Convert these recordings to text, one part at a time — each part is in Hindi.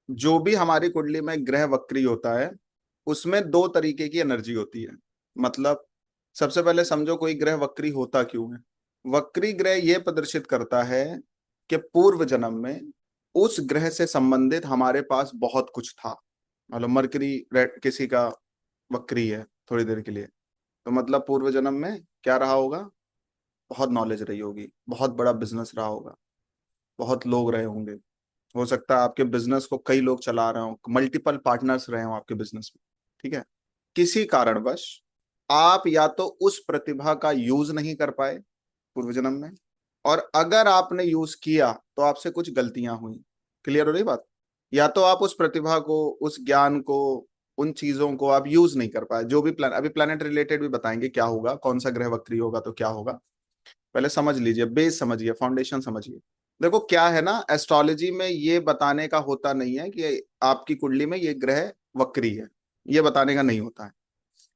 जो भी हमारी कुंडली में ग्रह वक्री होता है उसमें दो तरीके की एनर्जी होती है। मतलब सबसे पहले समझो कोई ग्रह वक्री होता क्यों है। वक्री ग्रह ये प्रदर्शित करता है कि पूर्व जन्म में उस ग्रह से संबंधित हमारे पास बहुत कुछ था। मतलब मरकरी किसी का वक्री है थोड़ी देर के लिए, तो मतलब पूर्व जन्म में क्या रहा होगा, बहुत नॉलेज रही होगी, बहुत बड़ा बिजनेस रहा होगा, बहुत लोग रहे होंगे। हो सकता है आपके बिजनेस को कई लोग चला रहे हो, मल्टीपल पार्टनर्स रहे हो आपके बिजनेस में। ठीक है। किसी कारणवश आप या तो उस प्रतिभा का यूज नहीं कर पाए पूर्व जन्म में, और अगर आपने यूज किया तो आपसे कुछ गलतियां हुई। क्लियर हो रही बात। या तो आप उस प्रतिभा को, उस ज्ञान को, उन चीजों को आप यूज नहीं कर पाए। जो भी प्लान, अभी प्लानट रिलेटेड भी बताएंगे क्या होगा, कौन सा ग्रह वक्री होगा तो क्या होगा। पहले समझ लीजिए, बेस समझिए, फाउंडेशन समझिए। देखो क्या है ना, एस्ट्रोलॉजी में ये बताने का होता नहीं है कि आपकी कुंडली में ये ग्रह वक्री है, ये बताने का नहीं होता है।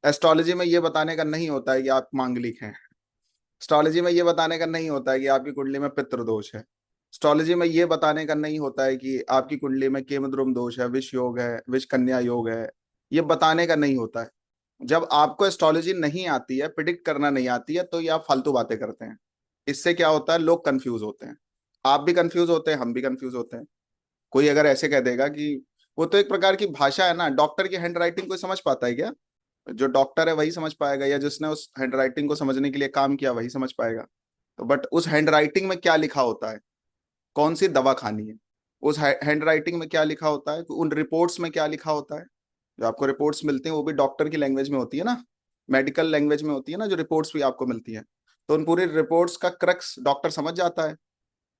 एस्ट्रोलॉजी में ये बताने का नहीं होता है कि आप मांगलिक हैं। एस्ट्रोलॉजी में ये बताने का नहीं होता है कि आपकी कुंडली में पितृ दोष है। एस्ट्रोलॉजी में ये बताने का नहीं होता है कि आपकी कुंडली में केमद्रुम दोष है, विष योग है, विष कन्या योग है। ये बताने का नहीं होता है। जब आपको एस्ट्रोलॉजी नहीं आती है, प्रिडिक्ट करना नहीं आती है, तो ये आप फालतू बातें करते हैं। इससे क्या होता है, लोग कंफ्यूज होते हैं। आप भी कंफ्यूज होते हैं, हम भी कंफ्यूज होते हैं। कोई अगर ऐसे कह देगा कि वो तो एक प्रकार की भाषा है ना, डॉक्टर की हैंड राइटिंग कोई समझ पाता है क्या? जो डॉक्टर है वही समझ पाएगा, या जिसने उस हैंड राइटिंग को समझने के लिए काम किया वही समझ पाएगा। तो बट उस हैंड राइटिंग में क्या लिखा होता है, कौन सी दवा खानी है, उस हैंड राइटिंग में क्या लिखा होता है, उन रिपोर्ट्स में क्या लिखा होता है। जो आपको रिपोर्ट्स मिलती हैं वो भी डॉक्टर की लैंग्वेज में होती है ना, मेडिकल लैंग्वेज में होती है ना, जो रिपोर्ट्स भी आपको मिलती हैं। तो उन पूरी रिपोर्ट्स का क्रक्स डॉक्टर समझ जाता है।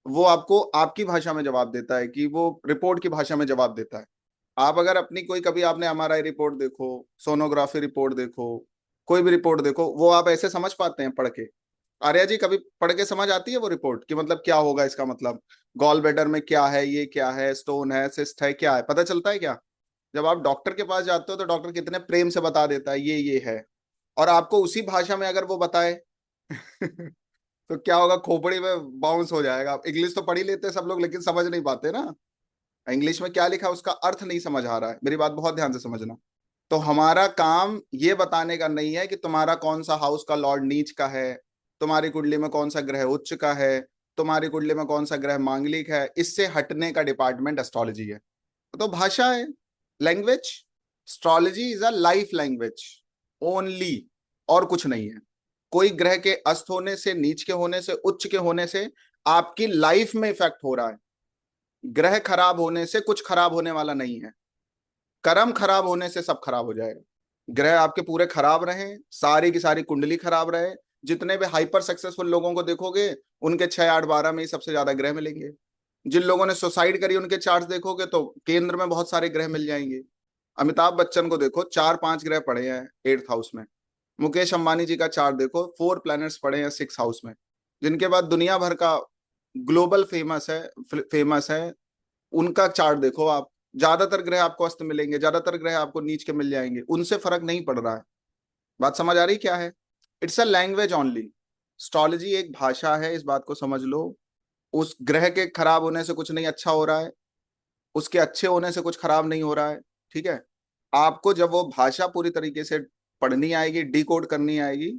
वो आपको आपकी भाषा में जवाब देता है, कि वो रिपोर्ट की भाषा में जवाब देता है। आप अगर अपनी कोई, कभी आपने एमआरआई रिपोर्ट देखो, सोनोग्राफी रिपोर्ट देखो, कोई भी रिपोर्ट देखो, वो आप ऐसे समझ पाते हैं पढ़ के? आर्या जी कभी पढ़ के समझ आती है वो रिपोर्ट कि मतलब क्या होगा इसका मतलब, गॉल ब्लैडर में क्या है, ये क्या है, स्टोन है, सिस्ट है, क्या है, पता चलता है क्या? जब आप डॉक्टर के पास जाते हो तो डॉक्टर कितने प्रेम से बता देता है ये है। और आपको उसी भाषा में अगर वो बताए तो क्या होगा, खोपड़ी में बाउंस हो जाएगा। इंग्लिश तो पढ़ ही लेते हैं सब लोग, लेकिन समझ नहीं पाते ना। इंग्लिश में क्या लिखा है उसका अर्थ नहीं समझ आ रहा है। मेरी बात बहुत ध्यान से समझना। तो हमारा काम ये बताने का नहीं है कि तुम्हारा कौन सा हाउस का लॉर्ड नीच का है, तुम्हारी कुंडली में कौन सा ग्रह उच्च का है, तुम्हारी कुंडली में कौन सा ग्रह मांगलिक है। इससे हटने का डिपार्टमेंट एस्ट्रोलॉजी है। तो भाषा है, language. Astrology is a life language only, और कुछ नहीं है। कोई ग्रह के अस्त होने से, नीच के होने से, उच्च के होने से आपकी लाइफ में इफेक्ट हो रहा है। ग्रह खराब होने से कुछ खराब होने वाला नहीं है। कर्म खराब होने से सब खराब हो जाएगा। ग्रह आपके पूरे खराब रहे, सारी की सारी कुंडली खराब रहे, जितने भी हाइपर सक्सेसफुल लोगों को देखोगे उनके 6 8 12 में ही सबसे ज्यादा ग्रह मिलेंगे। जिन लोगों ने सुसाइड करी उनके चार्ट देखोगे तो केंद्र में बहुत सारे ग्रह मिल जाएंगे। अमिताभ बच्चन को देखो, 4 5 ग्रह पड़े हैं 8th हाउस में। मुकेश अंबानी जी का चार्ट देखो, 4 प्लैनेट्स पड़े हैं 6th हाउस में। जिनके बाद दुनिया भर का ग्लोबल फेमस है उनका चार्ट देखो आप, ज्यादातर ग्रह आपको अस्त मिलेंगे, ज्यादातर ग्रह आपको नीच के मिल जाएंगे। उनसे फर्क नहीं पड़ रहा है। बात समझ आ रही क्या है? It's a language only. Astrology एक भाषा है, इस बात को समझ लो। उस ग्रह के खराब होने से कुछ नहीं अच्छा हो रहा है, उसके अच्छे होने से कुछ खराब नहीं हो रहा है। ठीक है। आपको जब वो भाषा पूरी तरीके से पढ़नी आएगी, डिकोड करनी आएगी,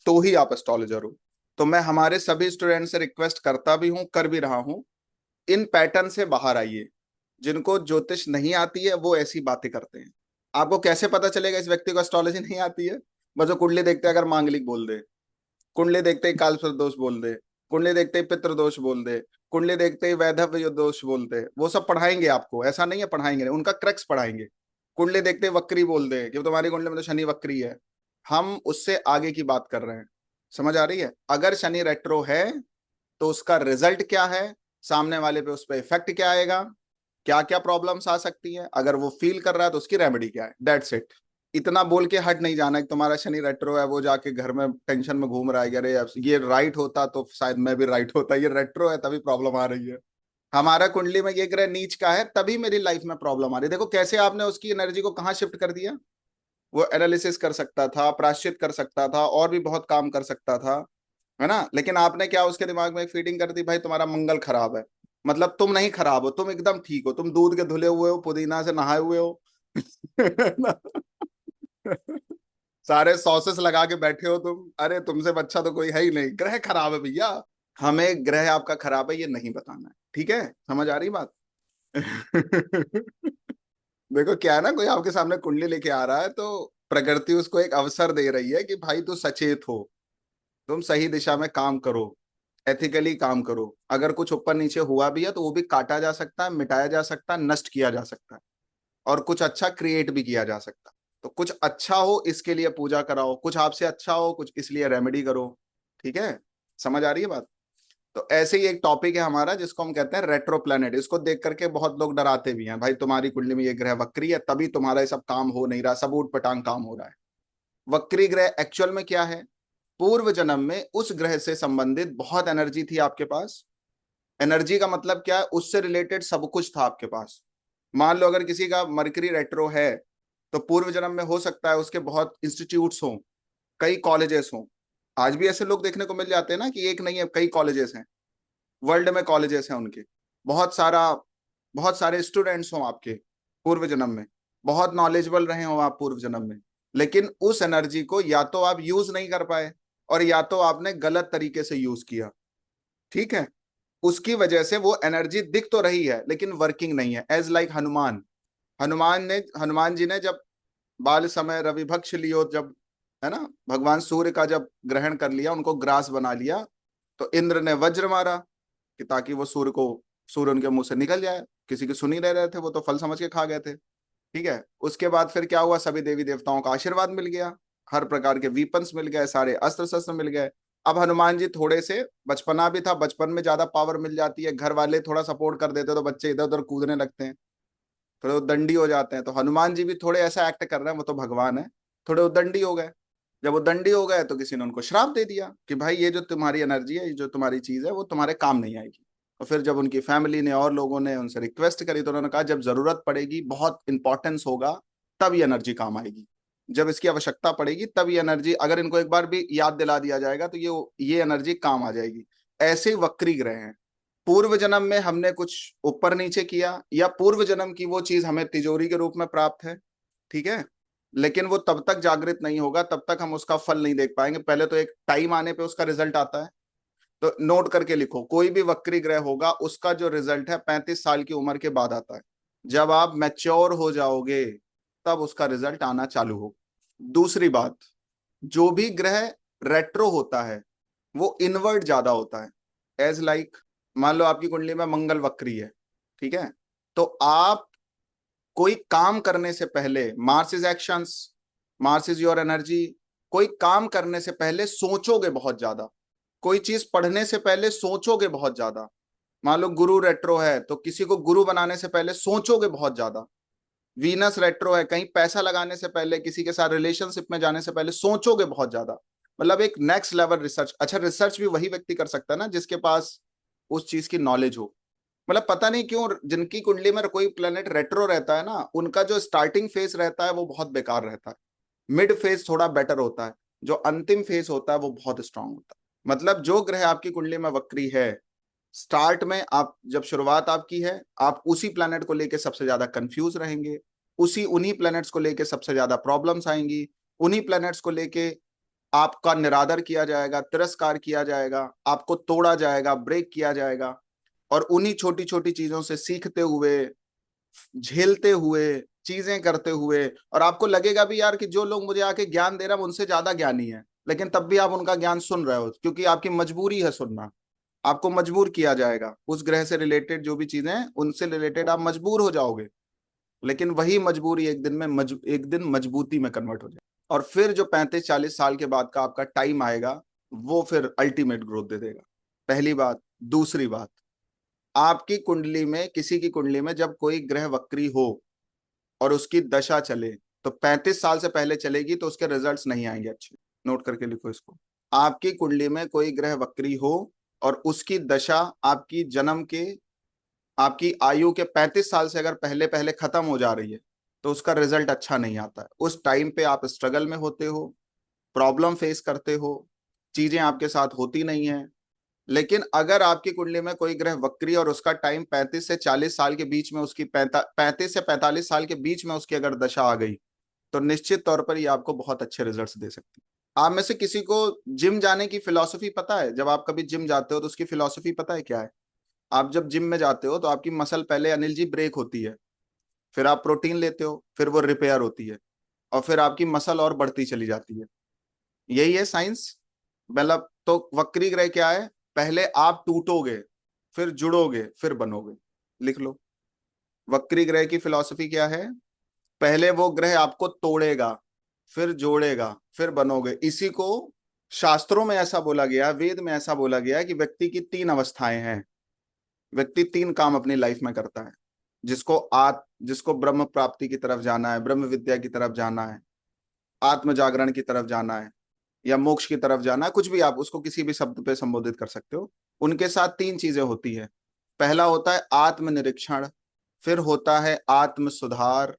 तो ही आप एस्ट्रोलॉजर हो। तो मैं हमारे सभी स्टूडेंट से रिक्वेस्ट करता भी हूं, कर भी रहा हूं, इन पैटर्न से बाहर आइए। जिनको ज्योतिष नहीं आती है वो ऐसी बातें करते हैं। आपको कैसे पता चलेगा इस व्यक्ति को एस्ट्रोलॉजी नहीं आती है? बस वो कुंडली देखते अगर मांगलिक बोल दे, कुंडली देखते ही काल दोष बोल दे, कुंडली देखते ही पितृ दोष बोल दे, कुंडली देखते ही वैधव्य दोष बोलते, वो सब पढ़ाएंगे आपको। ऐसा नहीं है पढ़ाएंगे नहीं, उनका क्रक्स पढ़ाएंगे। कुंडली देखते ही वक्री बोल दे कि तुम्हारी कुंडली में तो शनि वक्री है। हम उससे आगे की बात कर रहे हैं। समझ आ रही है? अगर शनि रेट्रो है तो उसका रिजल्ट क्या है, सामने वाले पे उस पर इफेक्ट क्या आएगा, क्या क्या प्रॉब्लम्स आ सकती है, अगर वो फील कर रहा है तो उसकी रेमेडी क्या है। That's it. इतना बोल के हट नहीं जाना कि तुम्हारा शनि रेट्रो है, वो जाके घर में टेंशन में घूम रहा है कि अरे यार ये राइट होता तो शायद मैं भी राइट होता, ये रेट्रो है तभी प्रॉब्लम आ रही है। हमारा कुंडली में ये ग्रह नीच का है तभी मेरी लाइफ में प्रॉब्लम आ रही है। देखो कैसे आपने उसकी एनर्जी को कहाँ शिफ्ट कर दिया। वो एनालिसिस कर सकता था, प्रायश्चित कर सकता था, और भी बहुत काम कर सकता था, है ना। लेकिन आपने क्या, उसके दिमाग में एक फीडिंग कर दी, भाई तुम्हारा मंगल खराब है। मतलब तुम नहीं खराब हो, तुम एकदम ठीक हो, तुम दूध के धुले हुए हो, पुदीना से नहाए हुए हो। सारे सॉसेस लगा के बैठे हो तुम, अरे तुमसे अच्छा तो कोई है ही नहीं, ग्रह खराब है भैया। हमें ग्रह आपका खराब है ये नहीं बताना है, ठीक है? समझ आ रही बात? देखो क्या है ना, कोई आपके सामने कुंडली लेके आ रहा है तो प्रकृति उसको एक अवसर दे रही है कि भाई तू सचेत हो, तुम सही दिशा में काम करो, एथिकली काम करो। अगर कुछ ऊपर नीचे हुआ भी है तो वो भी काटा जा सकता है, मिटाया जा सकता है, नष्ट किया जा सकता है, और कुछ अच्छा क्रिएट भी किया जा सकता है। तो कुछ अच्छा हो इसके लिए पूजा कराओ, कुछ आपसे अच्छा हो कुछ इसलिए रेमेडी करो, ठीक है? समझ आ रही है बात? तो ऐसे ही एक टॉपिक है हमारा जिसको हम कहते हैं रेट्रो प्लैनेट। इसको देख करके बहुत लोग डराते भी हैं, भाई तुम्हारी कुंडली में ये ग्रह वक्री है तभी तुम्हारा ये सब काम हो नहीं रहा, सब ऊट पटांग काम हो रहा है। वक्री ग्रह एक्चुअल में क्या है? पूर्व जन्म में उस ग्रह से संबंधित बहुत एनर्जी थी आपके पास। एनर्जी का मतलब क्या है? उससे रिलेटेड सब कुछ था आपके पास। मान लो अगर किसी का मरकरी रेट्रो है तो पूर्व जन्म में हो सकता है उसके बहुत इंस्टीट्यूट्स हों, कई कॉलेजेस हों। आज भी ऐसे लोग देखने को मिल जाते हैं ना कि एक नहीं है, कई कॉलेजेस हैं, वर्ल्ड में कॉलेजेस हैं उनके, बहुत सारा, बहुत सारे स्टूडेंट्स हों आपके पूर्व जन्म में, बहुत नॉलेजेबल रहे हो आप पूर्व जन्म में, लेकिन उस एनर्जी को या तो आप यूज नहीं कर पाए और या तो आपने गलत तरीके से यूज किया, ठीक है? उसकी वजह से वो एनर्जी दिख तो रही है लेकिन वर्किंग नहीं है। एज लाइक हनुमान, हनुमान जी ने जब बाल समय रवि भक्ष लियो, जब है ना, भगवान सूर्य का जब ग्रहण कर लिया, उनको ग्रास बना लिया, तो इंद्र ने वज्र मारा कि ताकि वो सूर्य उनके मुंह से निकल जाए। किसी की सुन ही नहीं रहे थे, वो तो फल समझ के खा गए थे, ठीक है? उसके बाद फिर क्या हुआ, सभी देवी देवताओं का आशीर्वाद मिल गया, हर प्रकार के वीपन्स मिल गए, सारे अस्त्र शस्त्र मिल गए। अब हनुमान जी थोड़े से, बचपना भी था, बचपन में ज्यादा पावर मिल जाती है, घर वाले थोड़ा सपोर्ट कर देते तो बच्चे इधर उधर कूदने लगते हैं, थोड़े उद्दंडी हो जाते हैं। तो हनुमान जी भी थोड़े ऐसा एक्ट कर रहे हैं, वो तो भगवान है, थोड़े उद्दंडी हो गए। जब उद्दंडी हो गए तो किसी ने उनको श्राप दे दिया कि भाई ये जो तुम्हारी एनर्जी है, ये जो तुम्हारी चीज है, वो तुम्हारे काम नहीं आएगी। और फिर जब उनकी फैमिली ने और लोगों ने उनसे रिक्वेस्ट करी तो उन्होंने कहा जब जरूरत पड़ेगी, बहुत इंपॉर्टेंस होगा, तब ये एनर्जी काम आएगी, जब इसकी आवश्यकता पड़ेगी तब ये एनर्जी, अगर इनको एक बार भी याद दिला दिया जाएगा तो ये एनर्जी काम आ जाएगी। ऐसे ही वक्री ग्रह हैं। पूर्व जन्म में हमने कुछ ऊपर नीचे किया, या पूर्व जन्म की वो चीज हमें तिजोरी के रूप में प्राप्त है, ठीक है, लेकिन वो तब तक जागृत नहीं होगा, तब तक हम उसका फल नहीं देख पाएंगे। पहले तो एक टाइम आने पे उसका रिजल्ट आता है। तो नोट करके लिखो, कोई भी वक्री ग्रह होगा उसका जो रिजल्ट है 35 साल की उम्र के बाद आता है। जब आप मैच्योर हो जाओगे तब उसका रिजल्ट आना चालू हो। दूसरी बात, जो भी ग्रह रेट्रो होता है वो इनवर्ट ज्यादा होता है। एज लाइक, मान लो आपकी कुंडली में मंगल वक्री है, ठीक है, तो आप कोई काम करने से पहले, Mars is actions, Mars is your energy, कोई काम करने से पहले सोचोगे बहुत ज्यादा, कोई चीज पढ़ने से पहले सोचोगे बहुत ज्यादा। मान लो गुरु रेट्रो है तो किसी को गुरु बनाने से पहले सोचोगे बहुत ज्यादा। वीनस रेट्रो है, कहीं पैसा लगाने से पहले, किसी के साथ रिलेशनशिप में जाने से पहले सोचोगे बहुत ज्यादा। मतलब एक नेक्स्ट लेवल रिसर्च। अच्छा, रिसर्च भी वही व्यक्ति कर सकता है ना जिसके पास उस चीज की नॉलेज हो। मतलब पता नहीं क्यों जिनकी कुंडली में कोई प्लेनेट रेट्रो रहता है ना, उनका जो स्टार्टिंग फेज रहता है वो बहुत बेकार रहता है, मिड फेज थोड़ा बेटर होता है, जो अंतिम फेज होता है वो बहुत स्ट्रांग होता है। मतलब जो ग्रह आपकी कुंडली में वक्री है, स्टार्ट में आप जब शुरुआत आपकी है, आप उसी प्लैनेट को लेके सबसे ज्यादा कंफ्यूज रहेंगे, उसी उन्हीं प्लैनेट्स को लेके सबसे ज्यादा प्रॉब्लम्स आएंगी, उन्हीं प्लैनेट्स को लेके आपका निरादर किया जाएगा, तिरस्कार किया जाएगा, आपको तोड़ा जाएगा, ब्रेक किया जाएगा। और उन्हीं छोटी छोटी चीजों से सीखते हुए, झेलते हुए, चीजें करते हुए, और आपको लगेगा भी यार कि जो लोग मुझे आके ज्ञान दे रहे हैं उनसे ज्यादा ज्ञानी है, लेकिन तब भी आप उनका ज्ञान सुन रहे हो क्योंकि आपकी मजबूरी है सुनना। आपको मजबूर किया जाएगा, उस ग्रह से रिलेटेड जो भी चीजें हैं उनसे रिलेटेड आप मजबूर हो जाओगे, लेकिन वही मजबूरी एक दिन में एक दिन मजबूती में कन्वर्ट हो जाए। और फिर जो 35-40 साल के बाद का आपका टाइम आएगा वो फिर अल्टीमेट ग्रोथ दे देगा। पहली बात। दूसरी बात, आपकी कुंडली में, किसी की कुंडली में जब कोई ग्रह वक्री हो और उसकी दशा चले तो 35 साल से पहले चलेगी तो उसके रिजल्ट्स नहीं आएंगे अच्छे। नोट करके लिखो इसको। आपकी कुंडली में कोई ग्रह वक्री हो और उसकी दशा आपकी जन्म के, आपकी आयु के 35 साल से अगर पहले पहले खत्म हो जा रही है तो उसका रिजल्ट अच्छा नहीं आता है। उस टाइम पे आप स्ट्रगल में होते हो, प्रॉब्लम फेस करते हो, चीजें आपके साथ होती नहीं है, लेकिन अगर आपकी कुंडली में कोई ग्रह वक्री और उसका टाइम 35 से 40 साल के बीच में, उसकी 35 से 45 साल के बीच में उसकी अगर दशा आ गई, तो निश्चित तौर पर ये आपको बहुत अच्छे रिजल्ट्स दे सकती है। आप में से किसी को जिम जाने की फिलॉसफी पता है? जब आप कभी जिम जाते हो तो उसकी फिलॉसफी पता है क्या है? आप जब जिम में जाते हो तो आपकी मसल पहले, अनिल जी, ब्रेक होती है, फिर आप प्रोटीन लेते हो, फिर वो रिपेयर होती है, और फिर आपकी मसल और बढ़ती चली जाती है। यही है साइंस। मतलब तो वक्री ग्रह क्या है? पहले आप टूटोगे, फिर जुड़ोगे, फिर बनोगे। लिख लो, वक्री ग्रह की फिलॉसफी क्या है? पहले वो ग्रह आपको तोड़ेगा, फिर जोड़ेगा, फिर बनोगे। इसी को शास्त्रों में ऐसा बोला गया, वेद में ऐसा बोला गया है कि व्यक्ति की तीन अवस्थाएं हैं। व्यक्ति तीन काम अपनी लाइफ में करता है। जिसको ब्रह्म प्राप्ति की तरफ जाना है, ब्रह्म विद्या की तरफ जाना है, आत्म जागरण की तरफ जाना है, या मोक्ष की तरफ जाना है, कुछ भी आप उसको किसी भी शब्द पे संबोधित कर सकते हो। उनके साथ तीन चीजें होती है। पहला होता है आत्मनिरीक्षण, फिर होता है आत्म सुधार,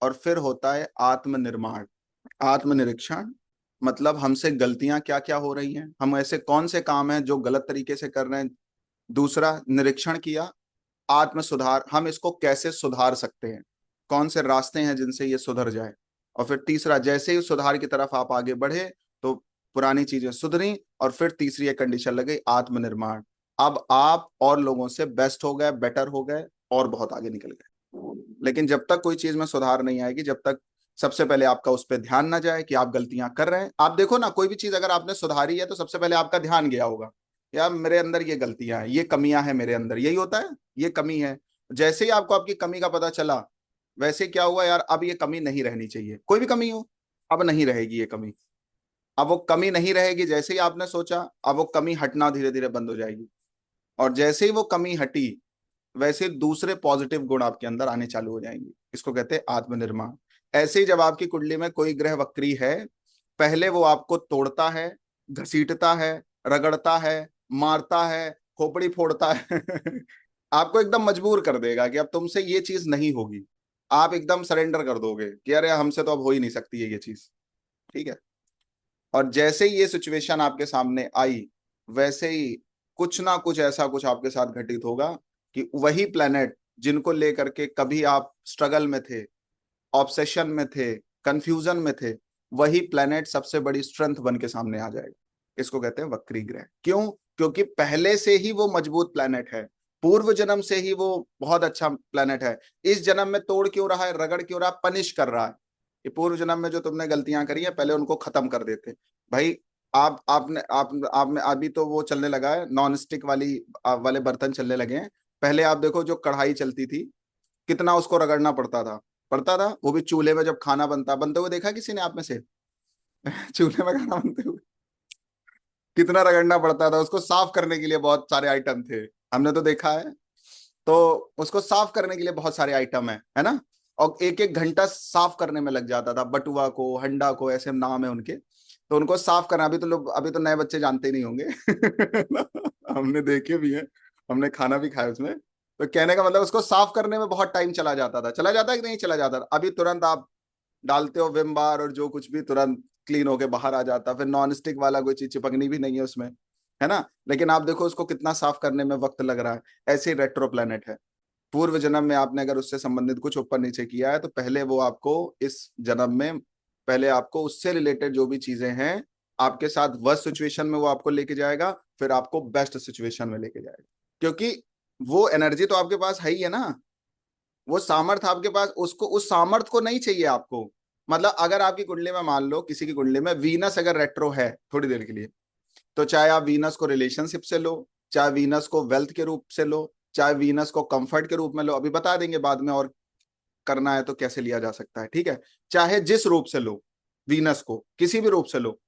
और फिर होता है आत्मनिर्माण। आत्मनिरीक्षण मतलब हमसे गलतियां क्या क्या हो रही हैं, हम ऐसे कौन से काम हैं जो गलत तरीके से कर रहे हैं। दूसरा, निरीक्षण किया। आत्म सुधार, हम इसको कैसे सुधार सकते हैं, कौन से रास्ते हैं जिनसे ये सुधर जाए। और फिर तीसरा, जैसे ही सुधार की तरफ आप आगे बढ़े तो पुरानी चीजें सुधरी, और फिर तीसरी एक कंडीशन लगी, आत्मनिर्माण। अब आप और लोगों से बेस्ट हो गए, बेटर हो गए, और बहुत आगे निकल गए। लेकिन जब तक कोई चीज में सुधार नहीं आएगी, जब तक सबसे पहले आपका उस पर ध्यान ना जाए कि आप गलतियां कर रहे हैं। आप देखो ना, कोई भी चीज अगर आपने सुधारी है तो सबसे पहले आपका ध्यान गया होगा, यार मेरे अंदर ये गलतियां हैं, ये कमियां हैं मेरे अंदर, यही होता है, ये कमी है। जैसे ही आपको आपकी कमी का पता चला, वैसे क्या हुआ, यार अब ये कमी नहीं रहनी चाहिए, कोई भी कमी हो, अब नहीं रहेगी ये कमी। अब वो कमी नहीं रहेगी, जैसे ही आपने सोचा, अब वो कमी हटना धीरे धीरे बंद हो जाएगी। और जैसे ही वो कमी हटी, वैसे दूसरे पॉजिटिव गुण आपके अंदर आने चालू हो जाएंगे। इसको कहते हैं आत्मनिर्माण। ऐसे ही जब आपकी कुंडली में कोई ग्रह वक्री है, पहले वो आपको तोड़ता है, घसीटता है, रगड़ता है, मारता है, खोपड़ी फोड़ता है आपको एकदम मजबूर कर देगा कि अब तुमसे ये चीज नहीं होगी। आप एकदम सरेंडर कर दोगे कि अरे हमसे तो अब हो ही नहीं सकती है ये चीज। ठीक है। और जैसे ही ये सिचुएशन आपके सामने आई, वैसे ही कुछ ना कुछ ऐसा कुछ आपके साथ घटित होगा कि वही प्लेनेट जिनको लेकर के कभी आप स्ट्रगल में थे, ऑब्सेशन में थे, कंफ्यूजन में थे, वही प्लेनेट सबसे बड़ी स्ट्रेंथ बन के सामने आ जाएगा। इसको कहते हैं वक्री ग्रह। क्यों? क्योंकि पहले से ही वो मजबूत प्लेनेट है, पूर्व जन्म से ही वो बहुत अच्छा प्लेनेट है। इस जन्म में तोड़ क्यों रहा है, रगड़ क्यों रहा है, पनिश कर रहा है। ये पूर्व जन्म में जो तुमने गलतियां करी है, पहले उनको खत्म कर देते भाई। आपने अभी तो वो चलने लगा है, नॉन स्टिक वाले बर्तन चलने लगे हैं। पहले आप देखो, जो कढ़ाई चलती थी, कितना उसको रगड़ना पड़ता था। वो भी चूल्हे में जब खाना बनते हुए देखा किसी ने आप में से चूल्हे में खाना बनते हुए कितना रगड़ना पड़ता था उसको साफ करने के लिए, बहुत सारे आइटम थे, हमने तो देखा है। तो उसको साफ करने के लिए बहुत सारे आइटम है ना। और एक एक घंटा साफ करने में लग जाता था, बटुआ को, हंडा को, ऐसे नाम है उनके। तो उनको साफ करना, अभी तो नए बच्चे जानते ही नहीं होंगे हमने देखे भी हैं, हमने खाना भी खाया उसमें। तो कहने का मतलब, उसको साफ करने में बहुत टाइम चला जाता था। चला जाता है कि नहीं चला जाता था? अभी तुरंत आप डालते हो विम बार और जो कुछ भी, तुरंत क्लीन होके बाहर आ जाता। फिर नॉन स्टिक वाला कोई चीज चिपकनी भी नहीं है उसमें, है ना। लेकिन आप देखो उसको कितना साफ करने में वक्त लग रहा है। ऐसे ही रेट्रो प्लेनेट है। पूर्व जन्म में आपने अगर उससे संबंधित कुछ ऊपर नीचे किया है, तो पहले वो आपको इस जन्म में, पहले आपको उससे रिलेटेड जो भी चीजें हैं, आपके साथ वर्स्ट सिचुएशन में वो आपको लेके जाएगा, फिर आपको बेस्ट सिचुएशन में लेके जाएगा। क्योंकि वो एनर्जी तो आपके पास है ही है ना, वो सामर्थ आपके पास, उसको, उस सामर्थ को नहीं चाहिए आपको। मतलब अगर आपकी कुंडली में, मान लो किसी की कुंडली में वीनस अगर रेट्रो है थोड़ी देर के लिए, तो चाहे आप वीनस को रिलेशनशिप से लो, चाहे वीनस को वेल्थ के रूप से लो, चाहे वीनस को कंफर्ट के रूप में लो, अभी बता देंगे बाद में, और करना है तो कैसे लिया जा सकता है। ठीक है। चाहे जिस रूप से लो, वीनस को किसी भी रूप से लो,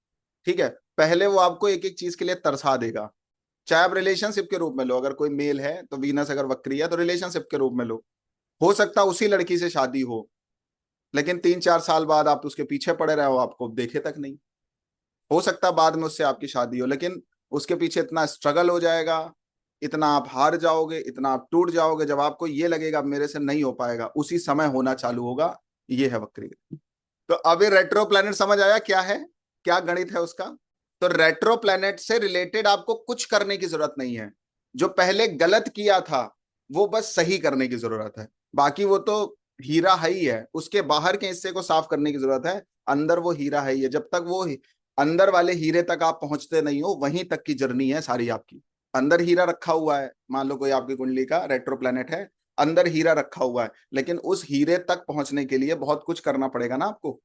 ठीक है। पहले वो आपको एक एक चीज के लिए तरसा देगा। चाहे आप रिलेशनशिप के रूप में लो, अगर कोई मेल है तो वीनस अगर वक्री है तो रिलेशनशिप के रूप में लो। हो सकता है उसी लड़की से शादी हो, लेकिन 3-4 साल बाद आप उसके पीछे पड़े रहे हो, आपको देखे तक नहीं। हो सकता है बाद में उससे आपकी शादी हो, लेकिन उसके पीछे इतना स्ट्रगल हो जाएगा, इतना आप हार जाओगे, इतना आप टूट जाओगे, जब आपको ये लगेगा अब मेरे से नहीं हो पाएगा, उसी समय होना चालू होगा। ये है वक्री। तो अभी रेट्रो प्लैनेट समझ आया क्या है, क्या गणित है उसका? तो रेट्रो प्लैनेट से रिलेटेड आपको कुछ करने की जरूरत नहीं है। जो पहले गलत किया था वो बस सही करने की जरूरत है। बाकी वो तो हीरा है ही है, उसके बाहर के हिस्से को साफ करने की जरूरत है। अंदर वो हीरा है ही है। जब तक वो अंदर वाले हीरे तक आप पहुंचते नहीं हो, वहीं तक की जर्नी है सारी आपकी। अंदर हीरा रखा हुआ है, मान लो कोई आपकी कुंडली का रेट्रो प्लैनेट है, अंदर हीरा रखा हुआ है, लेकिन उस हीरे तक पहुंचने के लिए बहुत कुछ करना पड़ेगा ना आपको।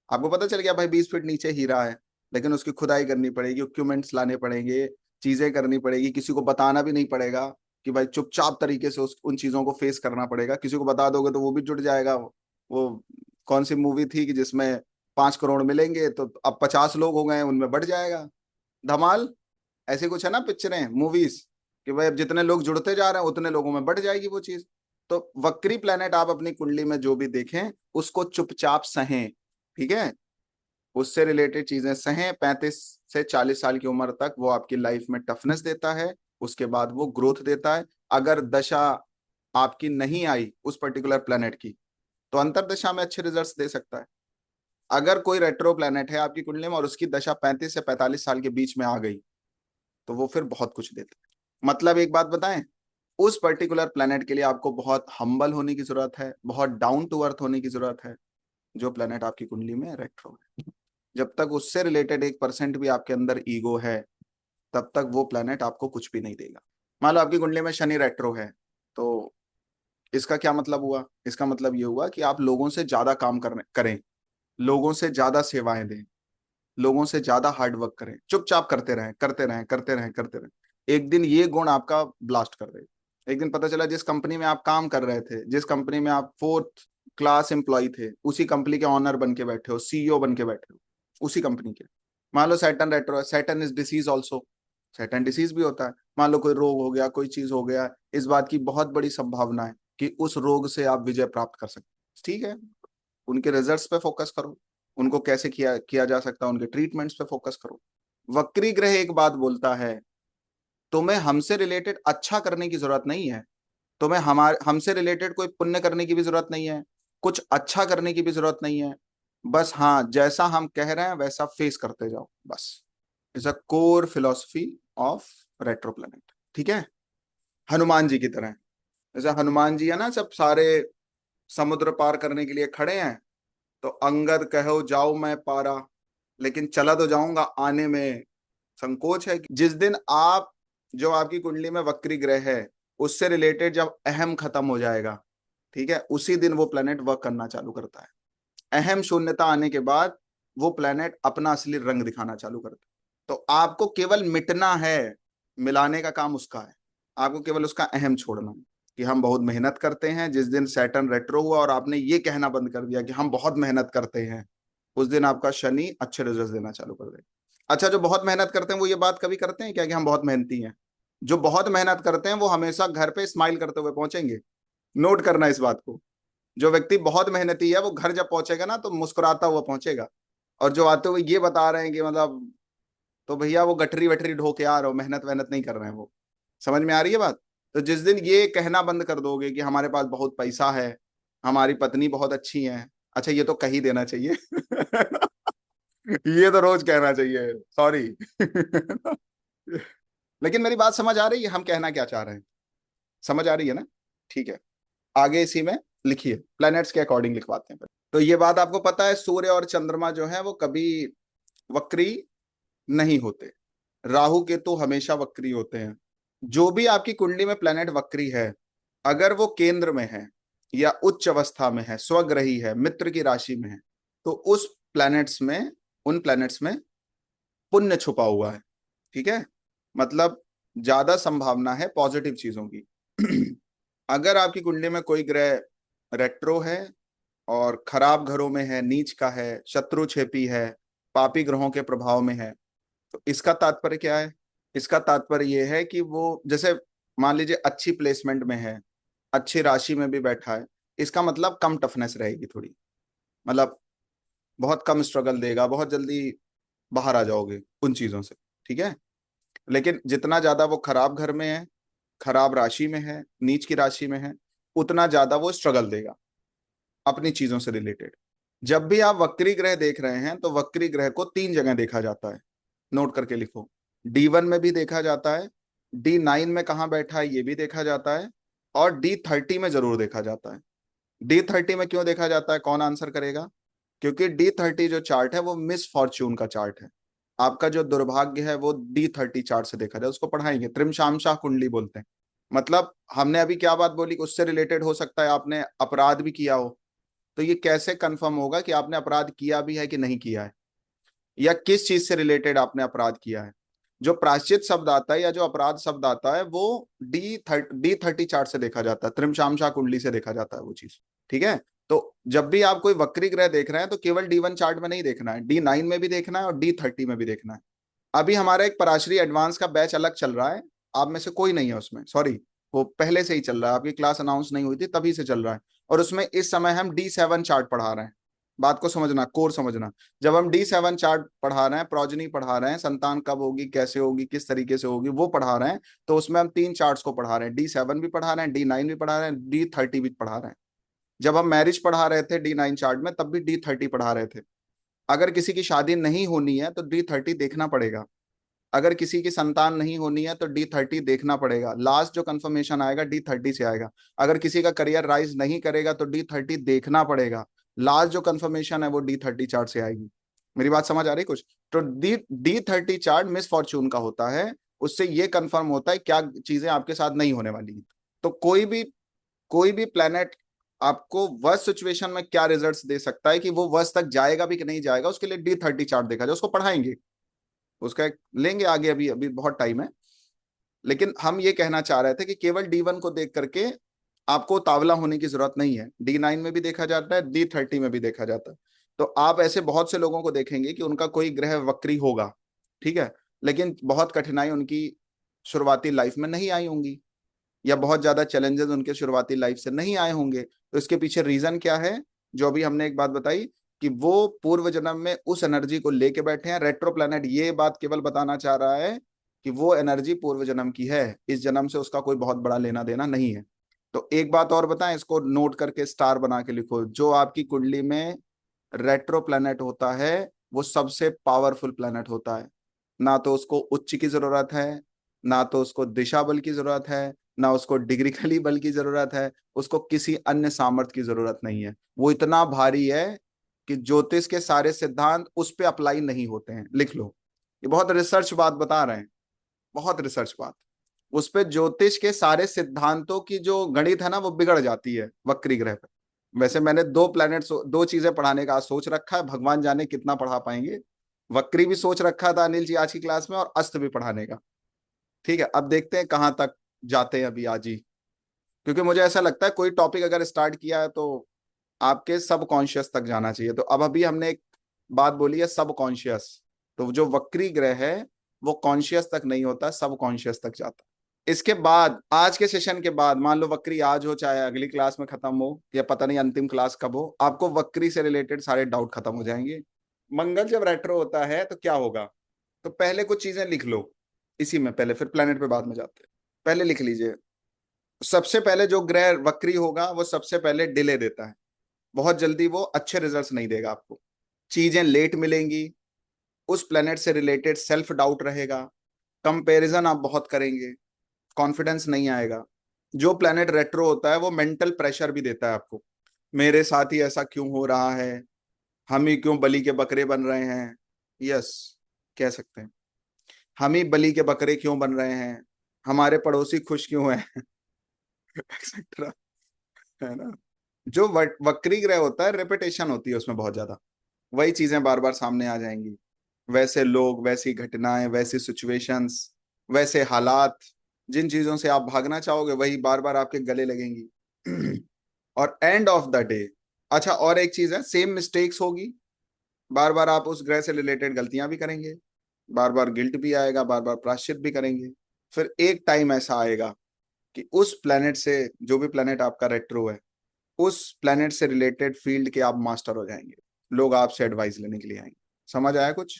आपको पता चल गया भाई 20 फीट नीचे हीरा है, लेकिन उसकी खुदाई करनी पड़ेगी, इक्विपमेंट्स लाने पड़ेंगे, चीजें करनी पड़ेगी, किसी को बताना भी नहीं पड़ेगा कि भाई चुपचाप तरीके से उन चीजों को फेस करना पड़ेगा। किसी को बता दोगे तो वो भी जुट जाएगा। वो कौन सी मूवी थी कि जिसमें 5 करोड़ मिलेंगे तो अब 50 लोग हो गए, उनमें बढ़ जाएगा। धमाल, ऐसे कुछ है ना पिक्चरें, मूवीज, कि भाई अब जितने लोग जुड़ते जा रहे हैं उतने लोगों में बढ़ जाएगी वो चीज। तो वक्री प्लेनेट आप अपनी कुंडली में जो भी देखें उसको चुपचाप सहें, ठीक है। उससे रिलेटेड चीजें सहें। 35 से 40 साल की उम्र तक वो आपकी लाइफ में टफनेस देता है, उसके बाद वो ग्रोथ देता है। अगर दशा आपकी नहीं आई उस पर्टिकुलर प्लेनेट की, तो अंतरदशा में अच्छे रिजल्ट्स दे सकता है। अगर कोई रेट्रो प्लेनेट है आपकी कुंडली में और उसकी दशा 35 से 45 साल के बीच में आ गई, तो वो फिर बहुत कुछ देता है। मतलब एक बात बताएं, उस पर्टिकुलर प्लेनेट के लिए आपको बहुत हम्बल होने की जरूरत है, बहुत डाउन टू अर्थ होने की जरूरत है, जो प्लेनेट आपकी कुंडली में रेट्रो है। जब तक उससे रिलेटेड 1% भी आपके अंदर ईगो है, तब तक वो प्लेनेट आपको कुछ भी नहीं देगा। मान लो आपकी कुंडली में शनि रेट्रो है, तो इसका क्या मतलब हुआ? इसका मतलब ये हुआ कि आप लोगों से ज्यादा काम करें, लोगों से ज्यादा सेवाएं दें, लोगों से ज्यादा हार्ड वर्क करें, चुपचाप करते रहें करते रहें करते रहें करते रहें। एक दिन ये गुण आपका ब्लास्ट कर देगा। एक दिन पता चला जिस कंपनी में आप काम कर रहे थे, जिस कंपनी में आप 4th क्लास एम्प्लॉय थे, उसी कंपनी के ऑनर बन के बैठे हो, सीईओ बन के बैठे हो उसी कंपनी के। मान लो सैटर्न रेट्रो है, Saturn is disease also, Saturn disease भी होता है। मान लो कोई रोग हो गया, कोई चीज हो गया, इस बात की बहुत बड़ी संभावना है कि उस रोग से आप विजय प्राप्त कर सकते, ठीक है। उनके रिजल्ट्स पे फोकस करो, उनको कैसे किया किया जा सकता है, उनके ट्रीटमेंट्स पे फोकस करो। वक्री ग्रह एक बात बोलता है, तुम्हें हमसे रिलेटेड अच्छा करने की जरूरत नहीं है, तुम्हें हमारे हमसे रिलेटेड कोई पुण्य करने की भी जरूरत नहीं है, कुछ अच्छा करने की भी जरूरत नहीं है। बस हाँ, जैसा हम कह रहे हैं वैसा फेस करते जाओ बस। Is a core philosophy of retro planet, ठीक है। हनुमान जी की तरह, जैसे हनुमान जी है ना, सब सारे समुद्र पार करने के लिए खड़े हैं, तो अंगद कहो जाओ मैं पारा, लेकिन चला तो जाऊंगा, आने में संकोच है। जिस दिन आप, जो आपकी कुंडली में वक्री ग्रह है, उससे रिलेटेड जब अहम खत्म हो जाएगा, ठीक है, उसी दिन वो प्लेनेट वर्क करना चालू करता है। अहम शून्यता आने के बाद वो प्लेनेट अपना असली रंग दिखाना चालू करता है। तो आपको केवल मिटना है, मिलाने का काम उसका है। आपको केवल उसका अहम छोड़ना है कि हम बहुत मेहनत करते हैं। जिस दिन सैटर्न रेट्रो हुआ और आपने ये कहना बंद कर दिया कि हम बहुत मेहनत करते हैं, उस दिन आपका शनि अच्छे रिजल्ट देना चालू कर देगा। अच्छा, जो बहुत मेहनत करते हैं वो ये बात कभी करते हैं क्या कि हम बहुत मेहनती हैं? जो बहुत मेहनत करते हैं वो हमेशा घर पे स्माइल करते हुए पहुंचेंगे। नोट करना इस बात को। जो व्यक्ति बहुत मेहनती है वो घर जब पहुंचेगा ना तो मुस्कुराता हुआ पहुंचेगा। और जो आते हुए ये बता रहे हैं कि मतलब, तो भैया वो गठरी वठरी ढो के आ रहे हो, मेहनत वहनत नहीं कर रहे हैं वो। समझ में आ रही है बात? तो जिस दिन ये कहना बंद कर दोगे कि हमारे पास बहुत पैसा है, हमारी पत्नी बहुत अच्छी है, अच्छा ये तो कह ही देना चाहिए ये तो रोज कहना चाहिए, सॉरी लेकिन मेरी बात समझ आ रही है हम कहना क्या चाह रहे हैं? समझ आ रही है ना? ठीक है, आगे इसी में लिखिए, प्लैनेट्स के अकॉर्डिंग लिखवाते हैं। तो ये बात आपको पता है, सूर्य और चंद्रमा जो है वो कभी वक्री नहीं होते, राहु केतु हमेशा वक्री होते हैं। जो भी आपकी कुंडली में प्लैनेट वक्री है, अगर वो केंद्र में है या उच्च अवस्था में है, स्वग्रही है, मित्र की राशि में है, तो उस प्लैनेट्स में, उन प्लैनेट्स में पुण्य छुपा हुआ है, ठीक है। मतलब ज्यादा संभावना है पॉजिटिव चीजों की अगर आपकी कुंडली में कोई ग्रह रेट्रो है और खराब घरों में है, नीच का है, शत्रु छेपी है, पापी ग्रहों के प्रभाव में है, तो इसका तात्पर्य क्या है? इसका तात्पर्य यह है कि वो, जैसे मान लीजिए अच्छी प्लेसमेंट में है, अच्छी राशि में भी बैठा है, इसका मतलब कम टफनेस रहेगी थोड़ी, मतलब बहुत कम स्ट्रगल देगा, बहुत जल्दी बाहर आ जाओगे उन चीजों से, ठीक है। लेकिन जितना ज्यादा वो खराब घर में है, खराब राशि में है, नीच की राशि में है, उतना ज्यादा वो स्ट्रगल देगा अपनी चीजों से रिलेटेड। जब भी आप वक्री ग्रह देख रहे हैं तो वक्री ग्रह को 3 जगह देखा जाता है। नोट करके लिखो। D1 में भी देखा जाता है, D9 में कहाँ बैठा है ये भी देखा जाता है, और D30 में जरूर देखा जाता है। D30 में क्यों देखा जाता है, कौन आंसर करेगा? क्योंकि D30 जो चार्ट है वो मिस फॉर्च्यून का चार्ट है। आपका जो दुर्भाग्य है वो D30 चार्ट से देखा जाए, उसको पढ़ाएंगे, त्रिमशामशाह कुंडली बोलते हैं। मतलब हमने अभी क्या बात बोली, उससे रिलेटेड हो सकता है आपने अपराध भी किया हो, तो ये कैसे कंफर्म होगा कि आपने अपराध किया भी है कि नहीं किया है, या किस चीज से रिलेटेड आपने अपराध किया है? जो प्रायश्चित शब्द आता है या जो अपराध शब्द आता है वो D30 चार्ट से देखा जाता है, त्रिमशामशाह कुंडली से देखा जाता है वो चीज। ठीक है, तो जब भी आप कोई वक्री ग्रह देख रहे हैं तो केवल D1 चार्ट में नहीं देखना है, D9 में भी देखना है और D30 में भी देखना है। अभी हमारा एक पराशरी एडवांस का बैच अलग चल रहा है, आप में से कोई नहीं है उसमें, सॉरी, वो पहले से ही चल रहा है, आपकी क्लास अनाउंस नहीं हुई थी तभी से चल रहा है। और उसमें इस समय हम D7 चार्ट पढ़ा रहे हैं। बात को समझना, कोर समझना। जब हम D7 चार्ट पढ़ा रहे हैं, प्रोजनी पढ़ा रहे हैं, संतान कब होगी, कैसे होगी, किस तरीके से होगी, वो पढ़ा रहे हैं, तो उसमें हम 3 चार्ट्स को पढ़ा रहे हैं, D7 भी पढ़ा रहे हैं, D9 भी पढ़ा रहे हैं, D30 भी पढ़ा रहे हैं। जब हम मैरिज पढ़ा रहे थे D9 चार्ट में, तब भी D30 पढ़ा रहे थे। अगर किसी की शादी नहीं होनी है तो D30 देखना पड़ेगा, अगर किसी की संतान नहीं होनी है तो D30 देखना पड़ेगा, लास्ट जो कंफर्मेशन आएगा D30 से आएगा। अगर किसी का करियर राइज नहीं करेगा तो D30 देखना पड़ेगा, लास्ट जो कंफर्मेशन है वो D30 चार्ट से आएगी। मेरी बात समझ आ रही कुछ? तो D30 चार्ट मिस फॉर्च्यून का होता है, उससे ये कंफर्म होता है क्या चीजें आपके साथ नहीं होने वाली हैं। तो कोई भी प्लेनेट आपको वर्स्ट सिचुएशन में क्या रिजल्ट्स दे सकता है कि वो वर्स्ट तक जाएगा भी कि नहीं जाएगा, उसके लिए D30 चार्ट देखा जाए, उसको पढ़ाएंगे, उसका एक लेंगे आगे, अभी अभी बहुत टाइम है। लेकिन हम ये कहना चाह रहे थे कि केवल D1 को देख करके आपको तावला होने की जरूरत नहीं है, D9 में भी देखा जाता है, D30 में भी देखा जाता है। तो आप ऐसे बहुत से लोगों को देखेंगे कि उनका कोई ग्रह वक्री होगा, ठीक है, लेकिन बहुत कठिनाई उनकी शुरुआती लाइफ में नहीं आई होंगी, या बहुत ज्यादा चैलेंजेस उनके शुरुआती लाइफ से नहीं आए होंगे। तो इसके पीछे रीजन क्या है? जो अभी हमने एक बात बताई कि वो पूर्व जन्म में उस एनर्जी को लेके बैठे हैं। रेट्रो प्लैनेट ये बात केवल बताना चाह रहा है कि वो एनर्जी पूर्व जन्म की है, इस जन्म से उसका कोई बहुत बड़ा लेना देना नहीं है। तो एक बात और बताएं, इसको नोट करके स्टार बना के लिखो, जो आपकी कुंडली में रेट्रो प्लैनेट होता है वो सबसे पावरफुल प्लैनेट होता है। ना तो उसको उच्च की जरूरत है, ना तो उसको दिशा बल की जरूरत है, ना उसको डिग्रिकली बल की जरूरत है, उसको किसी अन्य सामर्थ्य की जरूरत नहीं है। वो इतना भारी है कि ज्योतिष के सारे सिद्धांत उस पर अप्लाई नहीं होते हैं, लिख लो। ये बहुत रिसर्च बात बता रहे हैं, बहुत रिसर्च बात। उस पे ज्योतिष के सारे सिद्धांतों की जो गणित है ना वो बिगड़ जाती है वक्री ग्रह पे। वैसे मैंने 2 प्लैनेट, 2 चीजें पढ़ाने का आज सोच रखा है, भगवान जाने कितना पढ़ा पाएंगे। वक्री भी सोच रखा था अनिल जी आज की क्लास में, और अस्त भी पढ़ाने का। ठीक है, अब देखते हैं कहाँ तक जाते हैं अभी आज ही, क्योंकि मुझे ऐसा लगता है कोई टॉपिक अगर स्टार्ट किया है तो आपके सब कॉन्शियस तक जाना चाहिए। तो अब अभी हमने एक बात बोली है, सब कॉन्शियस। तो जो वक्री ग्रह है वो कॉन्शियस तक नहीं होता, सब कॉन्शियस तक जाता है। इसके बाद आज के सेशन के बाद, मान लो वक्री आज हो चाहे अगली क्लास में खत्म हो, या पता नहीं अंतिम क्लास कब हो, आपको वक्री से रिलेटेड सारे डाउट खत्म हो जाएंगे। मंगल जब रेट्रो होता है तो क्या होगा? तो पहले कुछ चीजें लिख लो इसी में, पहले फिर प्लेनेट पे बाद में जाते हैं। पहले लिख लीजिए, सबसे पहले जो ग्रह वक्री होगा वो सबसे पहले डिले देता है, बहुत जल्दी वो अच्छे रिजल्ट्स नहीं देगा आपको, चीजें लेट मिलेंगी, उस प्लेनेट से रिलेटेड सेल्फ डाउट रहेगा, कंपैरिजन आप बहुत करेंगे, कॉन्फिडेंस नहीं आएगा। जो प्लेनेट रेट्रो होता है वो मेंटल प्रेशर भी देता है आपको, मेरे साथ ही ऐसा क्यों हो रहा है, हम ही क्यों बलि के बकरे बन रहे हैं, यस, कह सकते हैं, हम ही बलि के बकरे क्यों बन रहे हैं, हमारे पड़ोसी खुश क्यों हैं, एक्सेट्रा, है ना। जो वक्री ग्रह होता है रेपिटेशन होती है उसमें बहुत ज्यादा, वही चीजें बार बार सामने आ जाएंगी, वैसे लोग, वैसी घटनाएं, वैसी सिचुएशंस, वैसे हालात, जिन चीजों से आप भागना चाहोगे वही बार बार आपके गले लगेंगी। और एंड ऑफ द डे, अच्छा और एक चीज है, सेम मिस्टेक्स होगी, बार बार आप उस ग्रह से रिलेटेड गलतियां भी करेंगे, बार बार गिल्ट भी आएगा, बार बार प्रायश्चित भी करेंगे। फिर एक टाइम ऐसा आएगा कि उस प्लेनेट से, जो भी प्लेनेट आपका रेट्रो है, उस प्लेनेट से रिलेटेड फील्ड के आप मास्टर हो जाएंगे, लोग आपसे एडवाइस लेने के लिए आएंगे। समझ आया कुछ?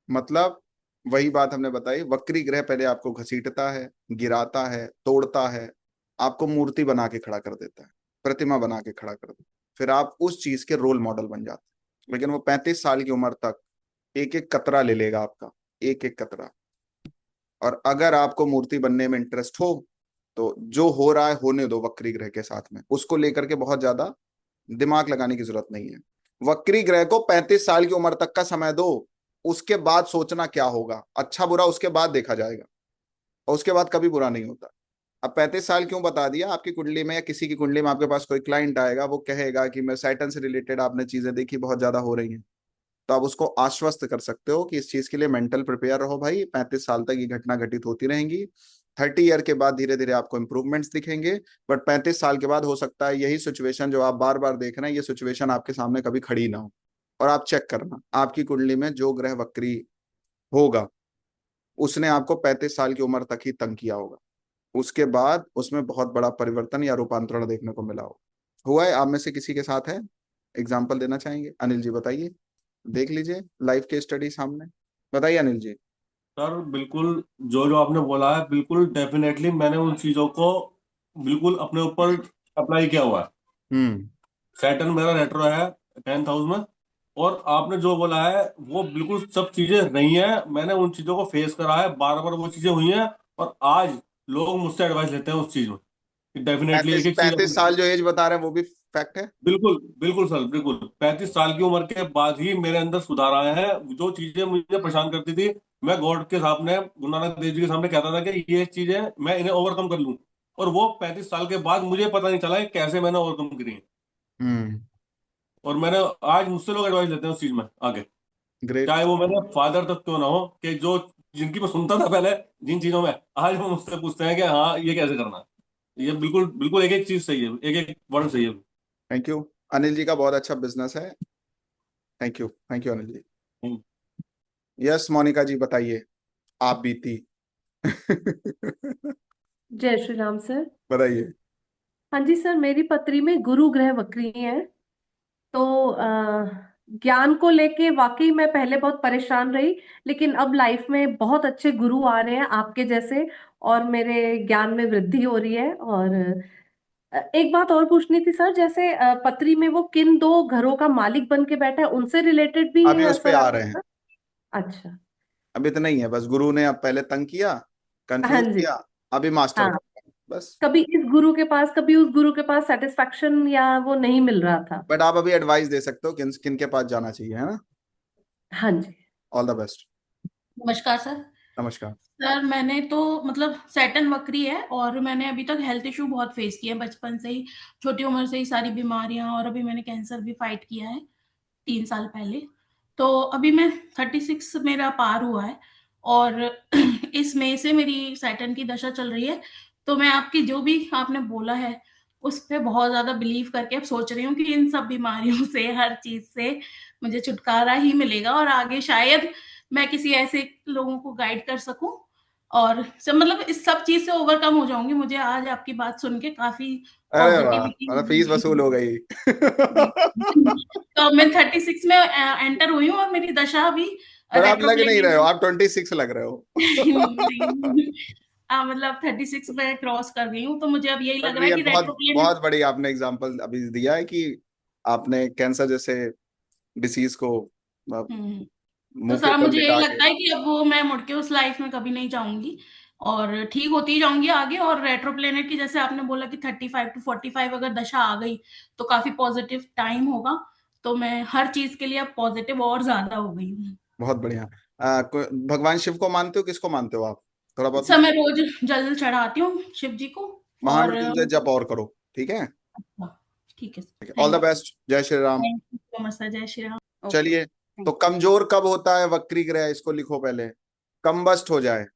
मतलब वही बात हमने बताई, वक्री ग्रह पहले आपको घसीटता है, गिराता है, तोड़ता है, आपको मूर्ति बना के खड़ा कर देता है, प्रतिमा बना के खड़ा कर देता है, फिर आप उस चीज के रोल मॉडल बन जाते हैं। लेकिन वो 35 साल की उम्र तक एक एक कतरा ले लेगा आपका, एक एक कतरा। और अगर आपको मूर्ति बनने में इंटरेस्ट हो तो जो हो रहा है होने दो, वक्री ग्रह के साथ में उसको लेकर के बहुत ज्यादा दिमाग लगाने की जरूरत नहीं है। वक्री ग्रह को 35 साल की उम्र तक का समय दो, उसके बाद सोचना क्या होगा, अच्छा बुरा उसके बाद देखा जाएगा, और उसके बाद कभी बुरा नहीं होता। अब 35 साल क्यों बता दिया, आपकी कुंडली में या किसी की कुंडली में आपके पास कोई क्लाइंट आएगा, वो कहेगा कि मैं सैटर्न से रिलेटेड आपने चीजें देखी बहुत ज्यादा हो रही हैं, तो आप उसको आश्वस्त कर सकते हो कि इस चीज के लिए मेंटल प्रिपेयर रहो भाई, 35 साल तक ये घटना घटित होती रहेंगी। 30 ईयर के बाद धीरे धीरे आपको इंप्रूवमेंट्स दिखेंगे, बट 35 साल के बाद हो सकता है यही सिचुएशन जो आप बार बार देख रहे हैं, ये सिचुएशन आपके सामने कभी खड़ी ना हो। और आप चेक करना आपकी कुंडली में जो ग्रह वक्री होगा उसने आपको 35 साल की उम्र तक ही तंग किया होगा, उसके बाद उसमें बहुत बड़ा परिवर्तन या रूपांतरण देखने को मिला हो। हुआ है आप में से किसी के साथ है? एग्जाम्पल देना चाहेंगे? अनिल जी बताइए, देख लीजिए लाइफ के स्टडी सामने, बताइए अनिल जी। सर बिल्कुल, जो जो आपने बोला है बिल्कुल डेफिनेटली मैंने उन चीजों को बिल्कुल अपने ऊपर अप्लाई किया हुआ है। हम्म। सैटर्न मेरा रेट्रो है 10th हाउस में। और आपने जो बोला है वो बिल्कुल सब चीजें रही हैं, मैंने उन चीजों को फेस करा है, बार बार वो चीजें हुई हैं। और आज लोग मुझसे एडवाइस लेते हैं उस चीज में कि डेफिनेटली एक पैंतीस एक चीज 35 साल जो एज बता रहे हैं वो भी फैक्ट है। बिल्कुल बिल्कुल सर बिल्कुल। 35 साल की उम्र के बाद ही मेरे अंदर सुधार आया है। जो चीजें मुझे परेशान करती थी, मैं गॉड के सामने, गुरु नानक देव जी के सामने कहता था कि ये चीजें मैं इन्हें ओवरकम कर लूं। और वो 35 साल के बाद मुझे पता नहीं चला कि कैसे मैंने ओवरकम करी है। हम्म। और मैंने, आज मुझसे लोग एडवाइस लेते हैं उस चीज में आगे, ग्रेट। चाहे वो मेरे फादर तक क्यों ना हो, कि जो जिनकी मैं सुनता था पहले जिन चीजों में, आज वो मुझसे पूछते हैं कि हाँ ये कैसे करना है। ये बिल्कुल बिल्कुल एक एक चीज सही है, एक एक वर्ड सही है। Thank you. अनिल जी का बहुत अच्छा बिजनेस है। Thank you, thank you Anil ji. Hmm. Yes Monika ji बताइए, आप बीती जय श्री राम सर। बताइए। हाँ जी सर, मेरी पत्री में गुरु ग्रह वक्री है। तो ज्ञान को लेके वाकई मैं पहले बहुत परेशान रही, लेकिन अब लाइफ में बहुत अच्छे गुरु आ रहे हैं आपके जैसे, और मेरे ज्ञान में वृद्धि हो रही है। और एक बात और पूछनी थी सर, जैसे पत्री में वो किन दो घरों का मालिक बन के बैठा है, उनसे रिलेटेड भी अभी ये उस पे असर आ आता रहे है हैं। सर? अच्छा। अभी तो नहीं है, बस गुरु ने अब पहले तंग किया, हाँ कंफ्यूज जी। किया, अभी मास्टर हाँ, बन गया बस। कभी इस गुरु के पास कभी उस गुरु के पास सेटिस्फैक्शन या वो नहीं मिल रहा था। बट आप अभी एडवाइस दे सकते हो किन किन के पास जाना चाहिए, है ना? हाँ जी। All the best. नमस्कार सर। नमस्कार। सर मैंने तो मतलब सैटर्न वक्री है, और मैंने अभी तक हेल्थ इशू बहुत फेस किया है बचपन से ही। छोटी उम्र से ही सारी बीमारियां, और अभी मैंने कैंसर भी फाइट किया है 3 साल पहले। तो अभी मैं 36 मेरा पार हुआ है, और इस मई से मेरी सैटर्न की दशा चल रही है। तो मैं आपकी जो भी आपने बोला है उस पे बहुत ज्यादा बिलीव करके अब सोच रही हूँ कि इन सब बीमारियों से, हर चीज से मुझे छुटकारा ही मिलेगा, और आगे शायद मैं किसी ऐसे लोगों को गाइड कर सकूं, और सब मतलब इस सब चीज से ओवरकम हो जाऊंगी। मुझे आज आपकी बात सुन के काफी अरे वाह, पॉजिटिविटी मतलब फीस वसूल हो गई जी। तो मैं 36 में एंटर हुई हूँ, और मेरी दशा अभी पर आप लग नहीं रहे हो, रेट्रोप्लेनियन आप 26 लग रहे हो नहीं, मतलब 36 में क्रॉस कर गई हूँ, तो मुझे अब यही बट लग रहा है ये कि बहुत रेट्रोप्लेनियन। बहुत बड़ी आपने एग्जांपल अभी दिया है कि आपने कैंसर जैसे डिसीज को हम्म। तो मुंह के सर बल मुझे यही लिटा के। लगता है कि अब वो मैं मुड़ के उस लाइफ में कभी नहीं जाऊंगी, और ठीक होती जाऊंगी आगे। और रेट्रो प्लेनेट की, जैसे आपने बोला कि 35 to 45 अगर दशा आ गई तो काफी पॉजिटिव टाइम होगा। तो मैं हर चीज के लिए अब पॉजिटिव और ज्यादा हो गई हूँ। बहुत बढ़िया। भगवान शिव को मानते हो, किसको मानते हो आप? थोड़ा बहुत सर मैं रोज जल चढ़ाती हूँ शिव जी को। और महामृत्युंजय जप और करो, ठीक है? अच्छा, ठीक है sir, all the thank best, जय Shri Ram. You so much sir. जय श्री राम। ओके। चलिए, तो थैंक यू। कमजोर कब होता है वक्री ग्रह, इसको लिखो पहले। कम्बस्ट हो जाए,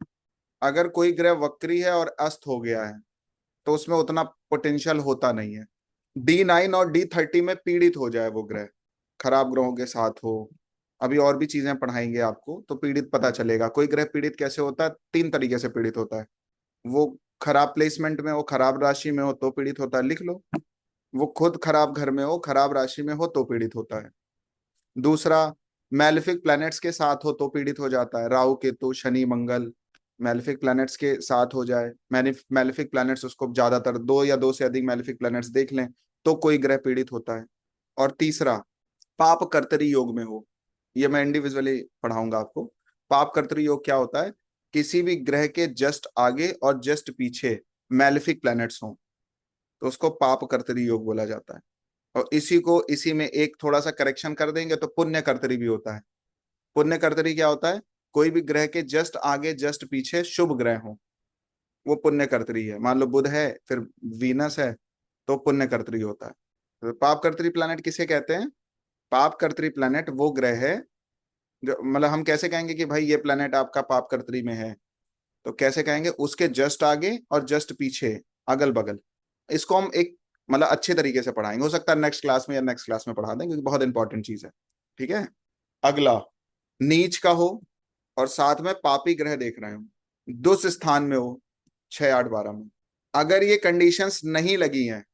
अगर कोई ग्रह वक्री है और अस्त हो गया है तो उसमें उतना पोटेंशियल होता नहीं है। D9 और D30 में पीड़ित हो जाए वो ग्रह, खराब ग्रहों के साथ हो, अभी और भी चीजें पढ़ाएंगे आपको तो पीड़ित पता चलेगा। कोई ग्रह पीड़ित कैसे होता है, 3 तरीके से पीड़ित होता है। वो खराब प्लेसमेंट में हो, खराब राशि में हो तो पीड़ित होता है, लिख लो। वो खुद खराब घर में हो, खराब राशि में हो तो पीड़ित होता है। दूसरा, मैलेफिक प्लैनेट्स के साथ हो तो पीड़ित हो जाता है, राहु केतु शनि मंगल मैलेफिक प्लैनेट्स के साथ हो जाए, मैलेफिक प्लैनेट्स, उसको ज्यादातर दो या दो से अधिक मैलेफिक प्लैनेट्स देख लें तो कोई ग्रह पीड़ित होता है। और तीसरा, पाप कर्तरी योग में हो, ये मैं इंडिविजुअली पढ़ाऊंगा आपको। पाप कर्तरी योग क्या होता है? किसी भी ग्रह के जस्ट आगे और जस्ट पीछे मैलेफिक प्लैनेट्स हों तो उसको पाप कर्तरी योग बोला जाता है। और इसी में एक थोड़ा सा करेक्शन कर देंगे तो पुण्य कर्तरी भी होता है। पुण्य कर्तरी क्या होता है? कोई भी ग्रह के जस्ट आगे जस्ट पीछे शुभ ग्रह हो, वो पुण्य कर्तरी है। मान लो बुध है फिर वीनस है तो पुण्य कर्तरी होता है। तो पाप कर्तरी प्लैनेट किसे कहते हैं? पाप कर्तरी प्लैनेट वो ग्रह है जो, मतलब हम कैसे कहेंगे कि भाई ये प्लैनेट आपका पाप कर्तरी में है, तो कैसे कहेंगे? उसके जस्ट आगे और जस्ट पीछे, अगल बगल। इसको हम एक मतलब अच्छे तरीके से पढ़ाएंगे, हो सकता है नेक्स्ट क्लास में या नेक्स्ट क्लास में पढ़ा दें क्योंकि बहुत इंपॉर्टेंट चीज है। ठीक है। अगला, नीच का हो और साथ में पापी ग्रह देख रहे हो, दुस स्थान में हो 6 8 12 में, अगर ये कंडीशंस नहीं लगी हैं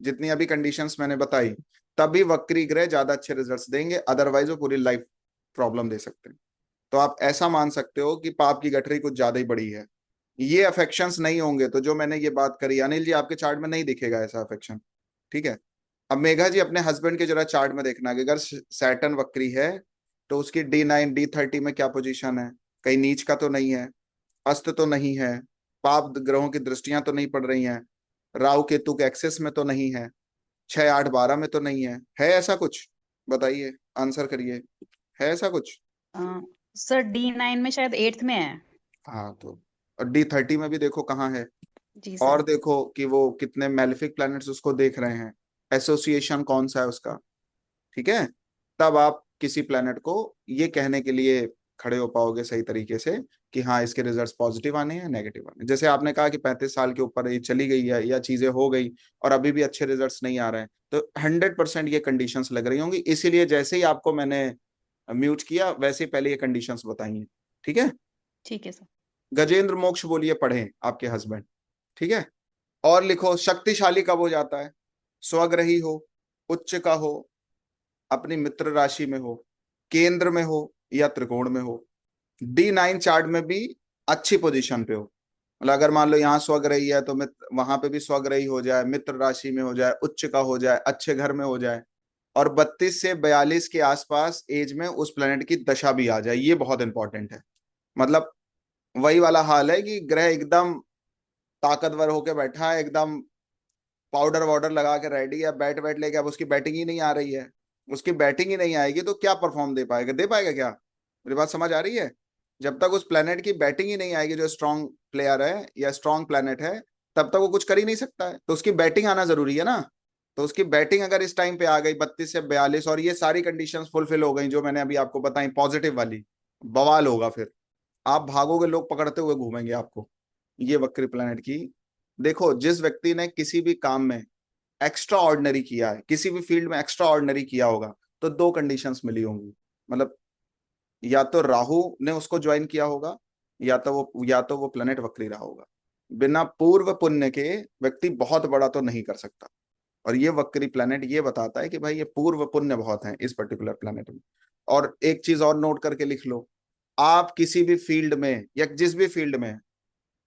जितनी अभी कंडीशंस मैंने बताई, तभी वक्री ग्रह ज्यादा अच्छे रिजल्ट्स देंगे, अदरवाइज वो पूरी लाइफ प्रॉब्लम दे सकते हैं। तो आप ऐसा मान सकते हो कि पाप की गठरी कुछ ज्यादा ही बड़ी है। ये अफेक्शंस नहीं होंगे तो जो मैंने ये बात करी, अनिल जी आपके चार्ट में नहीं दिखेगा ऐसा अफेक्शन। ठीक है। अब मेघा जी अपने हस्बैंड के जरा चार्ट में देखना कि अगर सैटर्न वक्री है तो उसकी D9 D30 में क्या पोजीशन है, कहीं नीच का तो नहीं है, अस्त तो नहीं है, पाप ग्रहों की दृष्टियां तो नहीं पड़ रही हैं, राहु केतु के एक्सेस में तो नहीं है, 6 8 12 में तो नहीं है ऐसा कुछ? बताइए, आंसर करिए, है ऐसा कुछ? अ, सर D9 में शायद 8th में है। हाँ तो, और D30 में भी देखो कहाँ है, जी और सर। देखो कि वो कितने मेलिफिक प्लैनेट्स उसको देख रहे हैं, एसोसिएशन कौन सा है उसका। ठीक है। तब आप किसी प्लैनेट को ये कहने के लिए खड़े हो पाओगे सही तरीके से कि हाँ इसके रिजल्ट्स पॉजिटिव आने हैं नेगेटिव आने हैं। जैसे आपने कहा कि 35 साल के ऊपर ये चली गई है या चीजें हो गई और अभी भी अच्छे रिजल्ट्स नहीं आ रहे हैं, तो 100% ये कंडीशंस लग रही होंगी। इसीलिए जैसे ही आपको मैंने म्यूट किया वैसे ही पहले ये कंडीशंस बताई हैं। ठीक है। ठीक है सर। गजेंद्र मोक्ष बोलिए पढ़े आपके हस्बैंड। ठीक है। और लिखो, शक्तिशाली कब हो जाता है? स्वग्रही हो, उच्च का हो, अपनी मित्र राशि में हो, केंद्र में हो या त्रिकोण में हो, D9 चार्ट में भी अच्छी पोजीशन पे हो। मतलब अगर मान लो यहाँ स्वग्रही है तो मित्र वहां पे भी स्वग्रही हो जाए, मित्र राशि में हो जाए, उच्च का हो जाए, अच्छे घर में हो जाए, और 32 से 42 के आसपास एज में उस प्लेनेट की दशा भी आ जाए, ये बहुत इंपॉर्टेंट है। मतलब वही वाला हाल है कि ग्रह एकदम ताकतवर होके बैठा है, एकदम पाउडर वाउडर लगा के रेडी है, बैट बैट लेके, अब उसकी बैटिंग ही नहीं आ रही है, उसकी बैटिंग ही नहीं आएगी तो क्या परफॉर्म दे पाएगा? दे पाएगा क्या? मेरी बात समझ आ रही है? जब तक उस प्लेनेट की बैटिंग ही नहीं आएगी, जो स्ट्रांग प्लेयर है या स्ट्रांग प्लेनेट है, तब तक वो कुछ कर ही नहीं सकता है। तो उसकी बैटिंग आना जरूरी है ना। तो उसकी बैटिंग अगर इस टाइम पे आ गई 32 से 42 और ये सारी कंडीशंस फुलफिल हो गई जो मैंने अभी आपको बताई पॉजिटिव वाली, बवाल होगा फिर। आप भागोगे, लोग पकड़ते हुए घूमेंगे आपको। ये वक्री प्लेनेट की, देखो जिस व्यक्ति ने किसी भी काम में एक्स्ट्रा ऑर्डिनरी किया है, किसी भी फील्ड में एक्स्ट्रा ऑर्डिनरी किया होगा, तो दो कंडीशंस मिली होंगी। मतलब या तो राहु ने उसको ज्वाइन किया होगा या तो वो प्लेनेट वक्री रहा होगा। बिना पूर्व पुण्य के व्यक्ति बहुत बड़ा तो नहीं कर सकता। और ये वक्री प्लेनेट ये बताता है कि भाई ये पूर्व पुण्य बहुत है इस पर्टिकुलर प्लेनेट में। और एक चीज और नोट करके लिख लो, आप किसी भी फील्ड में या जिस भी फील्ड में,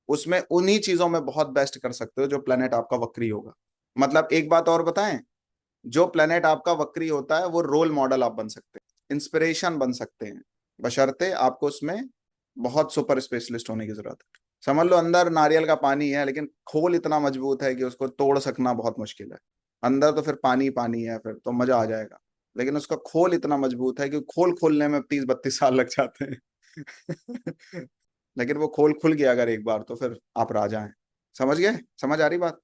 उसमें उन्हीं चीजों में बहुत बेस्ट कर सकते हो जो प्लेनेट आपका वक्री होगा। मतलब एक बात और बताएं, जो प्लेनेट आपका वक्री होता है वो रोल मॉडल आप बन सकते हैं, इंस्पिरेशन बन सकते हैं, बशर्ते आपको उसमें बहुत सुपर स्पेशलिस्ट होने की जरूरत है। समझ लो अंदर नारियल का पानी है लेकिन खोल इतना मजबूत है कि उसको तोड़ सकना बहुत मुश्किल है। अंदर तो फिर पानी पानी है, फिर तो मजा आ जाएगा, लेकिन उसका खोल इतना मजबूत है कि खोल खोलने में 30 32 साल लग जाते हैं। लेकिन वो खोल खुल गया अगर एक बार तो फिर आप राजा हैं। समझ गए? समझ आ रही बात?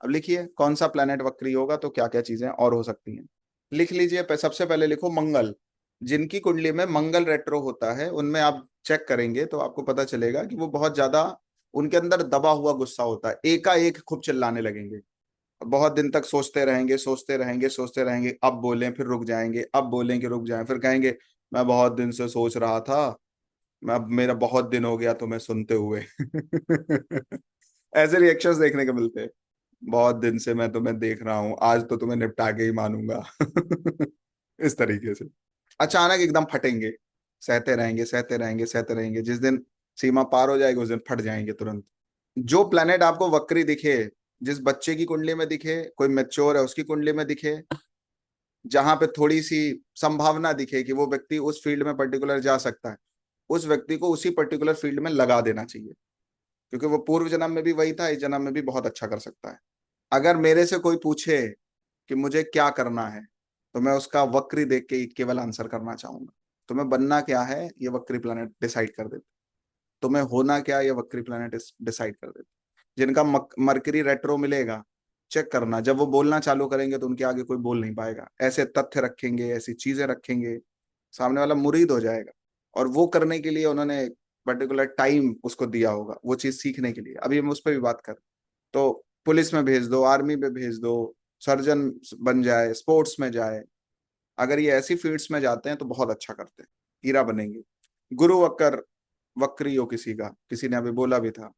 अब लिखिए कौन सा प्लेनेट वक्री होगा तो क्या क्या चीजें और हो सकती हैं। लिख लीजिए, सबसे पहले लिखो मंगल। जिनकी कुंडली में मंगल रेट्रो होता है उनमें आप चेक करेंगे तो आपको पता चलेगा कि वो बहुत ज्यादा, उनके अंदर दबा हुआ गुस्सा होता है, एकाएक खूब चिल्लाने लगेंगे, बहुत दिन तक सोचते रहेंगे सोचते रहेंगे सोचते रहेंगे, अब बोलें फिर रुक जाएंगे, अब बोलेंगे रुक जाएं, फिर कहेंगे मैं बहुत दिन से सोच रहा था, मैं अब मेरा बहुत दिन हो गया तुम्हें सुनते हुए। ऐसे रिएक्शंस देखने को मिलते हैं। बहुत दिन से मैं तुम्हें देख रहा हूं, आज तो तुम्हें निपटा के ही मानूंगा। इस तरीके से अचानक एकदम फटेंगे, सहते रहेंगे सहते रहेंगे सहते रहेंगे, जिस दिन सीमा पार हो जाएगी उस दिन फट जाएंगे तुरंत। जो प्लेनेट आपको वक्री दिखे, जिस बच्चे की कुंडली में दिखे, कोई मैच्योर है उसकी कुंडली में दिखे, जहां पे थोड़ी सी संभावना दिखे कि वो व्यक्ति उस फील्ड में पर्टिकुलर जा सकता है, उस व्यक्ति को उसी पर्टिकुलर फील्ड में लगा देना चाहिए, क्योंकि वो पूर्व जन्म में भी वही था, इस जन्म में भी बहुत अच्छा कर सकता है। अगर मेरे से कोई पूछे कि मुझे क्या करना है, तो मैं उसका वक्री देख के केवल आंसर करना चाहूंगा। तुम्हें बनना क्या है ये वक्री प्लैनेट डिसाइड कर देते, तुम्हें होना क्या ये वक्री प्लैनेट डिसाइड कर देते। जिनका मरकरी रेट्रो मिलेगा, चेक करना, जब वो बोलना चालू करेंगे तो उनके आगे कोई बोल नहीं पाएगा। ऐसे तथ्य रखेंगे, ऐसी चीजें रखेंगे, सामने वाला मुरीद हो जाएगा। और वो करने के लिए उन्होंने पर्टिकुलर टाइम उसको दिया होगा वो चीज सीखने के लिए। अभी हम उस पर भी बात करें तो पुलिस में भेज दो, आर्मी में भेज दो, सर्जन बन जाए, स्पोर्ट्स में जाए, अगर ये ऐसी फील्ड्स में जाते हैं तो बहुत अच्छा करते हैं, हीरा बनेंगे। गुरु वक्र वक्री हो किसी ने अभी बोला भी था,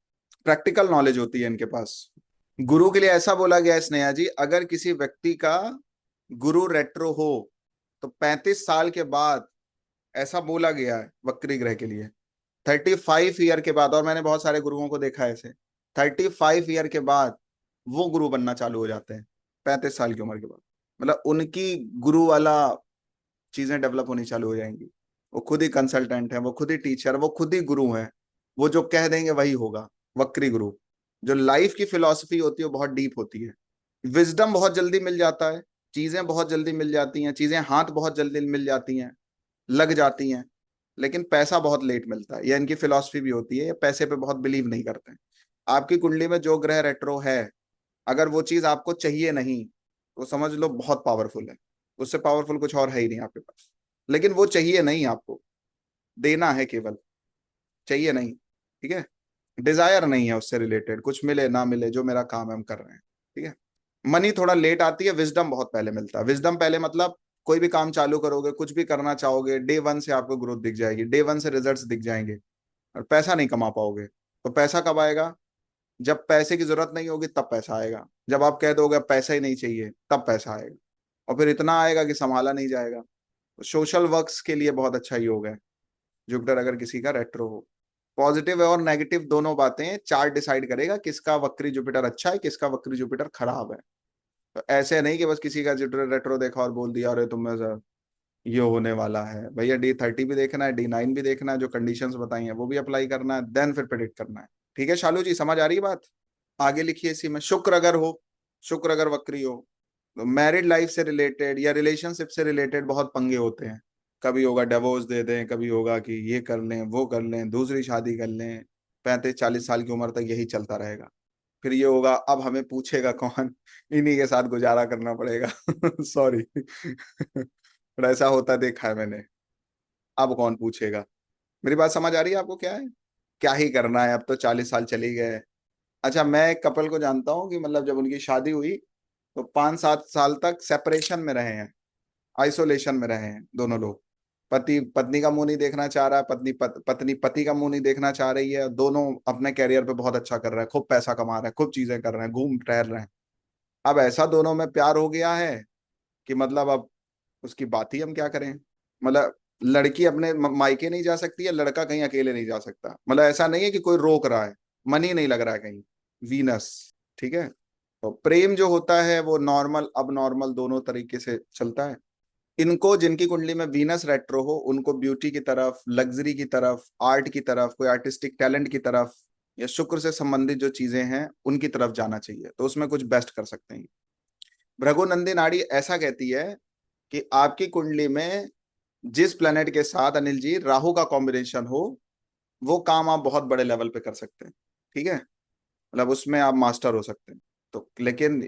प्रैक्टिकल नॉलेज होती है इनके पास। गुरु के लिए ऐसा बोला गया है स्नेहा जी, अगर किसी व्यक्ति का गुरु रेट्रो हो तो 35 साल के बाद, ऐसा बोला गया है वक्री ग्रह के लिए, 35 ईयर के बाद, और मैंने बहुत सारे गुरुओं को देखा है ऐसे, 35 ईयर के बाद वो गुरु बनना चालू हो जाते हैं, 35 साल की उम्र के बाद। मतलब उनकी गुरु वाला चीजें डेवलप होनी चालू हो जाएंगी। वो खुद ही कंसल्टेंट है, वो खुद ही टीचर, वो खुद ही गुरु है, वो जो कह देंगे वही होगा। वक्री गुरु, जो लाइफ की फिलॉसफी होती है वो बहुत डीप होती है। विजडम बहुत जल्दी मिल जाता है, चीजें बहुत जल्दी मिल जाती हैं, चीजें हाथ बहुत जल्दी मिल जाती हैं, लग जाती हैं, लेकिन पैसा बहुत लेट मिलता है। यह इनकी फिलॉसफी भी होती है, ये पैसे पे बहुत बिलीव नहीं करते हैं। आपकी कुंडली में जो ग्रह रेट्रो है, अगर वो चीज आपको चाहिए नहीं तो समझ लो बहुत पावरफुल है, उससे पावरफुल कुछ और है ही नहीं आपके पास। लेकिन वो चाहिए नहीं, आपको देना है केवल, चाहिए नहीं, ठीक है। डिजायर नहीं है उससे रिलेटेड, कुछ मिले ना मिले, जो मेरा काम है हम कर रहे हैं, ठीक है। मनी थोड़ा लेट आती है, विजडम बहुत पहले मिलता है। विजडम पहले मतलब कोई भी काम चालू करोगे, कुछ भी करना चाहोगे, डे वन से आपको ग्रोथ दिख जाएगी, डे वन से रिजल्ट्स दिख जाएंगे, और पैसा नहीं कमा पाओगे। तो पैसा कब आएगा? जब पैसे की जरूरत नहीं होगी तब पैसा आएगा। जब आप कह दोगे अब पैसा ही नहीं चाहिए तब पैसा आएगा, और फिर इतना आएगा कि संभाला नहीं जाएगा। तो सोशल वर्क्स के लिए बहुत अच्छा योग है जुपिटर अगर किसी का रेट्रो हो। पॉजिटिव और नेगेटिव दोनों बातें चार्ट डिसाइड करेगा, किसका वक्री जुपिटर अच्छा है, किसका वक्री जुपिटर खराब है। तो ऐसे नहीं कि बस किसी का जुपिटर रेट्रो देखा और बोल दिया अरे तुम्हें सर ये होने वाला है। भैया D30 भी देखना है, D9 भी देखना है, जो कंडीशंस बताई हैं वो भी अप्लाई करना है, देन फिर प्रेडिक्ट करना है। ठीक है शालू जी, समझ आ रही है बात? आगे लिखिए इसी में, शुक्र अगर हो, शुक्र अगर वक्री हो तो मैरिड लाइफ से रिलेटेड या रिलेशनशिप से रिलेटेड बहुत पंगे होते हैं। कभी होगा डिवोर्स दे दें, कभी होगा कि ये कर लें वो कर लें, दूसरी शादी कर लें, 35-40 साल की उम्र तक यही चलता रहेगा। फिर ये होगा अब हमें पूछेगा कौन, इन्हीं के साथ गुजारा करना पड़ेगा सॉरी पर ऐसा होता देखा है मैंने। अब कौन पूछेगा? मेरी बात समझ आ रही है आपको? क्या है, क्या ही करना है, अब तो 40 साल चली गए। अच्छा, मैं एक कपल को जानता हूँ कि मतलब जब उनकी शादी हुई तो 5-7 साल तक सेपरेशन में रहे हैं, आइसोलेशन में रहे हैं दोनों लोग। पति पत्नी का मुंह नहीं देखना चाह रहा है, पत्नी पति का मुंह नहीं देखना चाह रही है। दोनों अपने कैरियर पे बहुत अच्छा कर रहे हैं, खूब पैसा कमा रहे हैं, खूब चीजें कर रहे हैं, घूम टहल रहे हैं। अब ऐसा दोनों में प्यार हो गया है कि मतलब अब उसकी बात ही हम क्या करें। मतलब लड़की अपने मायके नहीं जा सकती है, लड़का कहीं अकेले नहीं जा सकता। मतलब ऐसा नहीं है कि कोई रोक रहा है, मन ही नहीं लग रहा है कहीं, वीनस, ठीक है। तो प्रेम जो होता है वो नॉर्मल अब नॉर्मल दोनों तरीके से चलता है। इनको जिनकी कुंडली में वीनस रेट्रो हो उनको ब्यूटी की तरफ, लग्जरी की तरफ, आर्ट की तरफ, कोई आर्टिस्टिक टैलेंट की तरफ, या शुक्र से संबंधित जो चीजें हैं उनकी तरफ जाना चाहिए, तो उसमें कुछ बेस्ट कर सकते हैं। भृगुनंदी नाड़ी ऐसा कहती है कि आपकी कुंडली में जिस प्लेनेट के साथ अनिल जी राहु का कॉम्बिनेशन हो वो काम आप बहुत बड़े लेवल पे कर सकते हैं, ठीक है। मतलब उसमें आप मास्टर हो सकते हैं। तो लेकिन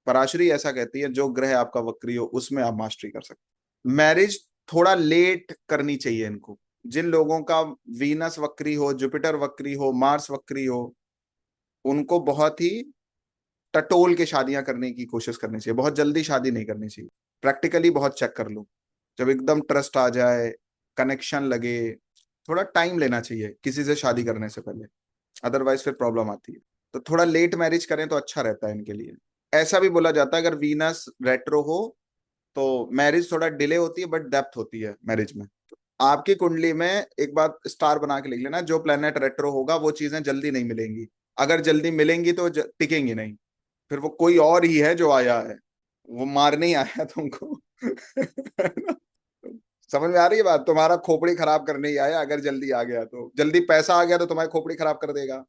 पराशरी ऐसा कहती है जो ग्रह आपका वक्री हो उसमें आप मास्टरी कर सकते हैं। मैरिज थोड़ा लेट करनी चाहिए इनको। जिन लोगों का वीनस वक्री हो, जुपिटर वक्री हो, मार्स वक्री हो, उनको बहुत ही टटोल के शादियां करने की कोशिश करनी चाहिए, बहुत जल्दी शादी नहीं करनी चाहिए। प्रैक्टिकली बहुत चेक कर लो, जब एकदम ट्रस्ट आ जाए, कनेक्शन लगे, थोड़ा टाइम लेना चाहिए किसी से शादी करने से पहले, अदरवाइज फिर प्रॉब्लम आती है। तो थोड़ा लेट मैरिज करें तो अच्छा रहता है इनके लिए। ऐसा भी बोला जाता है अगर वीनस रेट्रो हो तो मैरिज थोड़ा डिले होती है बट डेप्थ होती है मैरिज में। आपकी कुंडली में एक बात स्टार बना के लिख लेना, जो प्लेनेट रेट्रो होगा वो चीजें जल्दी नहीं मिलेंगी, अगर जल्दी मिलेंगी तो टिकेंगी नहीं। फिर वो कोई और ही है जो आया है, वो मारने ही आया तुमको समझ में आ रही है बात? तुम्हारा खोपड़ी खराब करने ही आया। अगर जल्दी आ गया तो, जल्दी पैसा आ गया तो तुम्हारी खोपड़ी खराब कर देगा।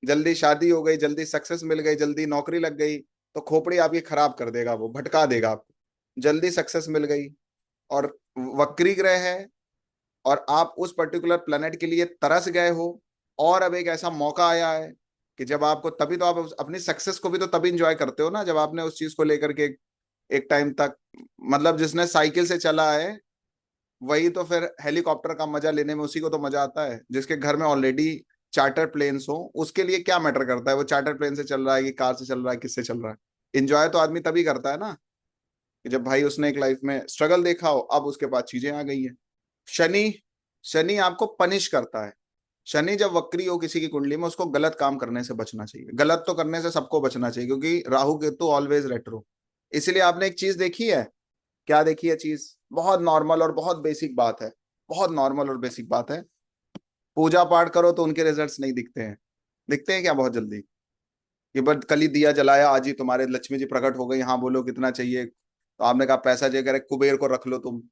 जल्दी शादी हो गई, जल्दी सक्सेस मिल गई, जल्दी नौकरी लग गई, तो खोपड़ी आपकी खराब कर देगा, वो भटका देगा आपको। जल्दी सक्सेस मिल गई और वक्री ग्रह है और आप उस पर्टिकुलर प्लेनेट के लिए तरस गए हो, और अब एक ऐसा मौका आया है कि जब आपको, तभी तो आप अपनी सक्सेस को भी तो तभी इंजॉय करते हो ना, जब आपने उस चीज को लेकर के एक टाइम तक, मतलब जिसने साइकिल से चला है वही तो फिर हेलीकॉप्टर का मजा लेने में उसी को तो मजा आता है। जिसके घर में ऑलरेडी चार्टर प्लेन्स हो, उसके लिए क्या मैटर करता है वो चार्टर प्लेन से चल रहा है कि कार से चल रहा है, किससे चल रहा है। इंजॉय तो आदमी तभी करता है ना कि जब भाई उसने एक लाइफ में स्ट्रगल देखा हो, अब उसके पास चीजें आ गई हैं। शनि, शनि आपको पनिश करता है। शनि जब वक्री हो किसी की कुंडली में, उसको गलत काम करने से बचना चाहिए। गलत तो करने से सबको बचना चाहिए, क्योंकि राहु केतु ऑलवेज रेट्रो। इसीलिए आपने एक चीज देखी है, क्या देखी है चीज? बहुत नॉर्मल और बहुत बेसिक बात है, बहुत नॉर्मल और बेसिक बात है। पूजा पाठ करो तो उनके रिजल्ट्स नहीं दिखते हैं। दिखते हैं क्या बहुत जल्दी? कि बस कल ही दिया जलाया, आज ही तुम्हारे लक्ष्मी जी प्रकट हो गई, हाँ बोलो कितना चाहिए, तो आपने कहा पैसा चाहिए, करे कुबेर को रख लो तुम,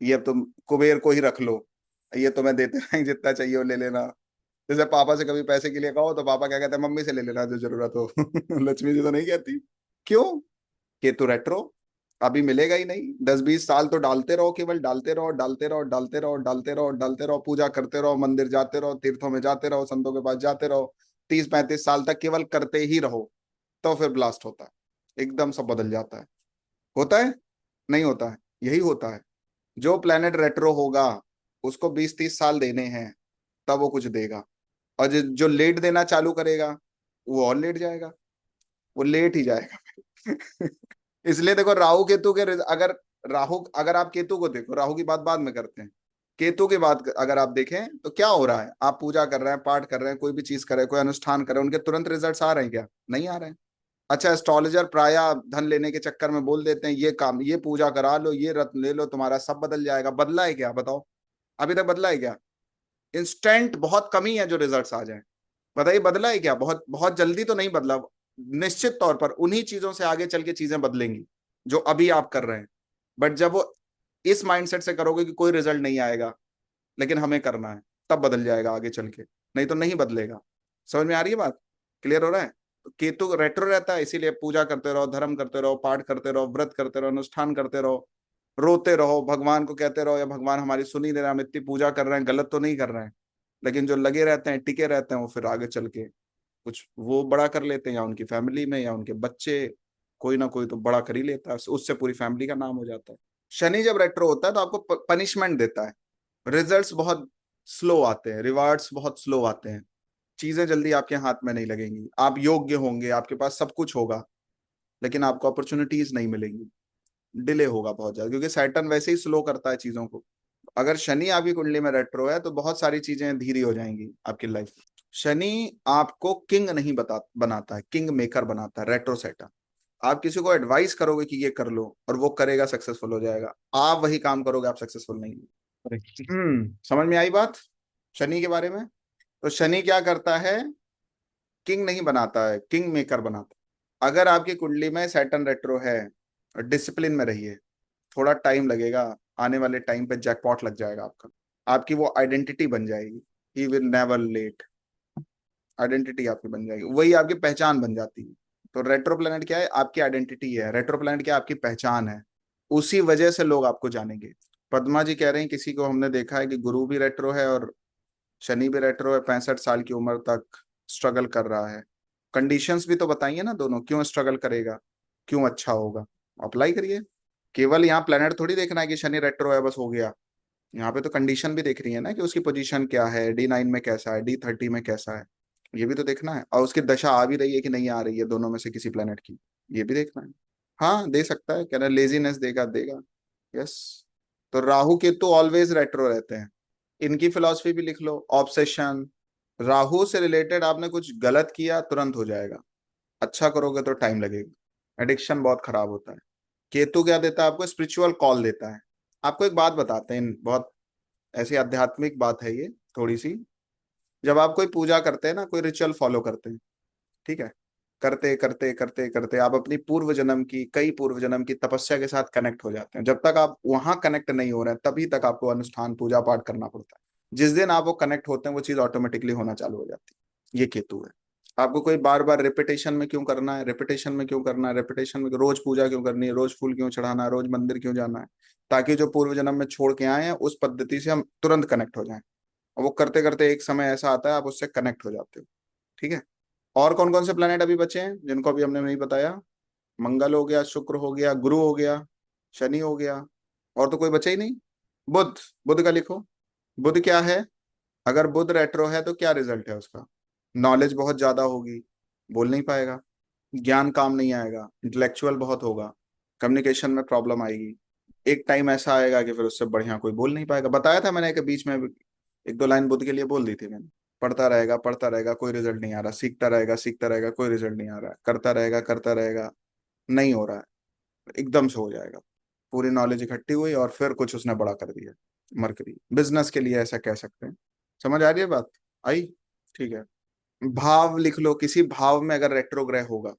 ये तुम कुबेर को ही रख लो, ये तुम्हें देते रहेंगे, जितना चाहिए वो ले लेना। जैसे पापा से कभी पैसे के लिए कहो तो पापा क्या कहते हैं, मम्मी से ले लेना जो जरूरत हो। लक्ष्मी जी तो नहीं कहती। क्यों? केतु रेट्रो, अभी मिलेगा ही नहीं। 10-20 साल तो डालते रहो, केवल डालते रहो, डालते रहो, डालते रहो, डालते रहो, डालते रहो, पूजा करते रहो, मंदिर जाते रहो, तीर्थों में जाते रहो, संतों के पास जाते रहो, 30-35 साल तक केवल करते ही रहो, तो फिर ब्लास्ट होता है, एकदम सब बदल जाता है। होता है? नहीं होता है? यही होता है। जो प्लेनेट रेट्रो होगा उसको 20-30 साल देने हैं, तब वो कुछ देगा। और जो लेट देना चालू करेगा वो और लेट जाएगा, वो लेट ही जाएगा। इसलिए देखो राहु केतु के अगर राहु, अगर आप केतु को देखो, राहु की बात बाद में करते हैं, केतु की बात अगर आप देखें तो क्या हो रहा है, आप पूजा कर रहे हैं, पाठ कर रहे हैं, कोई भी चीज कर रहे हैं, कोई अनुष्ठान कर रहे हैं, उनके तुरंत रिजल्ट्स आ रहे हैं क्या? नहीं आ रहे हैं। अच्छा, एस्ट्रोलॉजर प्राय धन लेने के चक्कर में बोल देते हैं ये काम, ये पूजा करा लो, ये रत्न ले लो, तुम्हारा सब बदल जाएगा। बदला है क्या बताओ? अभी तक बदला है क्या? इंस्टेंट बहुत कम ही है जो रिजल्ट्स आ जाए। बताइए बदला है क्या? बहुत बहुत जल्दी तो नहीं बदला। निश्चित तौर पर उन्हीं चीजों से आगे चल के चीजें बदलेंगी जो अभी आप कर रहे हैं। बट जब वो इस माइंडसेट से करोगे कि कोई रिजल्ट नहीं आएगा लेकिन हमें करना है, तब बदल जाएगा आगे चल के, नहीं तो नहीं बदलेगा। समझ में आ रही है बात? क्लियर हो रहा है? तो केतु रेट्रो रहता है, इसीलिए पूजा करते रहो, धर्म करते रहो, पाठ करते रहो, व्रत करते रहो, अनुष्ठान करते रहो, रोते रहो, भगवान को कहते रहो या भगवान हमारी सुन ही नहीं रहा, हम इतनी पूजा कर रहे हैं, गलत तो नहीं कर रहे हैं। लेकिन जो लगे रहते हैं, टिके रहते हैं, वो फिर आगे चल के कुछ वो बड़ा कर लेते हैं, या उनकी फैमिली में या उनके बच्चे, कोई ना कोई तो बड़ा कर ही लेता है, उससे पूरी फैमिली का नाम हो जाता है। शनि जब रेट्रो होता है तो आपको पनिशमेंट देता है, रिजल्ट्स बहुत स्लो आते हैं, रिवार्ड्स बहुत स्लो आते हैं, चीजें जल्दी आपके हाथ में नहीं लगेंगी। आप योग्य होंगे, आपके पास सब कुछ होगा, लेकिन आपको अपॉर्चुनिटीज नहीं मिलेंगी, डिले होगा बहुत ज्यादा, क्योंकि सैटर्न वैसे ही स्लो करता है चीजों को। अगर शनि आपकी कुंडली में रेट्रो है तो बहुत सारी चीजें धीरे हो जाएंगी आपकी लाइफ। शनि आपको किंग नहीं बनाता है, किंग मेकर बनाता है, रेट्रो सेटर। आप किसी को एडवाइस करोगे कि ये कर लो और वो करेगा, सक्सेसफुल हो जाएगा, आप वही काम करोगे, आप सक्सेसफुल नहीं। समझ में आई बात शनि के बारे में? तो शनि क्या करता है? किंग नहीं बनाता है, किंग मेकर बनाता है। अगर आपकी कुंडली में सैटर्न रेट्रो है, डिसिप्लिन में रहिए, थोड़ा टाइम लगेगा, आने वाले टाइम पे जैकपॉट लग जाएगा आपका, आपकी वो आइडेंटिटी बन जाएगी, he will never late. Identity आपकी बन जाएगी, वही आपकी पहचान बन जाती है। तो रेट्रो प्लैनेट क्या है? आपकी आइडेंटिटी है। रेट्रो प्लैनेट क्या है? आपकी पहचान है, उसी वजह से लोग आपको जानेंगे। पद्मा जी कह रहे हैं किसी को हमने देखा है कि गुरु भी रेट्रो है और शनि भी रेट्रो है, 65 साल की उम्र तक स्ट्रगल कर रहा है। कंडीशंस भी तो बताइए ना दोनों, क्यों स्ट्रगल करेगा, क्यों अच्छा होगा, अप्लाई करिए। केवल यहाँ प्लेनेट थोड़ी देखना है कि शनि रेट्रो है बस हो गया, यहाँ पे तो कंडीशन भी देख रही है ना कि उसकी पोजीशन क्या है, D9 में कैसा है, D30 में कैसा है, ये भी तो देखना है। और उसकी दशा आ भी रही है कि नहीं आ रही है, दोनों में से किसी प्लेनेट की, ये भी देखना है। हाँ दे सकता है, कह रहा लेजीनेस देगा, देगा। यस। तो राहु केतु ऑलवेज रेट्रो रहते हैं। इनकी फिलॉसफी भी लिख लो, ऑब्सेशन। राहु से रिलेटेड आपने कुछ गलत किया तुरंत हो जाएगा, अच्छा करोगे तो टाइम लगेगा, एडिक्शन बहुत खराब होता है। केतु क्या देता है आपको? स्पिरिचुअल कॉल देता है। आपको एक बात बताते हैं, बहुत ऐसी आध्यात्मिक बात है ये थोड़ी सी। जब आप कोई पूजा करते हैं ना, कोई रिचुअल फॉलो करते हैं, ठीक है, करते करते करते करते आप अपनी पूर्व जन्म की, कई पूर्व जन्म की तपस्या के साथ कनेक्ट हो जाते हैं। जब तक आप वहां कनेक्ट नहीं हो रहे हैं तभी तक आपको अनुष्ठान पूजा पाठ करना पड़ता है। जिस दिन आप वो कनेक्ट होते हैं वो चीज ऑटोमेटिकली होना चालू हो जाती है। ये केतु है। आपको कोई बार बार रिपीटेशन में क्यों करना है, रिपीटेशन में क्यों करना है, रिपीटेशन में रोज पूजा क्यों करनी है, रोज फूल क्यों चढ़ाना है, रोज मंदिर क्यों जाना है, ताकि जो पूर्व जन्म में छोड़ के आए हैं उस पद्धति से हम तुरंत कनेक्ट हो जाएं। और वो करते करते एक समय ऐसा आता है आप उससे कनेक्ट हो जाते हो। ठीक है। और कौन कौन से प्लेनेट अभी बचे हैं जिनको अभी हमने नहीं बताया? मंगल हो गया, शुक्र हो गया, गुरु हो गया, शनि हो गया, और तो कोई बचा ही नहीं। बुध। बुध का लिखो। बुध क्या है? अगर बुध रेट्रो है तो क्या रिजल्ट है उसका? नॉलेज बहुत ज्यादा होगी, बोल नहीं पाएगा, ज्ञान काम नहीं आएगा, इंटेलेक्चुअल बहुत होगा, कम्युनिकेशन में प्रॉब्लम आएगी। एक टाइम ऐसा आएगा कि फिर उससे बढ़िया कोई बोल नहीं पाएगा। बताया था मैंने, एक बीच में एक दो लाइन बुध के लिए बोल दी थी मैंने। पढ़ता रहेगा कोई रिजल्ट नहीं आ रहा, सीखता रहेगा कोई रिजल्ट नहीं आ रहा है, करता रहेगा नहीं हो रहा है, एकदम से हो जाएगा। पूरी नॉलेज इकट्ठी हुई और फिर कुछ उसने बड़ा कर दिया। मरकरी बिजनेस के लिए ऐसा कह सकते हैं। समझ आ रही है बात? आई? ठीक है। भाव लिख लो। किसी भाव में अगर रेट्रोग्रह होगा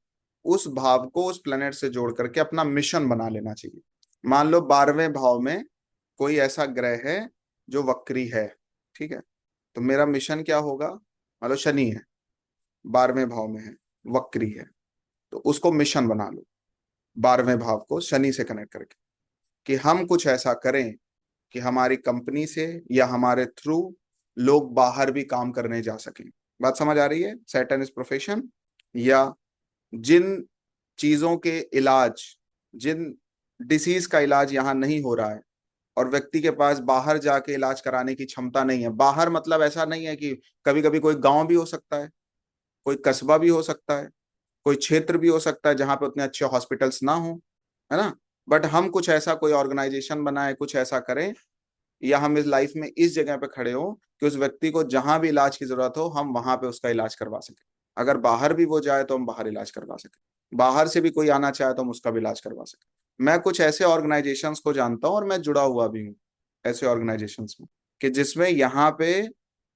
उस भाव को उस प्लेनेट से जोड़ करके अपना मिशन बना लेना चाहिए। मान लो 12वें भाव में कोई ऐसा ग्रह है जो वक्री है, ठीक है, तो मेरा मिशन क्या होगा? मान लो शनि है, 12वें भाव में है, वक्री है, तो उसको मिशन बना लो 12वें भाव को शनि से कनेक्ट करके, कि हम कुछ ऐसा करें कि हमारी कंपनी से या हमारे थ्रू लोग बाहर भी काम करने जा सकें। बात समझ आ रही है? सैटर्न इज प्रोफेशन, या जिन चीजों के इलाज, जिन डिसीज का इलाज यहाँ नहीं हो रहा है और व्यक्ति के पास बाहर जाके इलाज कराने की क्षमता नहीं है। बाहर मतलब ऐसा नहीं है कि कभी कभी कोई गांव भी हो सकता है, कोई कस्बा भी हो सकता है, कोई क्षेत्र भी हो सकता है जहां पे उतने अच्छे हॉस्पिटल्स ना हो, है ना। बट हम कुछ ऐसा कोई ऑर्गेनाइजेशन बनाए, कुछ ऐसा करें, या हम इस लाइफ में इस जगह पे खड़े हो कि उस व्यक्ति को जहां भी इलाज की जरूरत हो हम वहां पे उसका इलाज करवा सके। अगर बाहर भी वो जाए तो हम बाहर इलाज करवा सके, बाहर से भी कोई आना चाहे तो हम उसका भी इलाज करवा सके। मैं कुछ ऐसे ऑर्गेनाइजेशंस को जानता हूँ और मैं जुड़ा हुआ भी हूँ ऐसे ऑर्गेनाइजेशंस में, कि जिसमें यहाँ पे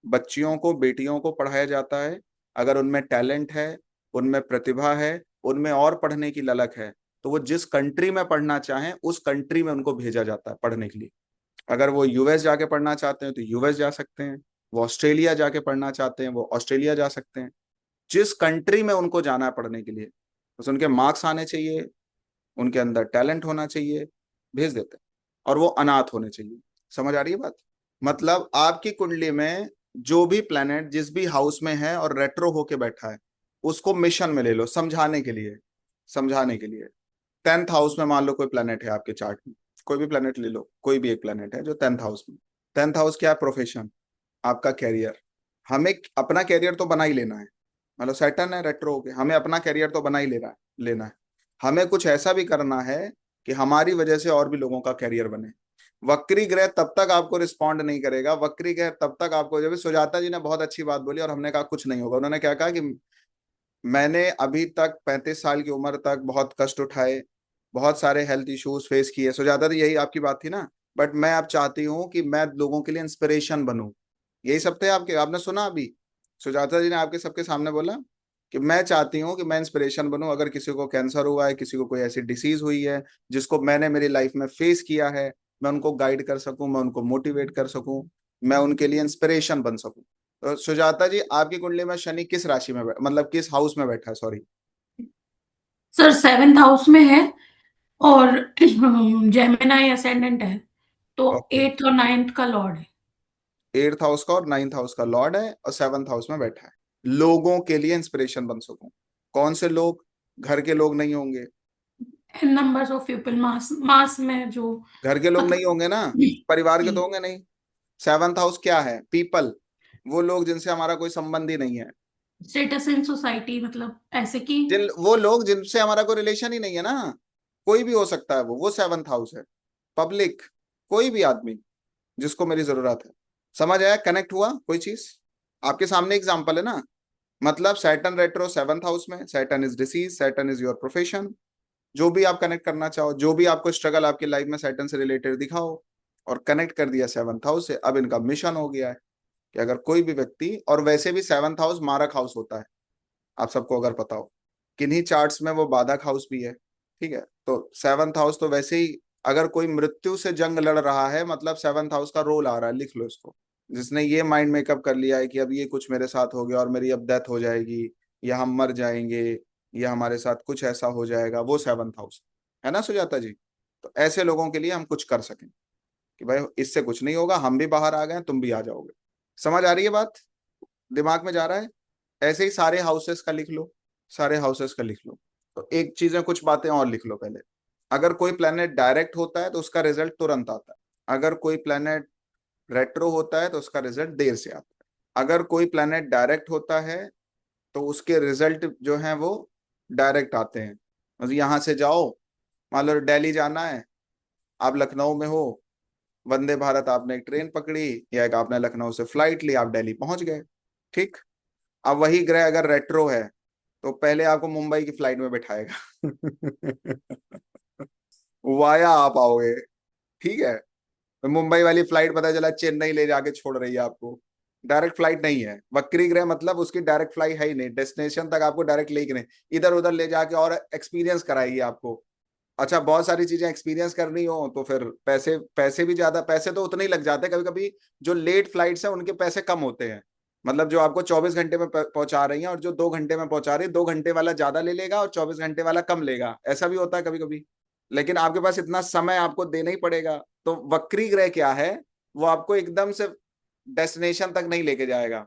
बच्चियों को, बेटियों को पढ़ाया जाता है। अगर उनमें टैलेंट है, उनमें प्रतिभा है, उनमें और पढ़ने की ललक है, तो वो जिस कंट्री में पढ़ना चाहें उस कंट्री में उनको भेजा जाता है पढ़ने के लिए। अगर वो यूएस जाके पढ़ना चाहते हैं तो यूएस जा सकते हैं, वो ऑस्ट्रेलिया जाके पढ़ना चाहते हैं वो ऑस्ट्रेलिया जा सकते हैं। जिस कंट्री में उनको जाना है पढ़ने के लिए, बस उनके मार्क्स आने चाहिए, उनके अंदर टैलेंट होना चाहिए, भेज देते हैं। और वो अनाथ होने चाहिए। समझ आ रही है बात? मतलब आपकी कुंडली में जो भी प्लेनेट जिस भी हाउस में है और रेट्रो होके बैठा है उसको मिशन में ले लो, समझाने के लिए। समझाने के लिए 10th हाउस में मान लो कोई प्लेनेट है आपके चार्ट में, कोई भी प्लेनेट ले लो, कोई भी एक प्लेनेट है जो 10th हाउस में। 10th हाउस क्या है? प्रोफेशन, आपका कैरियर। हमें अपना कैरियर तो बना ही लेना है। मतलब सैटर्न है रेट्रो हो गया, हमें अपना कैरियर तो बना ही लेना है। हमें कुछ ऐसा भी करना है कि हमारी वजह से और भी लोगों का कैरियर बने। वक्री ग्रह तब तक आपको रिस्पॉन्ड नहीं करेगा, वक्री ग्रह तब तक आपको, जब सुजाता जी ने बहुत अच्छी बात बोली और हमने कहा कुछ नहीं होगा। उन्होंने क्या कहा कि मैंने अभी तक 35 साल की उम्र तक बहुत कष्ट उठाए, बहुत सारे हेल्थ इश्यूज फेस किए। सुजाता जी यही आपकी बात थी ना? बट मैं अब चाहती हूँ कि मैं लोगों के लिए इंस्पिरेशन बनूं। यही सब थे आपके, आपने सुना अभी सुजाता जी ने आपके सबके सामने बोला कि मैं चाहती हूँ कि मैं इंस्पिरेशन बनूं। अगर किसी को कैंसर हुआ है, किसी को कोई ऐसी डिसीज हुई है जिसको मैंने मेरी लाइफ में फेस किया है, मैं उनको गाइड कर सकूं, मैं उनको मोटिवेट कर सकूं, मैं उनके लिए इंस्पिरेशन बन सकूं। तो सुजाता जी आपकी कुंडली में शनि किस राशि में मतलब किस हाउस में बैठा है? सॉरी सर 7th हाउस में है और जेमिनाई असेंडेंट है, तो ओके। 8th और 9th का लॉर्ड है। 8th हाउस का और 9th हाउस का लॉर्ड है और 7th हाउस में बैठा है। लोगों के लिए इंस्पिरेशन बन सकूं। कौन से लोग? घर के लोग नहीं होंगे। नंबर्स ऑफ पीपल, मास मास में जो घर के लोग नहीं मतलब होंगे ना, परिवार के तो जी, होंगे नहीं। 7th हाउस क्या है? पीपल, वो लोग जिनसे हमारा कोई संबंध ही नहीं है, स्टेटस इन सोसाइटी, मतलब ऐसे कि जिन वो लोग जिनसे हमारा कोई रिलेशन ही नहीं है ना। कोई भी हो सकता है वो 7th हाउस है। पब्लिक, कोई भी आदमी जिसको मेरी जरूरत है। समझ आया? कनेक्ट हुआ कोई चीज? आपके सामने एग्जांपल है ना। मतलब सैटर्न रेट्रो 7th हाउस में, Saturn is disease, Saturn is your profession. जो भी आप कनेक्ट करना चाहो, जो भी आपको स्ट्रगल आपकी लाइफ में सैटर्न से रिलेटेड दिखाओ, और कनेक्ट कर दिया 7th हाउस से। अब इनका मिशन हो गया है कि अगर कोई भी व्यक्ति, और वैसे भी 7th हाउस मारक हाउस होता है, आप सबको अगर पता हो, किन्हीं चार्ट्स में वो बाधक हाउस भी है, ठीक है। तो 7th हाउस तो वैसे ही, अगर कोई मृत्यु से जंग लड़ रहा है मतलब 7th हाउस का रोल आ रहा है, लिख लो इसको। जिसने ये माइंड मेकअप कर लिया है कि अब ये कुछ मेरे साथ हो गया और मेरी अब डेथ हो जाएगी, या हम मर जाएंगे, या हमारे साथ कुछ ऐसा हो जाएगा, वो 7th हाउस है ना सुजाता जी। तो ऐसे लोगों के लिए हम कुछ कर सकें कि भाई इससे कुछ नहीं होगा, हम भी बाहर आ गए, तुम भी आ जाओगे। समझ आ रही है बात, दिमाग में जा रहा है। ऐसे ही सारे हाउसेस का लिख लो, सारे हाउसेस का लिख लो। तो एक चीजें, कुछ बातें और लिख लो पहले। अगर कोई प्लेनेट डायरेक्ट होता है तो उसका रिजल्ट तुरंत आता है। अगर कोई प्लेनेट रेट्रो होता है तो उसका रिजल्ट देर से आता है। अगर कोई प्लेनेट डायरेक्ट होता है तो उसके रिजल्ट जो हैं वो डायरेक्ट आते हैं। मतलब यहाँ से जाओ, मान लो दिल्ली जाना है, आप लखनऊ में हो, वंदे भारत आपने एक ट्रेन पकड़ी, या एक आपने लखनऊ से फ्लाइट ली, आप दिल्ली पहुंच गए, ठीक। अब वही ग्रह अगर रेट्रो है तो पहले आपको मुंबई की फ्लाइट में बैठाएगा वाया आप आओगे, ठीक है। तो मुंबई वाली फ्लाइट पता चला चेन्नई ले जाके छोड़ रही है आपको, डायरेक्ट फ्लाइट नहीं है। वक्री ग्रह मतलब उसकी डायरेक्ट फ्लाइट है ही नहीं, डेस्टिनेशन तक आपको डायरेक्ट लेके नहीं, इधर उधर ले जाके और एक्सपीरियंस कराएगी आपको। अच्छा, बहुत सारी चीजें एक्सपीरियंस करनी हो तो फिर पैसे, पैसे भी ज्यादा, पैसे तो उतने ही लग जाते हैं कभी कभी। जो लेट फ्लाइट्स है उनके पैसे कम होते हैं, मतलब जो आपको 24 घंटे में पहुंचा रही है और जो 2 घंटे में पहुंचा रही है, 2 घंटे वाला ज्यादा ले लेगा और 24 घंटे वाला कम लेगा, ऐसा भी होता है कभी कभी। लेकिन आपके पास इतना समय आपको देना ही पड़ेगा। तो वक्री ग्रह क्या है, वो आपको एकदम से डेस्टिनेशन तक नहीं लेके जाएगा।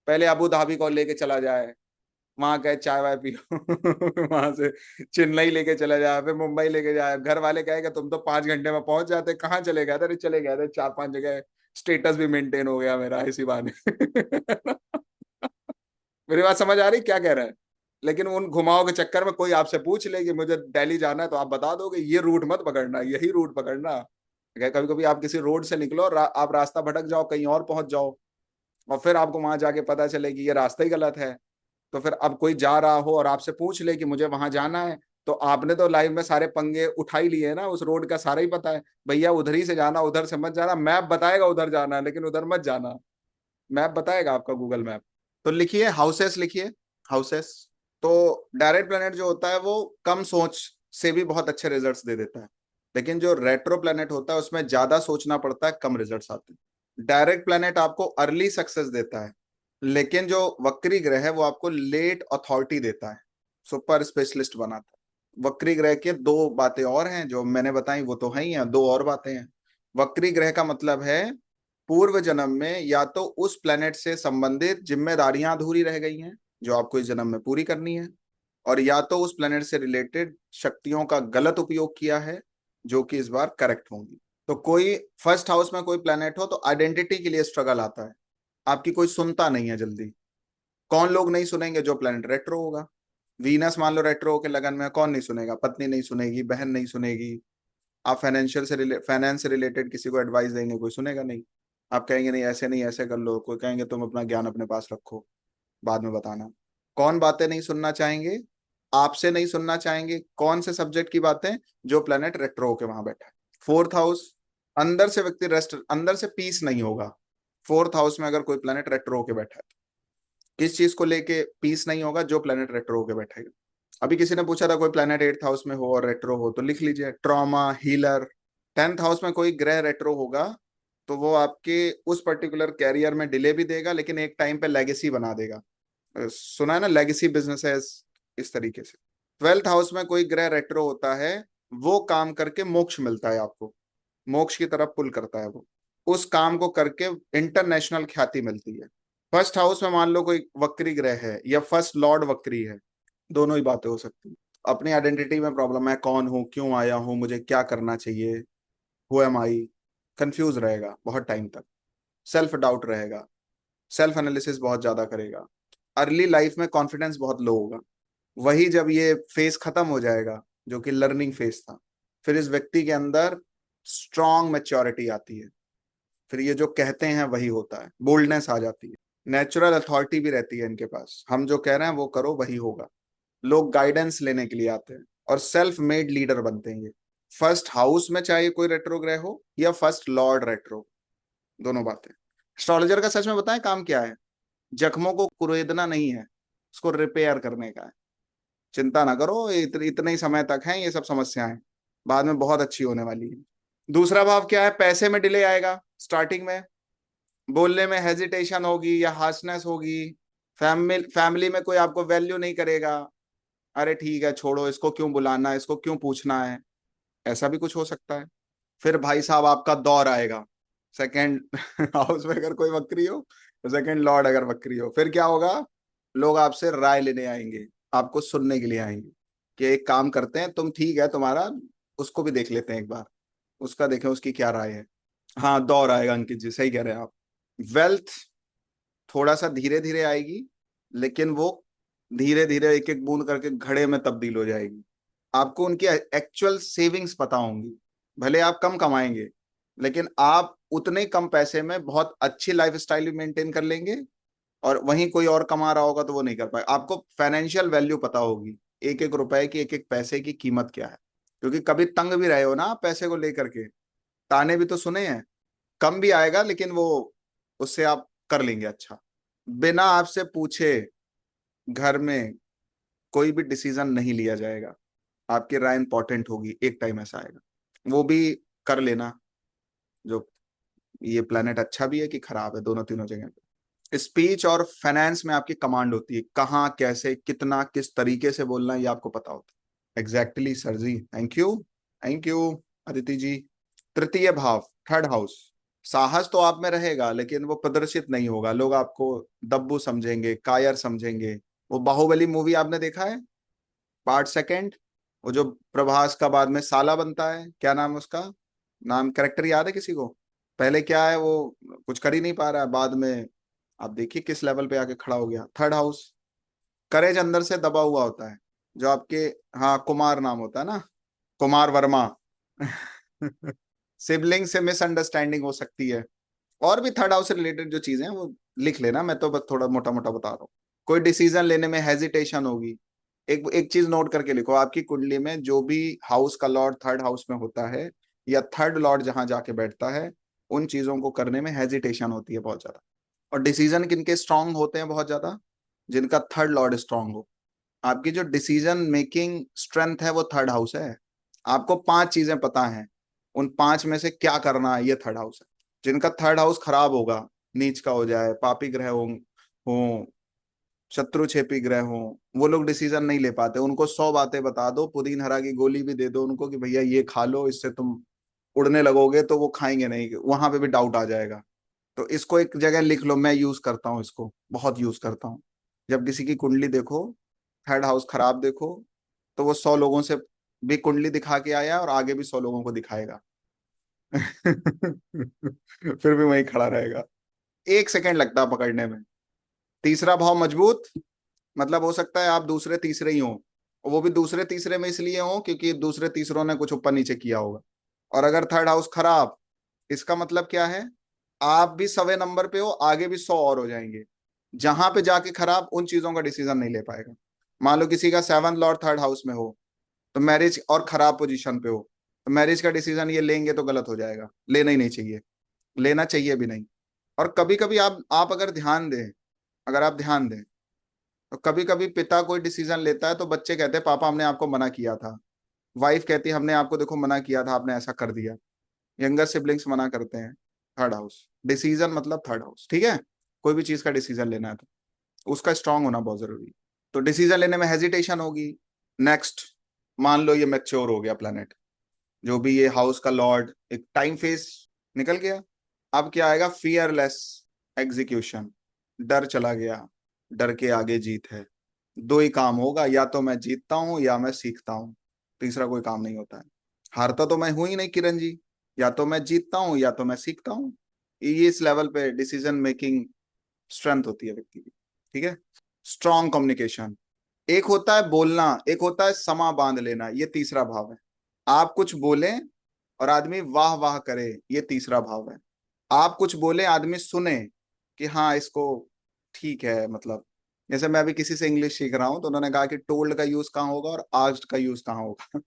पहले अबू धाबी को लेके चला जाए, वहां गए चाय वाय पियो वहां से चेन्नई लेके चला जाए, फिर मुंबई लेके जाए। घर वाले कहेगा तुम तो 5 घंटे में पहुंच जाते, कहाँ चले गए थे? अरे चले गए थे 4-5 जगह, स्टेटस भी मेंटेन हो गया मेरा इसी बहाने मेरी बात समझ आ रही क्या कह रहा है? लेकिन उन घुमाओ के चक्कर में कोई आपसे पूछ ले कि मुझे दिल्ली जाना है, तो आप बता दोगे ये रूट मत पकड़ना, यही रूट पकड़ना। कभी कभी आप किसी रोड से निकलो और आप रास्ता भटक जाओ, कहीं और पहुंच जाओ, और फिर आपको वहां जाके पता चले कि ये रास्ता ही गलत है। तो फिर अब कोई जा रहा हो और आपसे पूछ ले कि मुझे वहां जाना है, तो आपने तो लाइफ में सारे पंगे उठा ही लिए ना, उस रोड का सारा ही पता है, भैया उधर ही से जाना, उधर से मत जाना, मैप बताएगा उधर जाना है लेकिन उधर मत जाना, मैप बताएगा आपका गूगल मैप। तो लिखिए हाउसेस, लिखिए हाउसेस। तो डायरेक्ट प्लेनेट जो होता है वो कम सोच से भी बहुत अच्छे रिजल्ट्स दे देता है, लेकिन जो रेट्रो प्लेनेट होता है उसमें ज्यादा सोचना पड़ता है, कम रिजल्ट्स आते हैं। डायरेक्ट प्लेनेट आपको अर्ली सक्सेस देता है, लेकिन जो वक्री ग्रह है वो आपको लेट अथॉरिटी देता है, सुपर स्पेशलिस्ट बनाता है। वक्री ग्रह के दो बातें और हैं जो मैंने बताई, वो तो है ही हैं, दो और बातें हैं। वक्री ग्रह का मतलब है पूर्व जन्म में या तो उस प्लेनेट से संबंधित जिम्मेदारियां अधूरी रह गई हैं जो आपको इस जन्म में पूरी करनी है, और या तो उस प्लेनेट से रिलेटेड शक्तियों का गलत उपयोग किया है जो कि इस बार करेक्ट होंगी। तो कोई फर्स्ट हाउस में कोई प्लेनेट हो तो आइडेंटिटी के लिए स्ट्रगल आता है, आपकी कोई सुनता नहीं है जल्दी। कौन लोग नहीं सुनेंगे? जो प्लेनेट रेट्रो होगा। वीनस मान लो रेट्रो के लगन में, कौन नहीं सुनेगा? पत्नी नहीं सुनेगी, बहन नहीं सुनेगी। आप फाइनेंस से रिलेटेड किसी को एडवाइस देंगे, कोई सुनेगा नहीं। आप कहेंगे नहीं ऐसे नहीं ऐसे कर लो, कोई कहेंगे तुम अपना ज्ञान अपने पास रखो, बाद में बताना। कौन बातें नहीं सुनना चाहेंगे? आपसे नहीं सुनना चाहेंगे। कौन से सब्जेक्ट की बातें? जो प्लेनेट रेट्रो होके वहां बैठा है। 4th हाउस, अंदर से व्यक्ति रेस्ट, अंदर से पीस नहीं होगा। 4th हाउस में अगर कोई प्लेनेट रेट्रो होके बैठा है, किस चीज को लेके पीस नहीं होगा? जो प्लेनेट रेट्रो होके बैठेगा। अभी किसी ने पूछा था कोई प्लेनेट 8th हाउस में हो और रेट्रो हो, तो लिख लीजिए ट्रॉमा, हीलर। 10th हाउस में कोई ग्रह रेट्रो होगा तो वो आपके उस पर्टिकुलर कैरियर में डिले भी देगा, लेकिन एक टाइम पे लेगेसी बना देगा। सुना है ना, लेगेसी बिजनेसेस, इस तरीके से। 12th हाउस में कोई ग्रह रेट्रो होता है, वो काम करके मोक्ष मिलता है आपको, मोक्ष की तरफ पुल करता है वो, उस काम को करके इंटरनेशनल ख्याति मिलती है। फर्स्ट हाउस में मान लो कोई वक्री ग्रह है या फर्स्ट लॉर्ड वक्री है, दोनों ही बातें हो सकती है। अपनी आइडेंटिटी में प्रॉब्लम है, कौन हूं, क्यों आया हूं, मुझे क्या करना चाहिए, हु एम आई, कंफ्यूज रहेगा बहुत टाइम तक, सेल्फ डाउट रहेगा, सेल्फ एनालिसिस बहुत ज्यादा करेगा, अर्ली लाइफ में कॉन्फिडेंस बहुत लो होगा। वही जब ये फेज खत्म हो जाएगा जो कि लर्निंग फेज था, फिर इस व्यक्ति के अंदर स्ट्रॉन्ग मैच्योरिटी आती है, फिर ये जो कहते हैं वही होता है, बोल्डनेस आ जाती है, नेचुरल अथॉरिटी भी रहती है इनके पास, हम जो कह रहे हैं वो करो वही होगा। लोग गाइडेंस लेने के लिए आते हैं और सेल्फ मेड लीडर बनते हैं। फर्स्ट हाउस में चाहे कोई रेट्रोग्रह हो या फर्स्ट लॉर्ड रेट्रो, दोनों बातें। एस्ट्रोलॉजर का सच में बताएं काम क्या है? जख्मों को कुरेदना नहीं है, उसको रिपेयर करने का है। चिंता ना करो, इतने ही समय तक है ये सब समस्याएं, बाद में बहुत अच्छी होने वाली है। दूसरा भाव क्या है? पैसे में डिले आएगा, स्टार्टिंग में बोलने में हेजिटेशन होगी या हार्शनेस होगी, फैमिली में कोई आपको वैल्यू नहीं करेगा, अरे ठीक है छोड़ो, इसको क्यों बुलाना है, इसको क्यों पूछना है, ऐसा भी कुछ हो सकता है। फिर भाई साहब आपका दौर आएगा, सेकंड हाउस में अगर कोई वक्री हो, तो सेकंड लॉर्ड अगर वक्री हो, फिर क्या होगा? लोग आपसे राय लेने आएंगे, आपको सुनने के लिए आएंगे कि एक काम करते हैं, तुम ठीक है तुम्हारा, उसको भी देख लेते हैं एक बार, उसका देखें उसकी क्या राय है। हाँ दौर आएगा अंकित जी, सही कह रहे हैं आप। वेल्थ थोड़ा सा धीरे धीरे आएगी, लेकिन वो धीरे धीरे एक एक बूंद करके घड़े में तब्दील हो जाएगी। आपको उनकी एक्चुअल सेविंग्स पता होंगी, भले आप कम कमाएंगे, लेकिन आप उतने कम पैसे में बहुत अच्छी लाइफ स्टाइल भी मेंटेन कर लेंगे, और वहीं कोई और कमा रहा होगा तो वो नहीं कर पाएगा। आपको फाइनेंशियल वैल्यू पता होगी, एक एक रुपए की, एक एक पैसे की कीमत क्या है, क्योंकि कभी तंग भी रहे हो ना आप पैसे को लेकर के, ताने भी तो सुने हैं। कम भी आएगा लेकिन वो, उससे आप कर लेंगे अच्छा। बिना आपसे पूछे घर में कोई भी डिसीजन नहीं लिया जाएगा, आपकी राय इंपॉर्टेंट होगी, एक टाइम ऐसा आएगा, वो भी कर लेना। जो ये प्लेनेट अच्छा भी है कि खराब है, दोनों तीनों जगह पे। स्पीच और फाइनेंस में आपकी कमांड होती है, कहाँ कैसे कितना किस तरीके से बोलना है ये आपको पता होता है। Exactly sir ji, thank you, thank you Aditi ji. तृतीय भाव, थर्ड हाउस, साहस तो आप में रहेगा लेकिन वो प्रदर्शित नहीं होगा, लोग आपको दब्बू समझेंगे, कायर समझेंगे। वो बाहुबली मूवी आपने देखा है, पार्ट सेकंड, वो जो प्रभास का बाद में साला बनता है, क्या नाम है उसका, नाम कैरेक्टर याद है किसी को? पहले क्या है, वो कुछ कर ही नहीं पा रहा है, बाद में आप देखिए किस लेवल पे आके खड़ा हो गया। थर्ड हाउस, करेज अंदर से दबा हुआ होता है, जो आपके, हाँ कुमार नाम होता है ना, कुमार वर्मा। सिबलिंग से मिसअंडरस्टैंडिंग हो सकती है, और भी थर्ड हाउस से रिलेटेड जो चीजें हैं वो लिख लेना, मैं तो बस थोड़ा मोटा मोटा बता रहा हूँ। कोई डिसीजन लेने में हेजिटेशन होगी। एक एक चीज नोट करके लिखो, आपकी कुंडली में जो भी हाउस का लॉर्ड थर्ड हाउस में होता है, या थर्ड लॉर्ड जहां जाके बैठता है, उन चीजों को करने में हेजिटेशन होती है बहुत ज्यादा। और डिसीजन किनके स्ट्रांग होते हैं बहुत ज्यादा? जिनका थर्ड लॉर्ड स्ट्रांग हो। आपकी जो डिसीजन मेकिंग स्ट्रेंथ है वो थर्ड हाउस है। आपको 5 चीजें पता हैं, उन 5 में से क्या करना है ये थर्ड हाउस है। जिनका थर्ड हाउस खराब होगा, नीच का हो जाए, पापी ग्रह हो, शत्रु छेपी ग्रह हो, वो लोग डिसीजन नहीं ले पाते। उनको 100 बातें बता दो, पुदीन हरा की गोली भी दे दो उनको कि भैया ये खा लो, इससे तुम उड़ने लगोगे, तो वो खाएंगे नहीं, वहां पे भी डाउट आ जाएगा। तो इसको एक जगह लिख लो, मैं यूज करता हूँ इसको, बहुत यूज करता हूँ। जब किसी की कुंडली देखो, थर्ड हाउस खराब देखो, तो वो 100 लोगों से भी कुंडली दिखा के आया और आगे भी 100 लोगों को दिखाएगा। फिर भी वहीं खड़ा रहेगा, 1 सेकंड लगता है पकड़ने में। तीसरा भाव मजबूत, मतलब हो सकता है आप दूसरे तीसरे ही हो, वो भी दूसरे तीसरे में इसलिए हो क्योंकि दूसरे तीसरों ने कुछ ऊपर नीचे किया होगा। और अगर थर्ड हाउस खराब, इसका मतलब क्या है? आप भी 100वें नंबर पे हो, आगे भी 100 और हो जाएंगे। जहां पे जाके खराब, उन चीजों का डिसीजन नहीं ले पाएगा। मान लो किसी का 7th लॉर्ड थर्ड हाउस में हो, तो मैरिज, और खराब पोजीशन पे हो, तो मैरिज का डिसीजन ये लेंगे तो गलत हो जाएगा, लेना ही नहीं चाहिए, लेना चाहिए भी नहीं। और कभी कभी आप अगर ध्यान दें, अगर आप ध्यान दें, तो कभी कभी पिता कोई डिसीजन लेता है तो बच्चे कहते हैं पापा हमने आपको मना किया था, वाइफ कहती है हमने आपको देखो मना किया था, आपने ऐसा कर दिया। यंगर सिबलिंग्स मना करते हैं। थर्ड हाउस डिसीजन मतलब थर्ड हाउस, ठीक है? कोई भी चीज का डिसीजन लेना है तो उसका स्ट्रांग होना बहुत जरूरी है। तो डिसीजन लेने में हेजिटेशन होगी। नेक्स्ट, मान लो ये मैच्योर हो गया प्लेनेट, जो भी ये हाउस का लॉर्ड, एक टाइम फेज निकल गया। अब क्या आएगा? फियरलेस एग्जीक्यूशन, डर चला गया, डर के आगे जीत है। 2 ही काम होगा, या तो मैं जीतता हूं या मैं सीखता हूं, तीसरा कोई काम नहीं होता है। हारता तो मैं हूं ही नहीं किरण जी, या तो मैं जीतता हूं या तो मैं सीखता हूं। ये इस लेवल पे डिसीजन मेकिंग स्ट्रेंथ होती है व्यक्ति की, ठीक है? स्ट्रॉन्ग कम्युनिकेशन, एक होता है बोलना, एक होता है समा बांध लेना, ये तीसरा भाव है। आप कुछ बोलें और आदमी वाह वाह करे, ये तीसरा भाव है। आप कुछ बोले, आदमी सुने कि हाँ इसको ठीक है, मतलब जैसे मैं अभी किसी से इंग्लिश सीख रहा हूं तो उन्होंने कहा कि टोल्ड का यूज कहाँ होगा और आस्क्ड का यूज कहाँ होगा।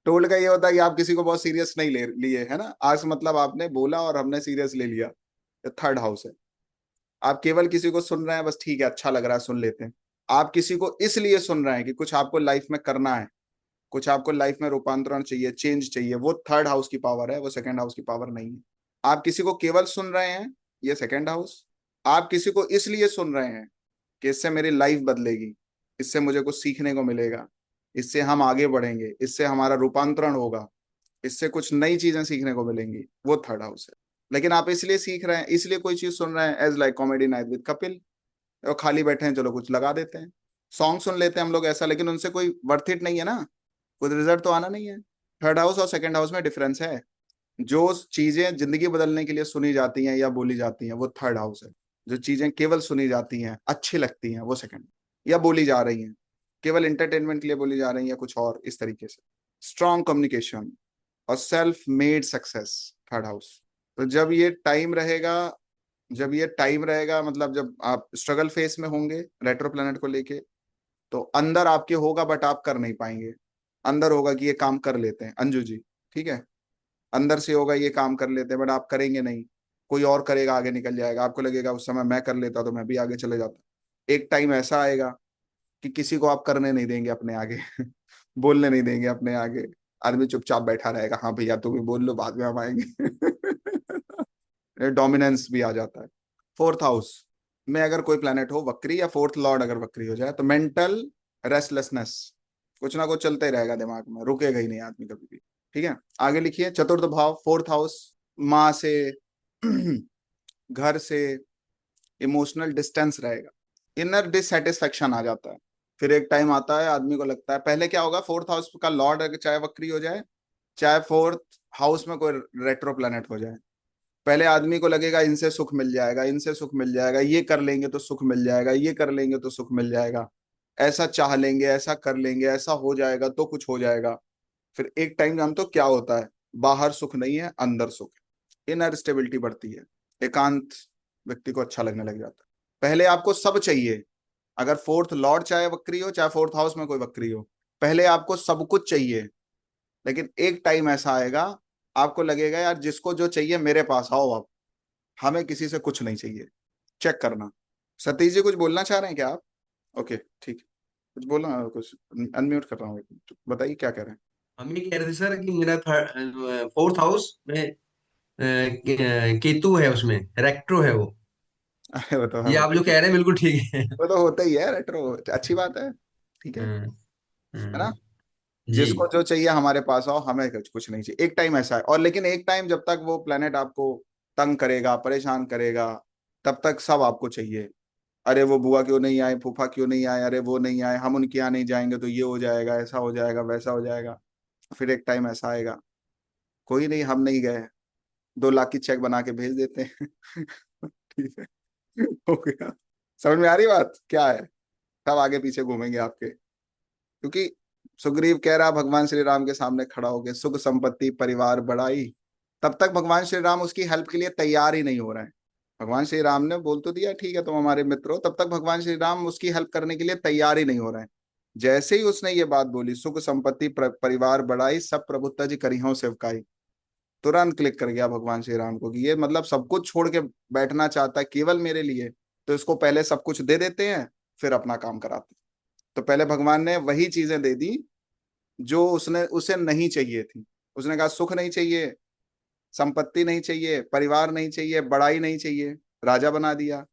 टोल्ड का ये होता है कि आप किसी को बहुत सीरियस नहीं ले लिए, है ना? आस्क मतलब आपने बोला और हमने सीरियस ले लिया, थर्ड हाउस है। आप केवल किसी को सुन रहे हैं, बस ठीक है अच्छा लग रहा है सुन लेते हैं। आप किसी को इसलिए सुन रहे हैं कि कुछ आपको लाइफ में करना है, कुछ आपको लाइफ में रूपांतरण चाहिए, चेंज चाहिए, वो थर्ड हाउस की पावर है, वो सेकंड हाउस की पावर नहीं है। आप किसी को केवल सुन रहे हैं, ये सेकंड हाउस। आप किसी को इसलिए सुन रहे हैं कि इससे मेरी लाइफ बदलेगी, इससे मुझे कुछ सीखने को मिलेगा, इससे हम आगे बढ़ेंगे, इससे हमारा रूपांतरण होगा, इससे कुछ नई चीजें सीखने को मिलेंगी, वो थर्ड हाउस है। लेकिन आप इसलिए सीख रहे हैं, इसलिए कोई चीज सुन रहे हैं, as like comedy night with Kapil, और खाली बैठे हैं चलो कुछ लगा देते हैं, सॉन्ग सुन लेते हैं हम लोग ऐसा, लेकिन उनसे कोई वर्थ इट नहीं है ना, कोई रिजल्ट तो आना नहीं है। थर्ड हाउस और सेकंड हाउस में डिफरेंस है। जो चीजें जिंदगी बदलने के लिए सुनी जाती हैं या बोली जाती हैं वो थर्ड हाउस है। जो चीजें केवल सुनी जाती हैं, अच्छी लगती हैं, वो सेकंड, या बोली जा रही हैं केवल इंटरटेनमेंट के लिए बोली जा रही हैं या कुछ और इस तरीके से। स्ट्रॉन्ग कम्युनिकेशन और self made success, third house. तो जब ये टाइम रहेगा, मतलब जब आप स्ट्रगल फेस में होंगे रेट्रो प्लैनेट को लेके, तो अंदर आपके होगा बट आप कर नहीं पाएंगे। अंदर होगा कि ये काम कर लेते हैं अंजू जी, ठीक है, अंदर से होगा ये काम कर लेते हैं बट आप करेंगे नहीं, कोई और करेगा, आगे निकल जाएगा, आपको लगेगा उस समय मैं कर लेता तो मैं भी आगे चले जाता। एक टाइम ऐसा आएगा कि किसी को आप करने नहीं देंगे अपने आगे बोलने नहीं देंगे अपने आगे, आदमी चुपचाप बैठा रहेगा, हाँ भैया तुम भी बोल लो बाद में हम आएंगे डोमिनेंस भी आ जाता है। फोर्थ हाउस में अगर कोई प्लैनेट हो वक्री, या फोर्थ लॉर्ड अगर वक्री हो जाए, तो मेंटल रेस्टलेसनेस, कुछ ना कुछ चलते ही रहेगा दिमाग में, रुकेगा ही नहीं आदमी कभी भी। ठीक है, आगे लिखिए। चतुर्थ भाव, फोर्थ हाउस, माँ से घर से इमोशनल डिस्टेंस रहेगा, इनर डिससेटिस्फेक्शन आ जाता है। फिर एक टाइम आता है आदमी को लगता है, पहले क्या होगा, फोर्थ हाउस का लॉर्ड अगर चाहे वक्री हो जाए, चाहे फोर्थ हाउस में कोई रेट्रो प्लैनेट हो जाए, पहले आदमी को लगेगा इनसे सुख मिल जाएगा, इनसे सुख मिल जाएगा, ये कर लेंगे तो सुख मिल जाएगा, ये कर लेंगे तो सुख मिल जाएगा, ऐसा चाह लेंगे, ऐसा कर लेंगे, ऐसा हो जाएगा तो कुछ हो जाएगा। फिर एक टाइम जान तो क्या होता है, बाहर सुख नहीं है अंदर सुख है, इनर स्टेबिलिटी बढ़ती है, एकांत व्यक्ति को अच्छा लगने लग जाता है। पहले आपको सब चाहिए, अगर फोर्थ लॉर्ड चाहे वक्री हो, चाहे फोर्थ हाउस में कोई वक्री हो, पहले आपको सब कुछ चाहिए। लेकिन एक टाइम ऐसा आएगा आपको लगेगा यार जिसको जो चाहिए मेरे पास आओ, आप हमें किसी से कुछ नहीं चाहिए। चेक करना। सतीश जी कुछ बोलना चाह रहे हैं क्या आप? ओके ठीक है, कुछ बोलना, कुछ अनम्यूट कर रहा हूँ, बताइए क्या कह रहे हैं। हम ये कह रहे थे सर कि मेरा फोर्थ हाउस में केतु है, उसमें रेट्रो है वो। अरे बताओ, ये आप जो कह रहे हैं बिल्कुल ठीक है। वो तो होता ही है रेट्रो, अच्छी बात है, ठीक है हम्म, ना। जी। जिसको जो चाहिए हमारे पास आओ, हमें कुछ कुछ नहीं चाहिए, एक टाइम ऐसा है। और लेकिन एक टाइम जब तक वो प्लेनेट आपको तंग करेगा, परेशान करेगा, तब तक सब आपको चाहिए। अरे वो बुआ क्यों नहीं आए, फूफा क्यों नहीं आए, अरे वो नहीं आए, हम उनके यहाँ नहीं जाएंगे तो ये हो जाएगा, ऐसा हो जाएगा, वैसा हो जाएगा। फिर एक टाइम ऐसा आएगा, कोई नहीं हम नहीं गए, 2 लाख की चेक बना के भेज देते हैं ठीक है, हो गया। समझ में आ रही बात क्या है? सब आगे पीछे घूमेंगे आपके, क्योंकि सुग्रीव कह रहा भगवान श्री राम के सामने खड़ा हो गया, सुख संपत्ति परिवार बढ़ाई, तब तक भगवान श्री राम उसकी हेल्प के लिए तैयार ही नहीं हो रहे हैं। भगवान श्री राम ने बोल तो दिया ठीक है तुम हमारे मित्र हो, तब तक भगवान श्री राम उसकी हेल्प करने के लिए तैयार ही नहीं हो रहे हैं। जैसे ही उसने ये बात बोली, सुख संपत्ति परिवार बढ़ाई, सब प्रभुता जी करिहों सेवकाई, तुरंत क्लिक कर गया भगवान श्री राम को कि ये मतलब सब कुछ छोड़ के बैठना चाहता है केवल मेरे लिए, तो इसको पहले सब कुछ दे देते हैं फिर अपना काम कराते हैं। तो पहले भगवान ने वही चीजें दे दी जो उसे नहीं चाहिए थी। उसने कहा सुख नहीं चाहिए, संपत्ति नहीं चाहिए, परिवार नहीं चाहिए, बड़ाई नहीं चाहिए, राजा बना दिया,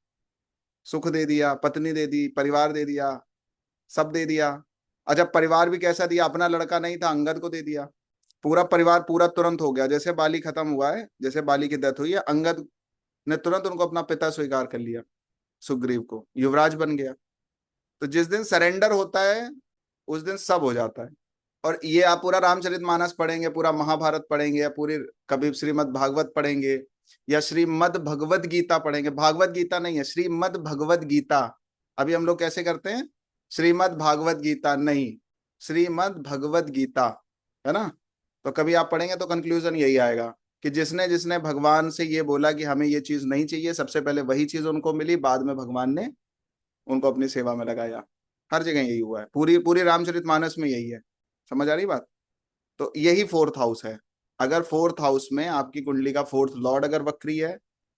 सुख दे दिया, पत्नी दे दी, परिवार दे दिया, सब दे दिया। अच्छा परिवार भी कैसा दिया, अपना लड़का नहीं था अंगद को दे दिया, पूरा परिवार पूरा तुरंत हो गया। जैसे बाली खत्म हुआ है, जैसे बाली की डेथ हुई है, अंगद ने तुरंत उनको अपना पिता स्वीकार कर लिया, सुग्रीव को युवराज बन गया। तो जिस दिन सरेंडर होता है उस दिन सब हो जाता है। और ये आप पूरा रामचरितमानस पढ़ेंगे, पूरा महाभारत पढ़ेंगे, या पूरी कभी श्रीमद् भागवत पढ़ेंगे, या श्रीमद् भगवत गीता पढ़ेंगे, भागवत गीता नहीं है, श्रीमद् भगवत गीता। अभी हम लोग कैसे करते हैं, श्रीमद् भागवत गीता नहीं, श्रीमद् भगवत गीता, है ना। तो कभी आप पढ़ेंगे तो कंक्लूजन यही आएगा कि जिसने जिसने भगवान से ये बोला कि हमें ये चीज नहीं चाहिए, सबसे पहले वही चीज उनको मिली, बाद में भगवान ने उनको अपनी सेवा में लगाया। हर जगह यही हुआ है, पूरी पूरी रामचरितमानस में यही है। समझ आ रही बात? तो यही फोर्थ हाउस है। अगर फोर्थ हाउस में आपकी कुंडली का फोर्थ लॉर्ड अगर वक्री है,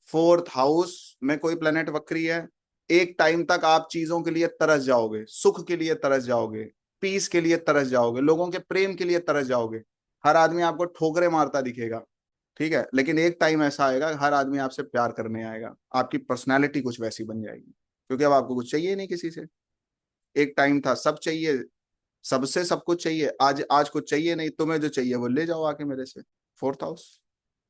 फोर्थ हाउस में कोई प्लेनेट वक्री है, एक टाइम तक आप चीजों के लिए तरस जाओगे, सुख के लिए तरस जाओगे, पीस के लिए तरस जाओगे, लोगों के प्रेम के लिए तरस जाओगे। हर आदमी आपको ठोकरे मारता दिखेगा, ठीक है, लेकिन एक टाइम ऐसा आएगा हर आदमी आपसे प्यार करने आएगा, आपकी पर्सनैलिटी कुछ वैसी बन जाएगी, क्योंकि अब आपको कुछ चाहिए ही नहीं किसी से। एक टाइम था सब चाहिए, सबसे सब कुछ चाहिए, आज आज कुछ चाहिए नहीं, तुम्हें जो चाहिए वो ले जाओ आके मेरे से। फोर्थ हाउस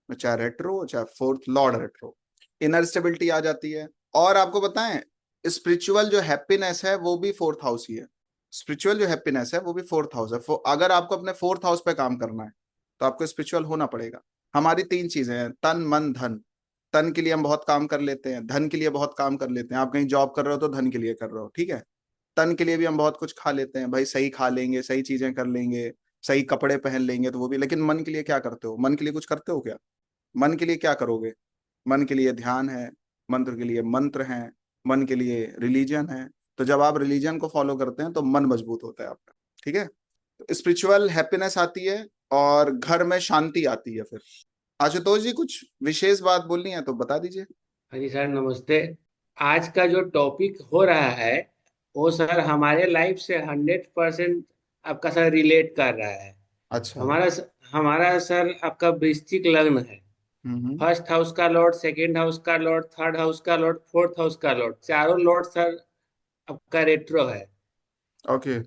में चाहे रेट्रो हो चाहे fourth lord retro, inner stability आ जाती है। और आपको बताएं, स्पिरिचुअल जो हैप्पीनेस है वो भी फोर्थ हाउस ही है। स्पिरिचुअल जो हैप्पीनेस है वो भी फोर्थ हाउस है। अगर आपको अपने फोर्थ हाउस पे काम करना है तो आपको स्पिरिचुअल होना पड़ेगा। हमारी 3 चीजें हैं, तन मन धन। तन के लिए हम बहुत काम कर लेते हैं, धन के लिए बहुत काम कर लेते हैं। आप कहीं जॉब कर रहे हो तो धन के लिए कर रहे हो, ठीक है। तन के लिए भी हम बहुत कुछ खा लेते हैं, भाई सही खा लेंगे, सही चीजें कर लेंगे, सही कपड़े पहन लेंगे तो वो भी। लेकिन मन के लिए क्या करते हो? मन के लिए कुछ करते हो क्या? मन के लिए क्या करोगे? मन के लिए ध्यान है, मंत्र के लिए मंत्र हैं, मन के लिए रिलीजन है। तो जब आप रिलीजन को फॉलो करते हैं तो मन मजबूत होता है आपका, ठीक है। तो स्पिरिचुअल हैप्पीनेस आती है और घर में शांति आती है। फिर आशुतोष जी कुछ विशेष बात बोलनी है तो बता दीजिए। हाँ जी सर, नमस्ते। आज का जो टॉपिक हो रहा है वो सर हमारे लाइफ से 100% आपका सर रिलेट कर रहा है। अच्छा। हमारा सर आपका वृश्चिक लग्न है। हम्म। फर्स्ट हाउस का लॉर्ड, सेकंड हाउस का लॉर्ड, थर्ड हाउस का लॉर्ड, फोर्थ हाउस का लॉर्ड, चारों लॉर्ड सर आपका रेट्रो है। ओके।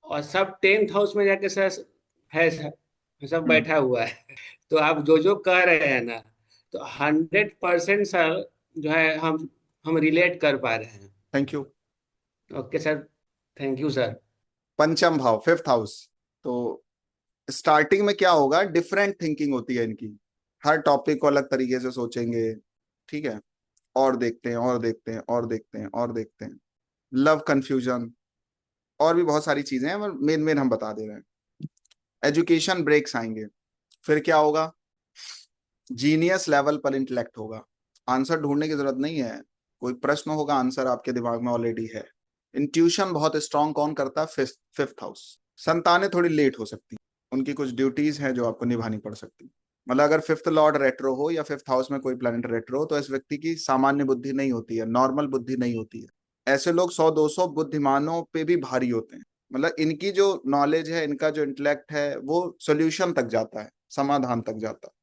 और सब 10th हाउस में जाके सर है सर, सब बैठा हुआ है। तो आप जो कह रहे हैं ना, तो 100% सर जो है हम रिलेट कर पा रहे हैं। Thank you. Okay sir, thank you sir. पंचम भाव, फिफ्थ हाउस। तो स्टार्टिंग में क्या होगा, डिफरेंट थिंकिंग होती है इनकी, हर टॉपिक को अलग तरीके से सोचेंगे, ठीक है। और देखते हैं और देखते हैं और देखते हैं और देखते हैं, लव कंफ्यूजन और भी बहुत सारी चीजें हैं, मेन मेन हम बता दे रहे हैं। एजुकेशन ब्रेक्स आएंगे। फिर क्या होगा, जीनियस लेवल पर इंटेलेक्ट होगा। आंसर ढूंढने की जरूरत नहीं है, कोई प्रश्न होगा आंसर आपके दिमाग में ऑलरेडी है। इंट्यूशन बहुत स्ट्रांग कौन करता है? Fifth house. संतानें थोड़ी लेट हो सकती, उनकी कुछ ड्यूटीज हैं जो आपको निभानी पड़ सकती। मतलब अगर फिफ्थ लॉर्ड रेट्रो हो या फिफ्थ हाउस में कोई प्लैनेट रेट्रो हो तो इस व्यक्ति की सामान्य बुद्धि नहीं होती है, नॉर्मल बुद्धि नहीं होती है। ऐसे लोग 100-200 बुद्धिमानों पे भी भारी होते हैं। मतलब इनकी जो नॉलेज है, इनका जो इंटेलेक्ट है वो सोल्यूशन तक जाता है, समाधान तक जाता है।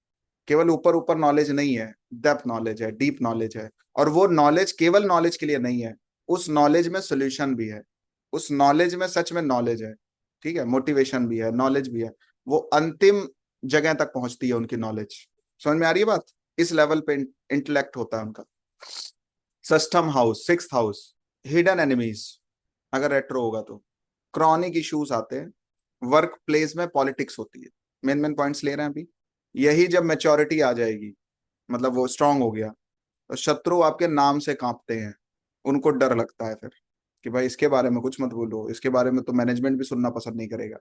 केवल ऊपर ऊपर नॉलेज नहीं है, डेप्थ नॉलेज है, डीप नॉलेज है। और वो नॉलेज केवल नॉलेज के लिए नहीं है, उस नॉलेज में सोल्यूशन भी है, उस नॉलेज में सच में नॉलेज है, ठीक है, मोटिवेशन भी है, नॉलेज भी है। वो अंतिम जगह तक पहुंचती है उनकी नॉलेज। समझ में आ रही है बात? इस लेवल पे इंटेलेक्ट होता है उनका। System house, sixth house, hidden enemies अगर रेट्रो होगा तो क्रॉनिक इश्यूज आते हैं, वर्क प्लेस में पॉलिटिक्स होती है। मेन मेन पॉइंट्स ले रहे हैं अभी। यही जब मैच्योरिटी आ जाएगी, मतलब वो स्ट्रांग हो गया, तो शत्रु आपके नाम से कांपते हैं, उनको डर लगता है फिर कि भाई इसके बारे में कुछ मत बोलो, इसके बारे में तो मैनेजमेंट भी सुनना पसंद नहीं करेगा।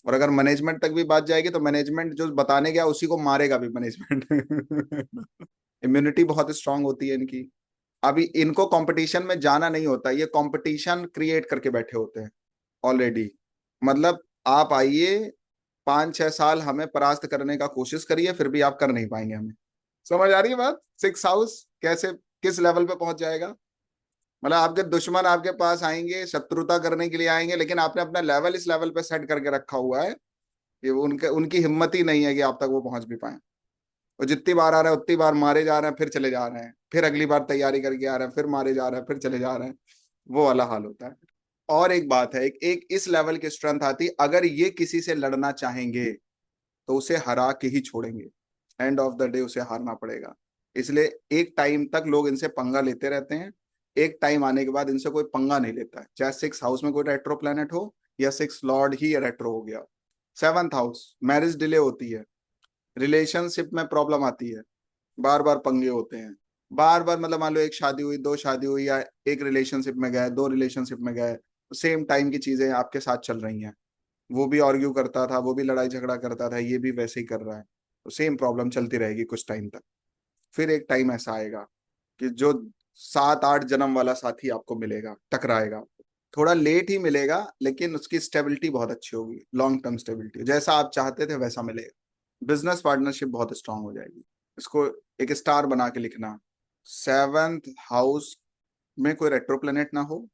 और अगर मैनेजमेंट तक भी बात जाएगी तो मैनेजमेंट जो बताने गया उसी को मारेगा भी मैनेजमेंट। इम्यूनिटी बहुत स्ट्रांग होती है इनकी। अभी इनको कंपटीशन में जाना नहीं होता, ये कंपटीशन क्रिएट करके बैठे होते हैं ऑलरेडी। मतलब आप आइए 5-6 साल हमें परास्त करने का कोशिश करिए, फिर भी आप कर नहीं पाएंगे हमें। समझ आ रही है बात? सिक्स हाउस कैसे किस लेवल पे पहुंच जाएगा। मतलब आपके दुश्मन आपके पास आएंगे, शत्रुता करने के लिए आएंगे, लेकिन आपने अपना लेवल इस लेवल पे सेट करके रखा हुआ है कि उनके उनकी हिम्मत ही नहीं है कि आप तक वो पहुंच भी पाए। और जितनी बार आ रहे हैं उतनी बार मारे जा रहे हैं, फिर चले जा रहे हैं, फिर अगली बार तैयारी करके आ रहे हैं, फिर मारे जा रहे हैं, फिर चले जा रहे हैं। वो वाला हाल होता है। और एक बात है, एक इस लेवल की स्ट्रेंथ आती, अगर ये किसी से लड़ना चाहेंगे तो उसे हरा के ही छोड़ेंगे। एंड ऑफ द डे उसे हारना पड़ेगा। इसलिए एक टाइम तक लोग इनसे पंगा लेते रहते हैं, एक टाइम आने के बाद इनसे कोई पंगा नहीं लेता है, चाहे सिक्स हाउस में कोई रेट्रो प्लैनेट हो या सिक्स लॉर्ड ही रेट्रो हो गया। सेवंथ हाउस, मैरिज डिले होती है, रिलेशनशिप में प्रॉब्लम आती है, बार बार पंगे होते हैं, बार बार। मतलब मान लो एक शादी हुई, 2 शादी हुई, या एक रिलेशनशिप में गए, 2 रिलेशनशिप में गए, सेम टाइम की चीजें आपके साथ चल रही हैं। वो भी आर्ग्यू करता था, वो भी लड़ाई झगड़ा करता था, ये भी वैसे ही कर रहा है, तो सेम प्रॉब्लम चलती रहेगी कुछ टाइम तक। फिर एक टाइम ऐसा आएगा कि जो 7-8 जन्म वाला साथी आपको मिलेगा, टकराएगा। थोड़ा लेट ही मिलेगा लेकिन उसकी स्टेबिलिटी बहुत अच्छी होगी, लॉन्ग टर्म स्टेबिलिटी, जैसा आप चाहते थे वैसा मिलेगा। बिजनेस पार्टनरशिप बहुत स्ट्रांग हो जाएगी। इसको एक स्टार बना के लिखना। सेवंथ हाउस में कोई रेट्रो प्लेनेट ना हो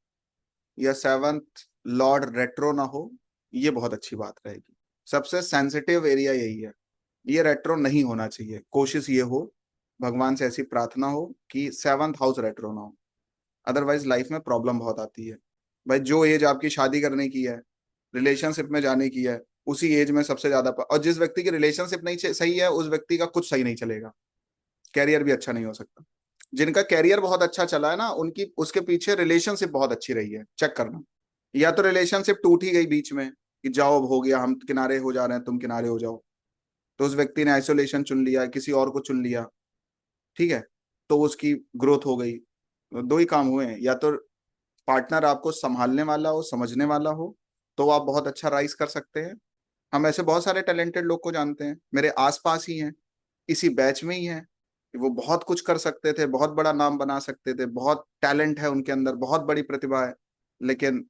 या सेवंथ लॉर्ड रेट्रो ना हो, ये बहुत अच्छी बात रहेगी। सबसे सेंसिटिव एरिया यही है, ये रेट्रो नहीं होना चाहिए। कोशिश ये हो, भगवान से ऐसी प्रार्थना हो कि सेवंथ हाउस रेट्रो ना हो, अदरवाइज लाइफ में प्रॉब्लम बहुत आती है। भाई जो एज आपकी शादी करने की है, रिलेशनशिप में जाने की है, उसी एज में सबसे ज्यादा और जिस व्यक्ति की रिलेशनशिप नहीं सही है उस व्यक्ति का कुछ सही नहीं चलेगा, कैरियर भी अच्छा नहीं हो सकता। जिनका कैरियर बहुत अच्छा चला है ना, उनकी उसके पीछे रिलेशनशिप बहुत अच्छी रही है, चेक करना। या तो रिलेशनशिप टूट ही गई बीच में कि जाओ अब हो गया, हम किनारे हो जा रहे हैं, तुम किनारे हो जाओ, तो उस व्यक्ति ने आइसोलेशन चुन लिया, किसी और को चुन लिया, ठीक है, तो उसकी ग्रोथ हो गई। दो ही काम हुए हैं, या तो पार्टनर आपको संभालने वाला हो, समझने वाला हो, तो आप बहुत अच्छा राइज कर सकते हैं। हम ऐसे बहुत सारे टैलेंटेड लोग को जानते हैं, मेरे आसपास ही हैं, इसी बैच में ही हैं, वो बहुत कुछ कर सकते थे, बहुत बड़ा नाम बना सकते थे, बहुत टैलेंट है उनके अंदर, बहुत बड़ी प्रतिभा है, लेकिन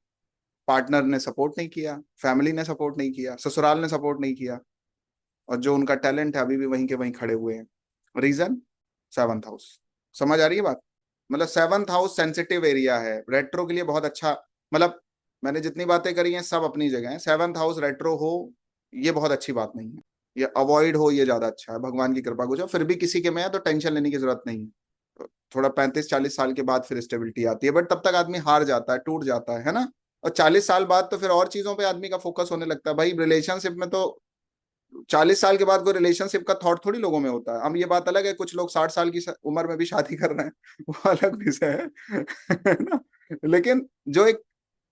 पार्टनर ने सपोर्ट नहीं किया, फैमिली ने सपोर्ट नहीं किया, ससुराल ने सपोर्ट नहीं किया, और जो उनका टैलेंट है अभी भी वहीं के वहीं खड़े हुए हैं। Reason seventh house. समझ आ रही है बात? मतलब सेवंथ हाउस सेंसिटिव एरिया है, रेट्रो के लिए बहुत अच्छा। मतलब मैंने जितनी बातें करी हैं सब अपनी जगह है, सेवंथ हाउस रेट्रो हो ये बहुत अच्छी बात नहीं है, ये अवॉइड हो ये ज्यादा अच्छा है, भगवान की कृपा कुछ हो। फिर भी किसी के में है तो टेंशन लेने की जरूरत नहीं है, थोड़ा 35-40 साल के बाद फिर स्टेबिलिटी आती है, बट तब तक आदमी हार जाता है, टूट जाता है ना। और 40 साल बाद तो फिर और चीजों पे आदमी का फोकस होने लगता है। भाई रिलेशनशिप में तो 40 साल के बाद कोई रिलेशनशिप का थॉट थोड़ी लोगों में होता है। अब ये बात अलग है, कुछ लोग 60 साल की उम्र में भी शादी कर रहे हैं, वो अलग विषय है ना। लेकिन जो एक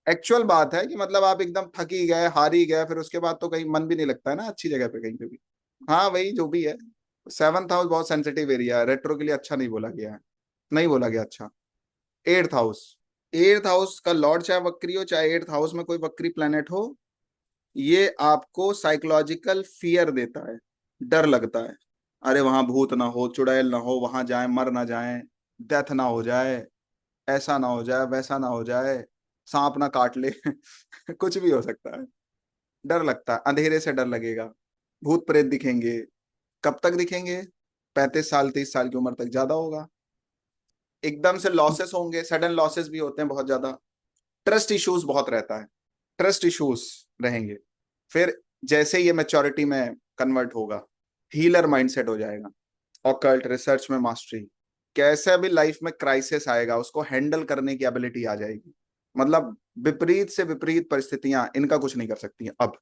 एक्चुअल बात है कि मतलब आप एकदम थक ही गए, हार ही गए, फिर उसके बाद तो कहीं मन भी नहीं लगता है ना अच्छी जगह पे कहीं पे भी। हाँ वही जो भी है, सेवंथ हाउस बहुत सेंसिटिव एरिया है, रेट्रो के लिए अच्छा नहीं बोला गया है, नहीं बोला गया अच्छा। एट्थ हाउस, एट्थ हाउस का लॉर्ड चाहे वक्री हो, चाहे एट्थ हाउस में कोई वक्री प्लेनेट हो, ये आपको साइकोलॉजिकल फियर देता है, डर लगता है। अरे वहां भूत ना हो, चुड़ैल ना हो, वहां जाए मर ना जाए, डेथ ना हो जाए, ऐसा ना हो जाए, वैसा ना हो जाए, सांप ना काट ले कुछ भी हो सकता है, डर लगता है, अंधेरे से डर लगेगा, भूत प्रेत दिखेंगे। कब तक दिखेंगे? 35 साल 30 साल की उम्र तक ज्यादा होगा। एकदम से लॉसेस होंगे, सडन लॉसेस भी होते हैं बहुत ज्यादा। ट्रस्ट इश्यूज बहुत रहता है, ट्रस्ट इश्यूज रहेंगे। फिर जैसे ये मैच्योरिटी में कन्वर्ट होगा, हीलर माइंडसेट हो जाएगा, ऑकल्ट रिसर्च में मास्टरी, कैसे भी लाइफ में क्राइसिस आएगा उसको हैंडल करने की एबिलिटी आ जाएगी। मतलब विपरीत से विपरीत परिस्थितियां इनका कुछ नहीं कर सकती हैं अब।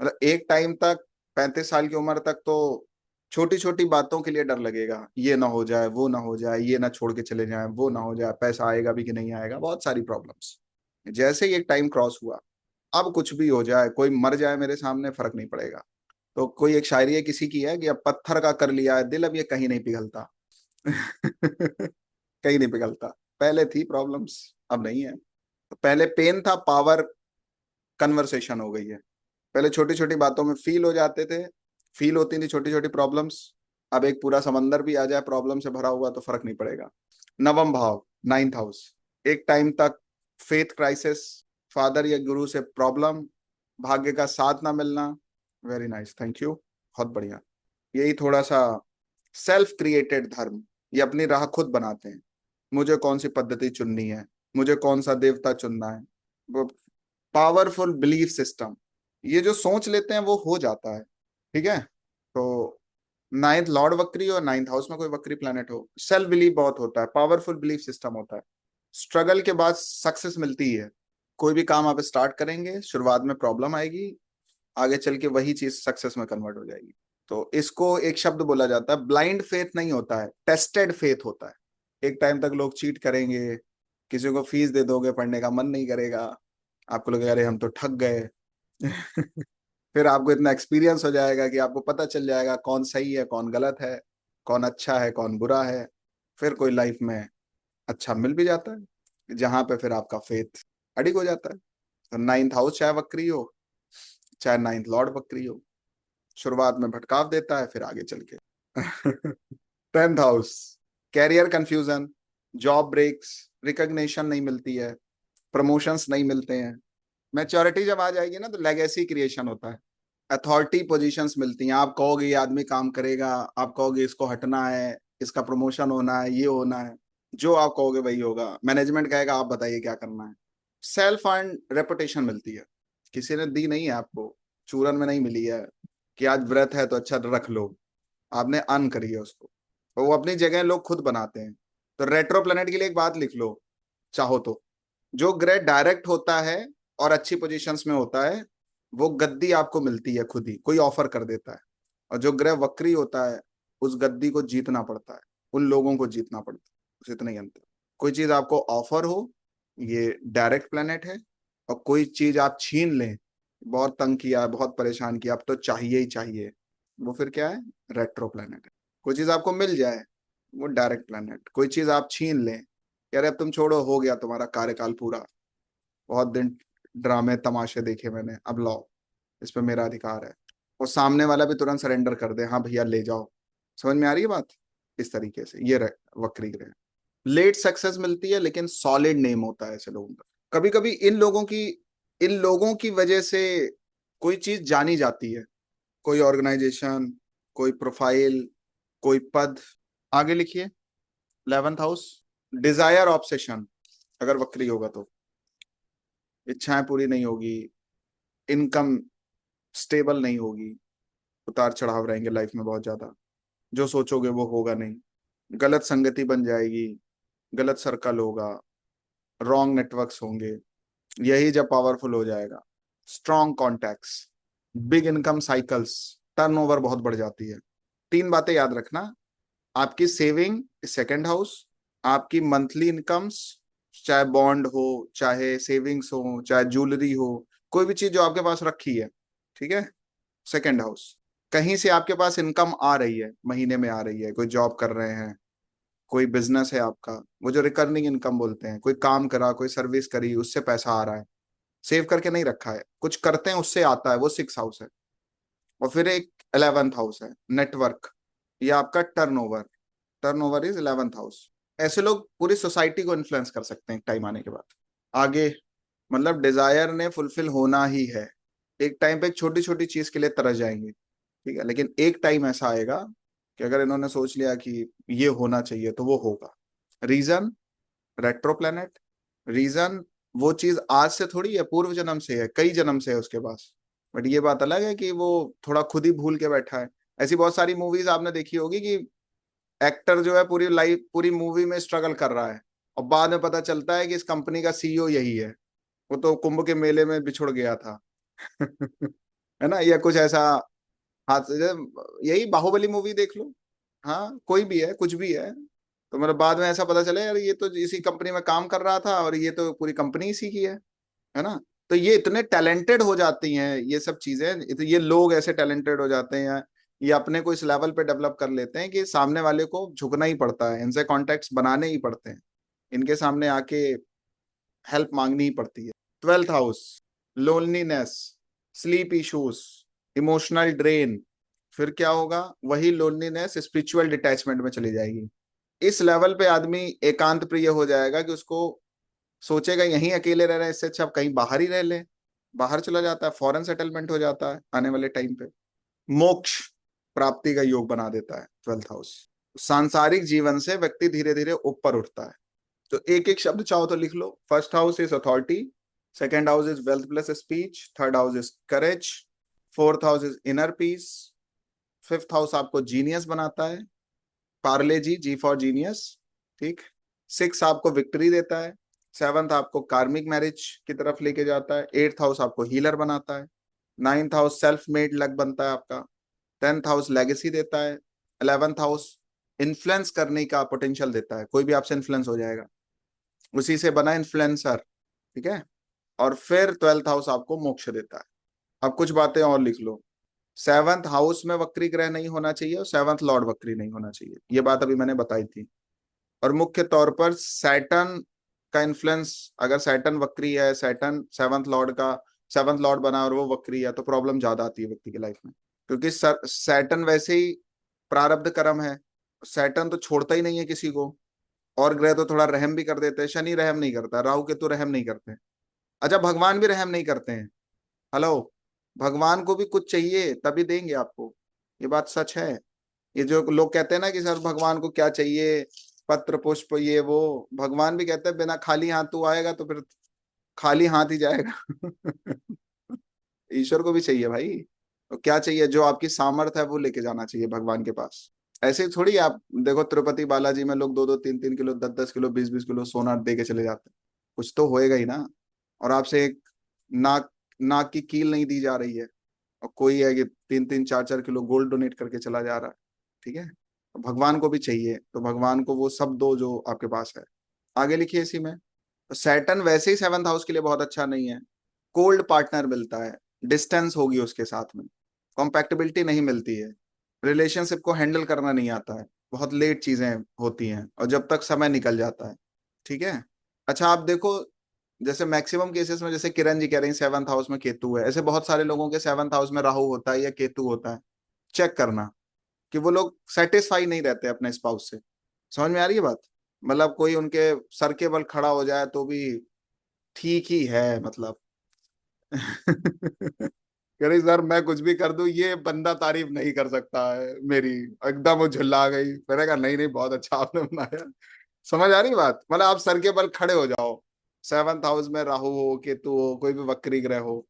मतलब एक टाइम तक 35 साल की उम्र तक तो छोटी छोटी बातों के लिए डर लगेगा, ये ना हो जाए, वो ना हो जाए, ये ना छोड़ के चले जाए, वो ना हो जाए, पैसा आएगा भी कि नहीं आएगा, बहुत सारी प्रॉब्लम्स। जैसे ही एक टाइम क्रॉस हुआ, अब कुछ भी हो जाए, कोई मर जाए मेरे सामने, फर्क नहीं पड़ेगा। तो कोई एक शायरी है किसी की है कि अब पत्थर का कर लिया है दिल, अब ये कहीं नहीं पिघलता कहीं नहीं पिघलता। पहले थी प्रॉब्लम्स, अब नहीं है। तो पहले पेन था, पावर कन्वर्सेशन हो गई है। पहले छोटी छोटी बातों में फील हो जाते थे, फील होती थी छोटी छोटी प्रॉब्लम्स, अब एक पूरा समंदर भी आ जाए प्रॉब्लम से भरा हुआ तो फर्क नहीं पड़ेगा। नवम भाव, नाइन्थ हाउस, एक टाइम तक फेथ क्राइसिस, फादर या गुरु से प्रॉब्लम, भाग्य का साथ ना मिलना। वेरी नाइस, थैंक यू, बहुत बढ़िया। यही थोड़ा सा सेल्फ क्रिएटेड धर्म, ये अपनी राह खुद बनाते हैं, मुझे कौन सी पद्धति चुननी है, मुझे कौन सा देवता चुनना है, वो पावरफुल बिलीफ सिस्टम, ये जो सोच लेते हैं वो हो जाता है। ठीक है, तो नाइन्थ लॉर्ड वक्री और नाइन्थ हाउस में कोई वक्री प्लैनेट हो, सेल्फ बिलीफ बहुत होता है, पावरफुल बिलीफ सिस्टम होता है, स्ट्रगल के बाद सक्सेस मिलती ही है। कोई भी काम आप स्टार्ट करेंगे, शुरुआत में प्रॉब्लम आएगी, आगे चल के वही चीज सक्सेस में कन्वर्ट हो जाएगी। तो इसको एक शब्द बोला जाता है, ब्लाइंड फेथ नहीं होता है, टेस्टेड फेथ होता है। एक टाइम तक लोग चीट करेंगे, किसी को फीस दे दोगे, पढ़ने का मन नहीं करेगा, आपको लगेगा अरे हम तो ठग गए फिर आपको इतना एक्सपीरियंस हो जाएगा कि आपको पता चल जाएगा कौन सही है, कौन गलत है, कौन अच्छा है, कौन बुरा है। फिर कोई लाइफ में अच्छा मिल भी जाता है, जहां पे फिर आपका फेथ अडिग हो जाता है। तो नाइन्थ हाउस चाहे वक्री हो, चाहे नाइन्थ लॉर्ड वक्री हो, शुरुआत में भटकाव देता है, फिर आगे चल के 10th house, career confusion, job breaks, recognition नहीं मिलती है, प्रमोशंस नहीं मिलते हैं। मैच्योरिटी जब आ जाएगी ना तो लेगेसी क्रिएशन होता है, अथॉरिटी पोजीशंस मिलती हैं। आप कहोगे ये आदमी काम करेगा, आप कहोगे इसको हटना है, इसका प्रमोशन होना है, ये होना है, जो आप कहोगे वही होगा, मैनेजमेंट कहेगा आप बताइए क्या करना है। सेल्फ अर्न रेपुटेशन मिलती है, किसी ने दी नहीं है आपको, चूरन में नहीं मिली है कि आज व्रत है तो अच्छा रख लो, आपने अर्न करी है उसको, और वो अपनी जगह लोग खुद बनाते हैं। तो रेट्रो प्लेनेट के लिए एक बात लिख लो चाहो तो, जो ग्रह डायरेक्ट होता है और अच्छी पोजीशंस में होता है, वो गद्दी आपको मिलती है खुद ही, कोई ऑफर कर देता है। और जो ग्रह वक्री होता है, उस गद्दी को जीतना पड़ता है, उन लोगों को जीतना पड़ता है, बस इतना ही अंतर। कोई चीज आपको ऑफर हो, ये डायरेक्ट प्लेनेट है, और कोई चीज आप छीन लें, बहुत तंग किया, बहुत परेशान किया, अब तो चाहिए ही चाहिए, वो फिर क्या है, रेट्रो प्लेनेट है। कोई चीज आपको मिल जाए, वो डायरेक्ट प्लेनेट। कोई चीज आप छीन लें, कह रहे अब तुम छोड़ो, हो गया तुम्हारा कार्यकाल पूरा, बहुत दिन ड्रामे तमाशे देखे मैंने, अब लाओ, इस पे मेरा अधिकार है, और सामने वाला भी तुरंत सरेंडर कर दे, हाँ भैया ले जाओ। समझ में आ रही है बात? इस तरीके से ये वक्री ग्रह। लेट सक्सेस मिलती है लेकिन सॉलिड नेम होता है ऐसे लोगों का। कभी कभी इन लोगों की वजह से कोई चीज जानी जाती है, कोई ऑर्गेनाइजेशन, कोई प्रोफाइल, कोई पद। आगे लिखिए 11th हाउस, डिजायर ऑब्सेशन अगर वक्री होगा तो इच्छाएं पूरी नहीं होगी, इनकम स्टेबल नहीं होगी, उतार चढ़ाव रहेंगे लाइफ में बहुत ज्यादा, जो सोचोगे वो होगा नहीं, गलत संगति बन जाएगी, गलत सर्कल होगा, रॉन्ग नेटवर्क्स होंगे, यही जब पावरफुल हो जाएगा। Strong contacts, big income cycles, turnover बहुत बढ़ जाती है। 3 बातें याद रखना, आपकी सेविंग सेकंड हाउस, आपकी मंथली इनकम्स, चाहे बॉन्ड हो, चाहे सेविंग्स हो, चाहे ज्वेलरी हो, कोई भी चीज जो आपके पास रखी है, ठीक है, सेकंड हाउस। कहीं से आपके पास इनकम आ रही है, महीने में आ रही है, कोई जॉब कर रहे हैं, कोई बिजनेस है आपका, वो जो रिकरिंग इनकम बोलते हैं, कोई काम करा, कोई सर्विस करी, उससे पैसा आ रहा है, सेव करके नहीं रखा है, कुछ करते हैं उससे आता है, वो 6 हाउस है। और फिर एक 11th हाउस है, नेटवर्क, ये आपका turnover, turnover is 11th house. ऐसे लोग पूरी सोसाइटी को इन्फ्लुएंस कर सकते हैं एक टाइम आने के बाद। आगे मतलब डिजायर ने फुलफिल होना ही है, एक टाइम पे एक छोटी छोटी चीज के लिए तरस जाएंगे, ठीक है, लेकिन एक टाइम ऐसा आएगा कि अगर इन्होंने सोच लिया कि ये होना चाहिए तो वो होगा। रीजन रेट्रो प्लेनेट, रीजन वो चीज आज से थोड़ी है, पूर्व जन्म से है, कई जन्म से है उसके पास, बट ये बात अलग है कि वो थोड़ा खुद ही भूल के बैठा है। ऐसी बहुत सारी मूवीज आपने देखी होगी कि एक्टर जो है पूरी लाइफ, पूरी मूवी में स्ट्रगल कर रहा है, और बाद में पता चलता है कि इस कंपनी का सीईओ यही है, वो तो कुंभ के मेले में बिछुड़ गया था है ना, या कुछ ऐसा हाथ, यही बाहुबली मूवी देख लो, हाँ कोई भी है, कुछ भी है, तो मतलब बाद में ऐसा पता चले यार ये तो इसी कंपनी में काम कर रहा था, और ये तो पूरी कंपनी इसी की है ना। तो ये इतने टैलेंटेड हो जाती हैं ये सब चीजें, तो ये लोग ऐसे टैलेंटेड हो जाते हैं, ये अपने को इस लेवल पे डेवलप कर लेते हैं कि सामने वाले को झुकना ही पड़ता है, इनसे कॉन्टेक्ट्स बनाने ही पड़ते हैं, इनके सामने आके हेल्प मांगनी ही पड़ती है। 12th house, loneliness, sleep issues, emotional drain. फिर क्या होगा, वही लोनलीनेस स्पिरिचुअल डिटैचमेंट में चली जाएगी। इस लेवल पे आदमी एकांत प्रिय हो जाएगा कि उसको सोचेगा यहीं अकेले रह रहे हैं, इससे अच्छा कहीं बाहर ही रह ले, बाहर चला जाता है, फॉरेन सेटलमेंट हो जाता है आने वाले टाइम पे। मोक्ष प्राप्ति का योग बना देता है 12th हाउस। सांसारिक जीवन से व्यक्ति धीरे धीरे ऊपर उठता है। तो एक एक शब्द चाहो तो लिख लो। First house is authority, second house is wealth plus speech, third house is courage, fourth house is inner peace, fifth house आपको जीनियस बनाता है, पार्ले जी फॉर जीनियस, ठीक। 6 आपको विक्ट्री देता है, 7th आपको कार्मिक मैरिज की तरफ लेके जाता है, 8th हाउस आपको हीलर बनाता है, 9th house self made luck बनता है आपका, 10th हाउस लेगेसी देता है, 11th हाउस इन्फ्लुएंस करने का पोटेंशियल देता है, कोई भी आपसे इन्फ्लुएंस हो जाएगा, उसी से बना इन्फ्लुएंसर, ठीक है। और फिर 12th हाउस आपको मोक्ष देता है। अब कुछ बातें और लिख लो। 7th हाउस में वक्री ग्रह नहीं होना चाहिए, और 7th लॉर्ड वक्री नहीं होना चाहिए, ये बात अभी मैंने बताई थी। और मुख्य तौर पर सैटर्न का इन्फ्लुएंस, अगर सैटर्न वक्री है, सैटर्न 7th लॉर्ड का 7th लॉर्ड बना और वो वक्री है, तो प्रॉब्लम ज्यादा आती है व्यक्ति की लाइफ में, क्योंकि सैटर्न वैसे ही प्रारब्ध कर्म है, सैटर्न तो छोड़ता ही नहीं है किसी को, और ग्रह तो थोड़ा रहम भी कर देते हैं, शनि रहम नहीं करता, राहु केतु रहम नहीं करते, अच्छा भगवान भी रहम नहीं करते हैं, हेलो, भगवान को भी कुछ चाहिए तभी देंगे आपको, ये बात सच है। ये जो लोग कहते हैं ना कि सर भगवान को क्या चाहिए, पत्र पुष्प ये वो, भगवान भी कहते हैं बिना खाली हाथ तू आएगा तो फिर खाली हाथ ही जाएगा। ईश्वर को भी चाहिए भाई, तो क्या चाहिए, जो आपकी सामर्थ्य है वो लेके जाना चाहिए भगवान के पास। ऐसे ही थोड़ी आप देखो तिरुपति बालाजी में लोग 2-2 3-3 किलो 10-10 किलो 20-20 किलो सोना दे के चले जाते हैं, कुछ तो होएगा ही ना। और आपसे एक नाक नाक की कील नहीं दी जा रही है, और कोई है कि 3-3 4-4 किलो गोल्ड डोनेट करके चला जा रहा है। ठीक है, तो भगवान को भी चाहिए, तो भगवान को वो सब दो जो आपके पास है। आगे लिखिए इसी में, तो सैटर्न वैसे ही 7th हाउस के लिए बहुत अच्छा नहीं है। कोल्ड पार्टनर मिलता है, डिस्टेंस होगी उसके साथ में, कॉम्पैक्टिबिलिटी नहीं मिलती है, रिलेशनशिप को हैंडल करना नहीं आता है, बहुत लेट चीजें होती हैं और जब तक समय निकल जाता है। ठीक है। अच्छा आप देखो, जैसे मैक्सिमम केसेस में, जैसे किरण जी कह रही हैं 7th हाउस में केतु है, ऐसे बहुत सारे लोगों के 7th हाउस में राहु होता है या केतु होता है। चेक करना कि वो लोग सेटिस्फाई नहीं रहते अपने स्पाउस से। समझ में आ रही है बात? मतलब कोई उनके सर के बल खड़ा हो जाए तो भी ठीक ही है, मतलब कह रही सर मैं कुछ भी कर दूं ये बंदा तारीफ नहीं कर सकता है मेरी, एकदम वो झुल्ला गई। मैंने कहा नहीं नहीं बहुत अच्छा आपने बनाया। समझ आ रही बात? मतलब आप सर के बल खड़े हो जाओ, 7th हाउस में राहु हो केतु हो कोई भी वक्री ग्रह हो,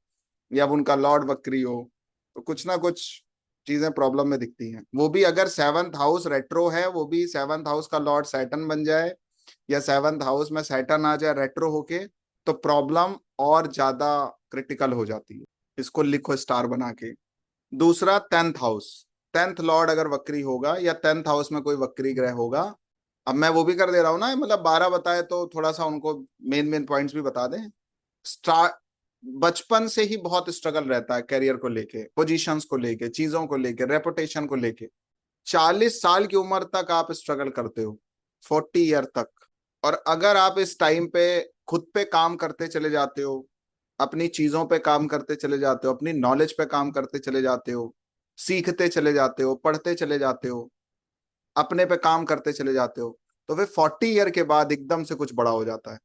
या अब उनका लॉर्ड वक्री हो, तो कुछ ना कुछ चीजें प्रॉब्लम में दिखती हैं। वो भी अगर 7th हाउस रेट्रो है, वो भी 7th हाउस का लॉर्ड सैटर्न बन जाए, या 7th हाउस में सैटर्न आ जाए रेट्रो होके, तो प्रॉब्लम और ज्यादा क्रिटिकल हो जाती है। इसको लिखो स्टार बना के। दूसरा 10th हाउस, 10th लॉर्ड अगर वक्री होगा या 10th हाउस में कोई वक्री ग्रह होगा, अब मैं वो भी कर दे रहा हूँ ना, मतलब 12 बताए तो थोड़ा सा उनको मेन मेन पॉइंट्स भी बता दें। स्टार बचपन से ही बहुत स्ट्रगल रहता है करियर को लेके, पोजीशंस को लेके, चीजों को लेके, रेपुटेशन को लेके। 40 साल की उम्र तक आप स्ट्रगल करते हो, 40 ईयर तक। और अगर आप इस टाइम पे खुद पे काम करते चले जाते हो, अपनी चीजों पे काम करते चले जाते हो, अपनी नॉलेज पे काम करते चले जाते हो, सीखते चले जाते हो, पढ़ते चले जाते हो, अपने पे काम करते चले जाते हो, तो फिर 40 ईयर के बाद एकदम से कुछ बड़ा हो जाता है।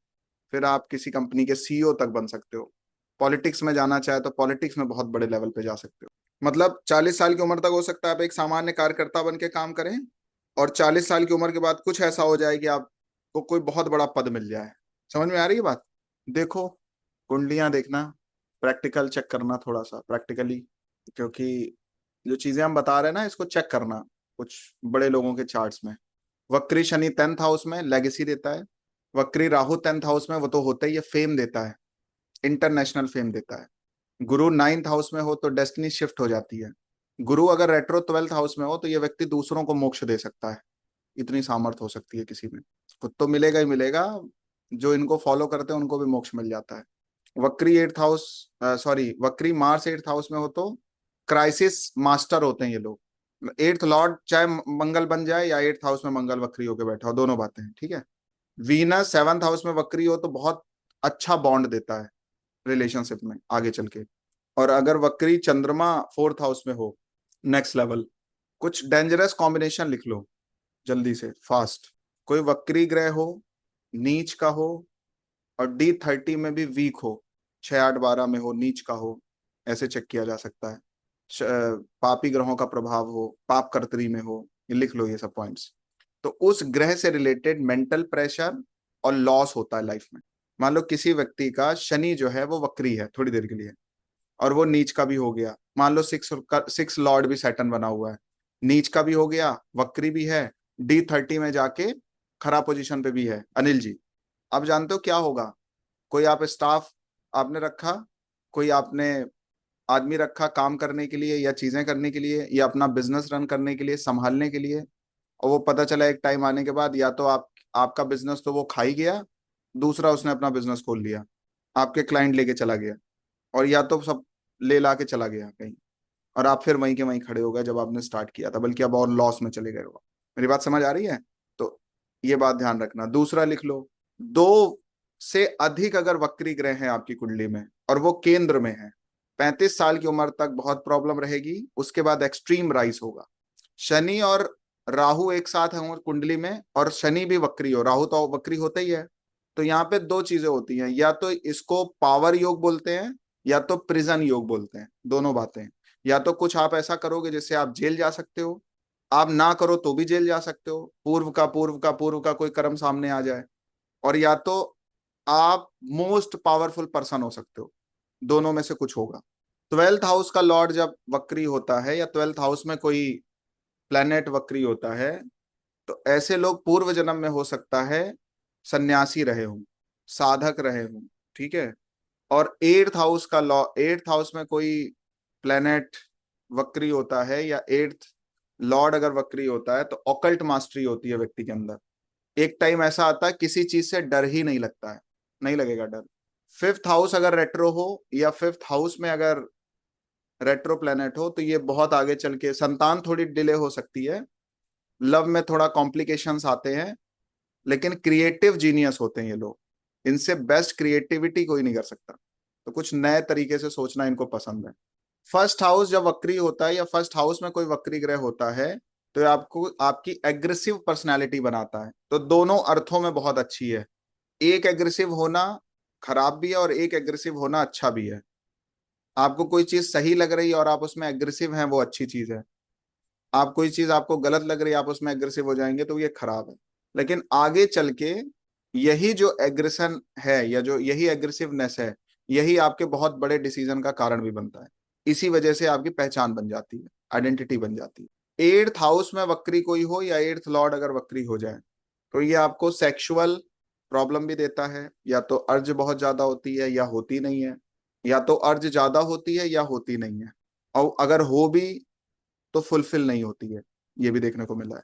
फिर आप किसी कंपनी के सीईओ तक बन सकते हो, पॉलिटिक्स में जाना चाहे तो पॉलिटिक्स में बहुत बड़े लेवल पे जा सकते हो। मतलब 40 साल की उम्र तक हो सकता है आप एक सामान्य कार्यकर्ता बन के काम करें, और 40 साल की उम्र के बाद कुछ ऐसा हो जाए कि आपको कोई बहुत बड़ा पद मिल जाए। समझ में आ रही है बात? देखो कुंडलियां देखना, प्रैक्टिकल चेक करना थोड़ा सा प्रैक्टिकली, क्योंकि जो चीजें हम बता रहे हैं ना इसको चेक करना कुछ बड़े लोगों के चार्ट्स में। वक्री शनि 10th हाउस में लेगेसी देता है, वक्री राहु 10th हाउस में वो तो होता ही है, फेम देता है, इंटरनेशनल फेम देता है। गुरु 9th हाउस में हो तो डेस्टिनी शिफ्ट हो जाती है। गुरु अगर रेट्रो 12th हाउस में हो तो ये व्यक्ति दूसरों को मोक्ष दे सकता है, इतनी सामर्थ हो सकती है किसी में। खुद तो मिलेगा ही मिलेगा, जो इनको फॉलो करते हैं उनको भी मोक्ष मिल जाता है। वक्री 8th हाउस, सॉरी वक्री मार्स 8th हाउस में हो तो क्राइसिस मास्टर होते हैं ये लोग। 8th लॉर्ड चाहे मंगल बन जाए या 8th हाउस में मंगल वक्री होके बैठा हो, दोनों बातें हैं। ठीक है। वीनस 7th हाउस में वक्री हो तो बहुत अच्छा बॉन्ड देता है रिलेशनशिप में आगे चल के। और अगर वक्री चंद्रमा 4th हाउस में हो, नेक्स्ट लेवल। कुछ डेंजरस कॉम्बिनेशन लिख लो जल्दी से फास्ट। कोई वक्री ग्रह हो, नीच का हो, और D30 में भी वीक हो, 6 8 12 में हो, नीच का हो, ऐसे चेक किया जा सकता है। पापी ग्रहों का प्रभाव हो, पाप कर्तरी में हो, ये लिख लो ये सब पॉइंट्स। तो उस ग्रह से रिलेटेड मेंटल प्रेशर और लॉस होता है लाइफ में। मान लो किसी व्यक्ति का शनि जो है वो वक्री है थोड़ी देर के लिए, और वो नीच का भी हो गया। मान लो 6 लॉर्ड भी सैटर्न बना हुआ है, नीच का भी हो गया, वक्री भी है, D30 में जाके खराब पोजीशन पे भी है। अनिल जी आप जानते हो क्या होगा? कोई आप स्टाफ आपने रखा, कोई आपने आदमी रखा काम करने के लिए या चीजें करने के लिए या अपना बिजनेस रन करने के लिए, संभालने के लिए, और वो पता चला एक टाइम आने के बाद या तो आपका बिजनेस तो वो खा ही गया, दूसरा उसने अपना बिजनेस खोल लिया, आपके क्लाइंट लेके चला गया, और या तो सब ले ला के चला गया कहीं, और आप फिर वहीं के वहीं खड़े हो गए जब आपने स्टार्ट किया था, बल्कि अब और लॉस में चले गए हो। मेरी बात समझ आ रही है? तो ये बात ध्यान रखना। दूसरा लिख लो, 2 से अधिक अगर वक्री ग्रह हैं आपकी कुंडली में और वो केंद्र में है, 35 साल की उम्र तक बहुत प्रॉब्लम रहेगी, उसके बाद एक्सट्रीम राइज होगा। शनि और राहु एक साथ है कुंडली में, और शनि भी वक्री हो, राहु तो वक्री होता ही है, तो यहाँ पे 2 चीजें होती हैं, या तो इसको पावर योग बोलते हैं या तो प्रिजन योग बोलते हैं, दोनों बातें। या तो कुछ आप ऐसा करोगे जिससे आप जेल जा सकते हो, आप ना करो तो भी जेल जा सकते हो, पूर्व का कोई कर्म सामने आ जाए, और या तो आप मोस्ट पावरफुल पर्सन हो सकते हो, दोनों में से कुछ होगा। 12th हाउस का लॉर्ड जब वक्री होता है या 12th हाउस में कोई प्लेनेट वक्री होता है, तो ऐसे लोग पूर्व जन्म में हो सकता है सन्यासी रहे हों, साधक रहे हों, ठीक है। और 8th हाउस का लॉ 8th हाउस में कोई प्लेनेट वक्री होता है या 8th लॉर्ड अगर वक्री होता है, तो ऑकल्ट मास्टरी होती है व्यक्ति के अंदर। एक टाइम ऐसा आता है किसी चीज से डर ही नहीं लगता है, नहीं लगेगा डर। 5th हाउस अगर रेट्रो हो या 5th हाउस में अगर रेट्रो प्लेनेट हो, तो ये बहुत आगे चल के संतान थोड़ी डिले हो सकती है, लव में थोड़ा कॉम्प्लिकेशंस आते हैं, लेकिन क्रिएटिव जीनियस होते हैं ये लोग, इनसे बेस्ट क्रिएटिविटी कोई नहीं कर सकता, तो कुछ नए तरीके से सोचना इनको पसंद है। फर्स्ट हाउस जब वक्री होता है या फर्स्ट हाउस में कोई वक्री ग्रह होता है, तो ये आपको आपकी एग्रेसिव पर्सनैलिटी बनाता है। तो दोनों अर्थों में बहुत अच्छी है, एक एग्रेसिव होना खराब भी है और एक एग्रेसिव होना अच्छा भी है। आपको कोई चीज सही लग रही है और आप उसमें एग्रेसिव हैं, वो अच्छी चीज है। आप कोई चीज आपको गलत लग रही है, आप उसमें एग्रेसिव हो जाएंगे, तो ये खराब है। लेकिन आगे चल के यही जो एग्रेशन है या जो यही एग्रेसिवनेस है, यही आपके बहुत बड़े डिसीजन का कारण भी बनता है। इसी वजह से आपकी पहचान बन जाती है, आइडेंटिटी बन जाती है। 8th हाउस में वक्री कोई हो या 8th लॉर्ड अगर वक्री हो जाए, तो ये आपको सेक्सुअल प्रॉब्लम भी देता है, या तो अर्ज बहुत ज्यादा होती है या होती नहीं है, या तो अर्ज ज्यादा होती है या होती नहीं है, और अगर हो भी तो फुलफिल नहीं होती है, ये भी देखने को मिला है।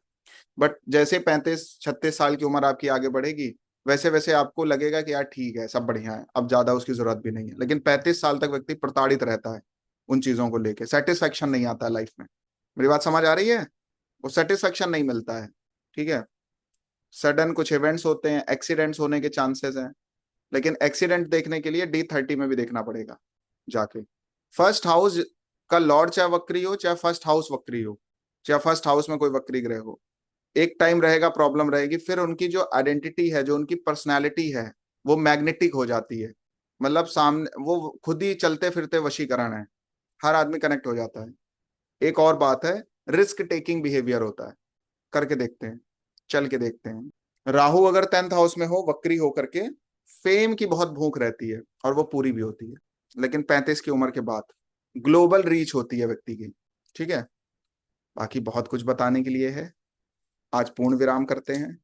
बट जैसे 35-36 साल की उम्र आपकी आगे बढ़ेगी, वैसे वैसे आपको लगेगा कि यार ठीक है, सब बढ़िया है, अब ज्यादा उसकी जरूरत भी नहीं है। लेकिन 35 साल तक व्यक्ति प्रताड़ित रहता है, उन चीजों को लेके सेटिस्फेक्शन नहीं आता है लाइफ में। मेरी बात समझ आ रही है? वो सेटिस्फेक्शन नहीं मिलता है, ठीक है। सडन कुछ इवेंट्स होते हैं, एक्सीडेंट्स होने के चांसेस हैं, लेकिन एक्सीडेंट देखने के लिए D30 में भी देखना पड़ेगा जाके। फर्स्ट हाउस का लॉर्ड चाहे वक्री हो, चाहे फर्स्ट हाउस वक्री हो, चाहे फर्स्ट हाउस में कोई वक्री ग्रह हो, एक टाइम रहेगा, प्रॉब्लम रहेगी, फिर उनकी जो आइडेंटिटी है, जो उनकी पर्सनैलिटी है, वो मैग्नेटिक हो जाती है। मतलब सामने वो खुद ही चलते फिरते वशीकरण है, हर आदमी कनेक्ट हो जाता है। एक और बात है, रिस्क टेकिंग बिहेवियर होता है, करके देखते हैं, चल के देखते हैं। राहु अगर 10th हाउस में हो वक्री होकर के, फेम की बहुत भूख रहती है और वो पूरी भी होती है, लेकिन 35 की उम्र के बाद ग्लोबल रीच होती है व्यक्ति की, ठीक है। बाकी बहुत कुछ बताने के लिए है, आज पूर्ण विराम करते हैं।